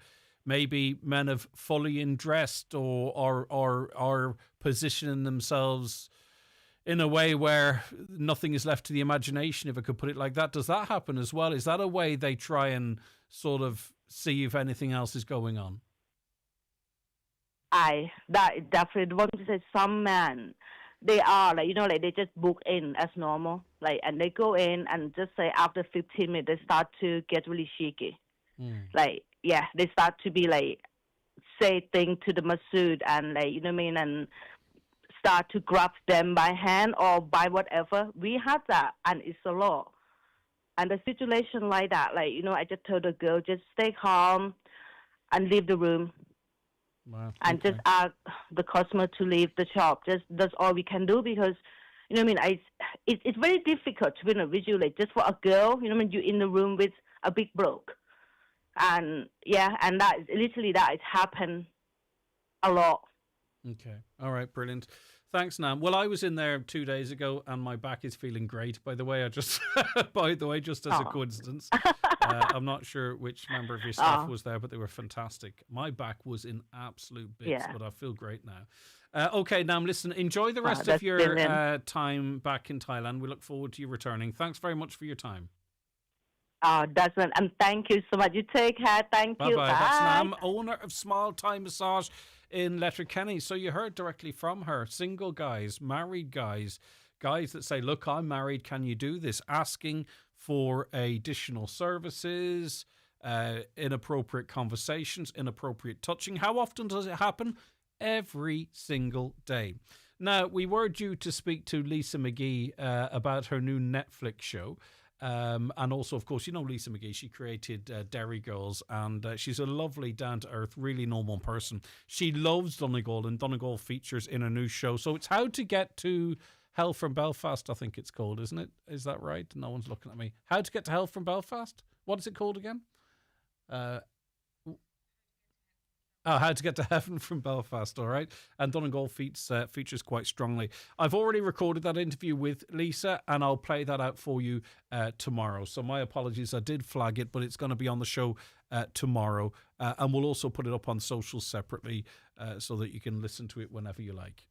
Speaker 2: maybe men have fully undressed or are positioning themselves in a way where nothing is left to the imagination, if I could put it like that. Does that happen as well? Is that a way they try and sort of see if anything else is going on?
Speaker 4: That is definitely want to say some men, they are like, like they just book in as normal, like, and they go in and just say after 15 minutes, they start to get really shaky. Like, yeah, they start to be like, say things to the masseuse and like, and start to grab them by hand or by whatever. We have that, and it's a law. And a situation like that, like, I just told the girl, just stay calm and leave the room.
Speaker 2: Wow.
Speaker 4: And just ask the customer to leave the shop. Just that's all we can do because, it's very difficult to visualize just for a girl. You're in the room with a big bloke. And yeah, and that is literally that has happened a lot.
Speaker 2: Okay. All right. Brilliant. Thanks, Nam. Well, I was in there 2 days ago and my back is feeling great. By the way, just as a coincidence, I'm not sure which member of your staff was there, but they were fantastic. My back was in absolute bits, but I feel great now. Okay, Nam, listen, enjoy the rest of your time back in Thailand. We look forward to you returning. Thanks very much for your time.
Speaker 4: That's it. And thank you so much. You take care. Thank you.
Speaker 2: Bye.
Speaker 4: Bye.
Speaker 2: That's Nam, owner of Small Time Massage in Letterkenny. So you heard directly from her. Single guys, married guys, guys that say, look, I'm married, can you do this? Asking for additional services, inappropriate conversations, inappropriate touching. How often does it happen? Every single day. Now, we were due to speak to Lisa McGee about her new Netflix show. And also, of course, you know Lisa McGee. She created Derry Girls, and she's a lovely, down-to-earth, really normal person. She loves Donegal, and Donegal features in a new show. So it's How to Get to Hell from Belfast, I think it's called, isn't it? Is that right? No one's looking at me. How to Get to Hell from Belfast? What is it called again? How to Get to Heaven from Belfast, all right? And Donegal features quite strongly. I've already recorded that interview with Lisa, and I'll play that out for you tomorrow. So my apologies, I did flag it, but it's going to be on the show tomorrow. And we'll also put it up on socials separately so that you can listen to it whenever you like.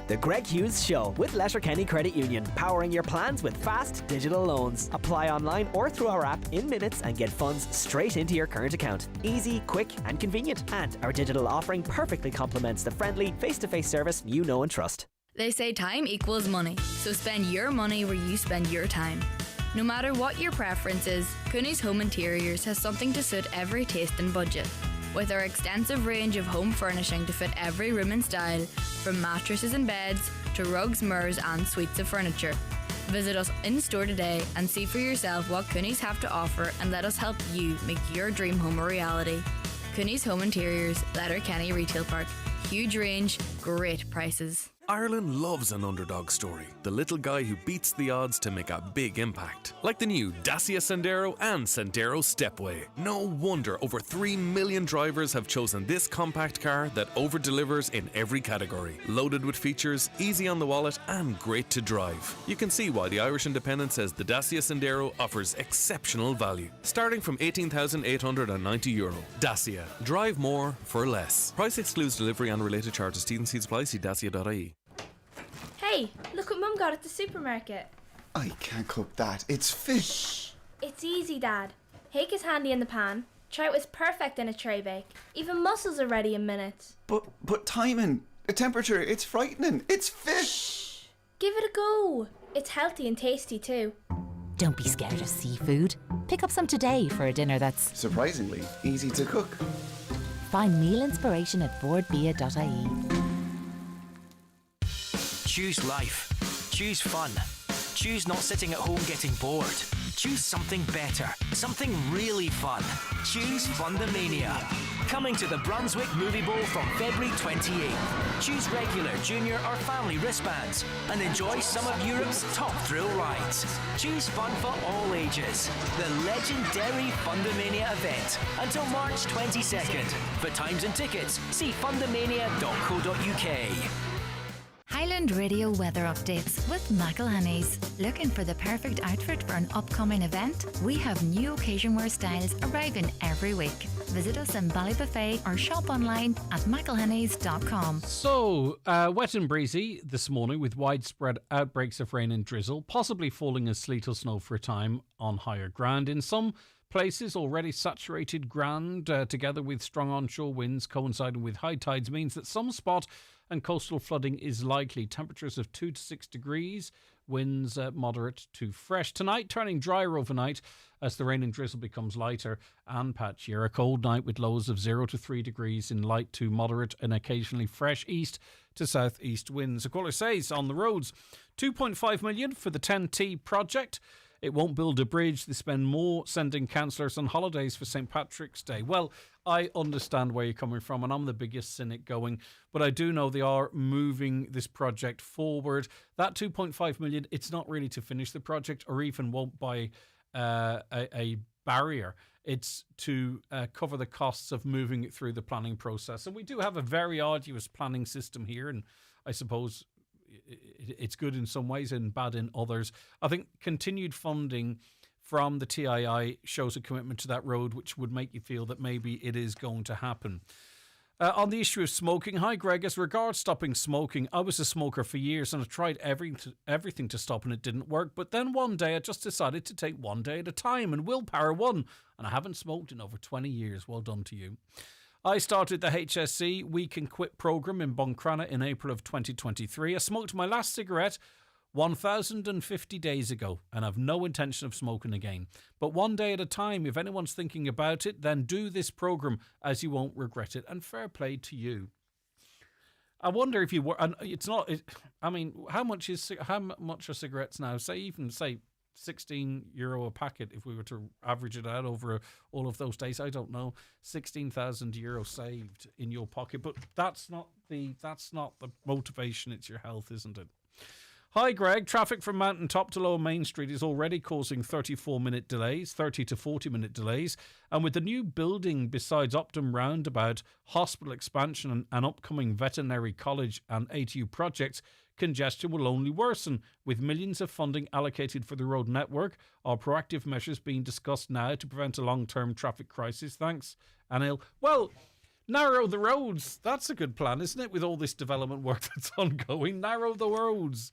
Speaker 11: The Greg Hughes Show with Letterkenny Credit Union, powering your plans with fast digital loans. Apply online or through our app in minutes and get funds straight into your current account. Easy, quick and convenient. And our digital offering perfectly complements the friendly face-to-face service you know and trust.
Speaker 5: They say time equals money, so spend your money where you spend your time. No matter what your preference is, Cooney's Home Interiors has something to suit every taste and budget. With our extensive range of home furnishing to fit every room and style, from mattresses and beds to rugs, mirrors and suites of furniture. Visit us in store today and see for yourself what Cooney's have to offer, and let us help you make your dream home a reality. Cooney's Home Interiors, Letterkenny Retail Park. Huge range, great prices.
Speaker 6: Ireland loves an underdog story. The little guy who beats the odds to make a big impact. Like the new Dacia Sandero and Sandero Stepway. No wonder over 3 million drivers have chosen this compact car that over-delivers in every category. Loaded with features, easy on the wallet and great to drive. You can see why the Irish Independent says the Dacia Sandero offers exceptional value. Starting from €18,890. Dacia. Drive more for less. Price excludes delivery and related charges. T&C apply. See dacia.ie.
Speaker 8: Hey, look what Mum got at the supermarket.
Speaker 14: I can't cook that. It's fish.
Speaker 8: It's easy, Dad. Hake is handy in the pan. Trout is perfect in a tray bake. Even mussels are ready in minutes.
Speaker 14: But timing, the temperature, it's frightening. It's fish.
Speaker 8: Give it a go. It's healthy and tasty too.
Speaker 16: Don't be scared of seafood. Pick up some today for a dinner that's
Speaker 14: surprisingly easy to cook.
Speaker 16: Find meal inspiration at boardbia.ie.
Speaker 20: Choose life. Choose fun. Choose not sitting at home getting bored. Choose something better. Something really fun. Choose Fundamania. Coming to the Brunswick Movie Bowl from February 28th. Choose regular, junior or family wristbands and enjoy some of Europe's top thrill rides. Choose fun for all ages. The legendary Fundamania event until March 22nd. For times and tickets, see fundamania.co.uk.
Speaker 25: Highland Radio weather updates with McElhenney's. Looking for the perfect outfit for an upcoming event? We have new occasion wear styles arriving every week. Visit us in Ballybuffet or shop online at mcelhenneys.com.
Speaker 2: So, wet and breezy this morning with widespread outbreaks of rain and drizzle, possibly falling as sleet or snow for a time on higher ground. In some places, already saturated ground, together with strong onshore winds coinciding with high tides, means that some spot and coastal flooding is likely. Temperatures of 2 to 6 degrees, winds moderate to fresh. Tonight, turning drier overnight as the rain and drizzle becomes lighter and patchier. A cold night with lows of 0 to 3 degrees in light to moderate and occasionally fresh east to southeast winds. A caller says on the roads, 2.5 million for the 10T project. It won't build a bridge. They spend more sending councillors on holidays for St. Patrick's Day. Well, I understand where you're coming from, and I'm the biggest cynic going, but I do know they are moving this project forward. That 2.5 million, it's not really to finish the project or even won't buy a barrier. It's to cover the costs of moving it through the planning process. And we do have a very arduous planning system here, and I suppose it's good in some ways and bad in others. I think continued funding from the TII shows a commitment to that road, which would make you feel that maybe it is going to happen. On the issue of smoking, hi Greg, as regards stopping smoking, I was a smoker for years and I tried everything to stop and it didn't work. But then one day I just decided to take one day at a time and willpower won. And I haven't smoked in over 20 years. Well done to you. I started the HSC We Can Quit programme in Buncrana in April of 2023. I smoked my last cigarette 1,050 days ago and have no intention of smoking again. But one day at a time, if anyone's thinking about it, then do this programme as you won't regret it. And fair play to you. I wonder if you were, and it's not, I mean, how much are cigarettes now? Say €16 a packet if we were to average it out over all of those days. I don't know, €16,000 saved in your pocket, but that's not the motivation. It's your health, isn't it? Hi, Greg. Traffic from Mountain Top to Lower Main Street is already causing 34-minute delays, 30 to 40-minute delays. And with the new building besides Optum Roundabout, hospital expansion and upcoming veterinary college and ATU projects, congestion will only worsen. With millions of funding allocated for the road network, are proactive measures being discussed now to prevent a long-term traffic crisis? Thanks, Anil. Well, narrow the roads. That's a good plan, isn't it? With all this development work that's ongoing, narrow the roads.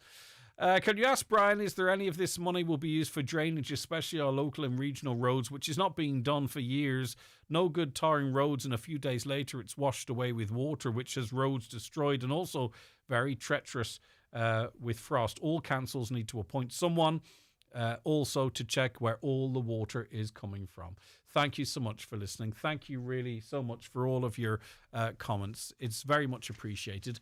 Speaker 2: Can you ask Brian, is there any of this money will be used for drainage, especially our local and regional roads, which is not being done for years? No good tarring roads, and a few days later it's washed away with water, which has roads destroyed, and also very treacherous with frost. All councils need to appoint someone also to check where all the water is coming from. Thank you so much for listening. Thank you really so much for all of your comments. It's very much appreciated.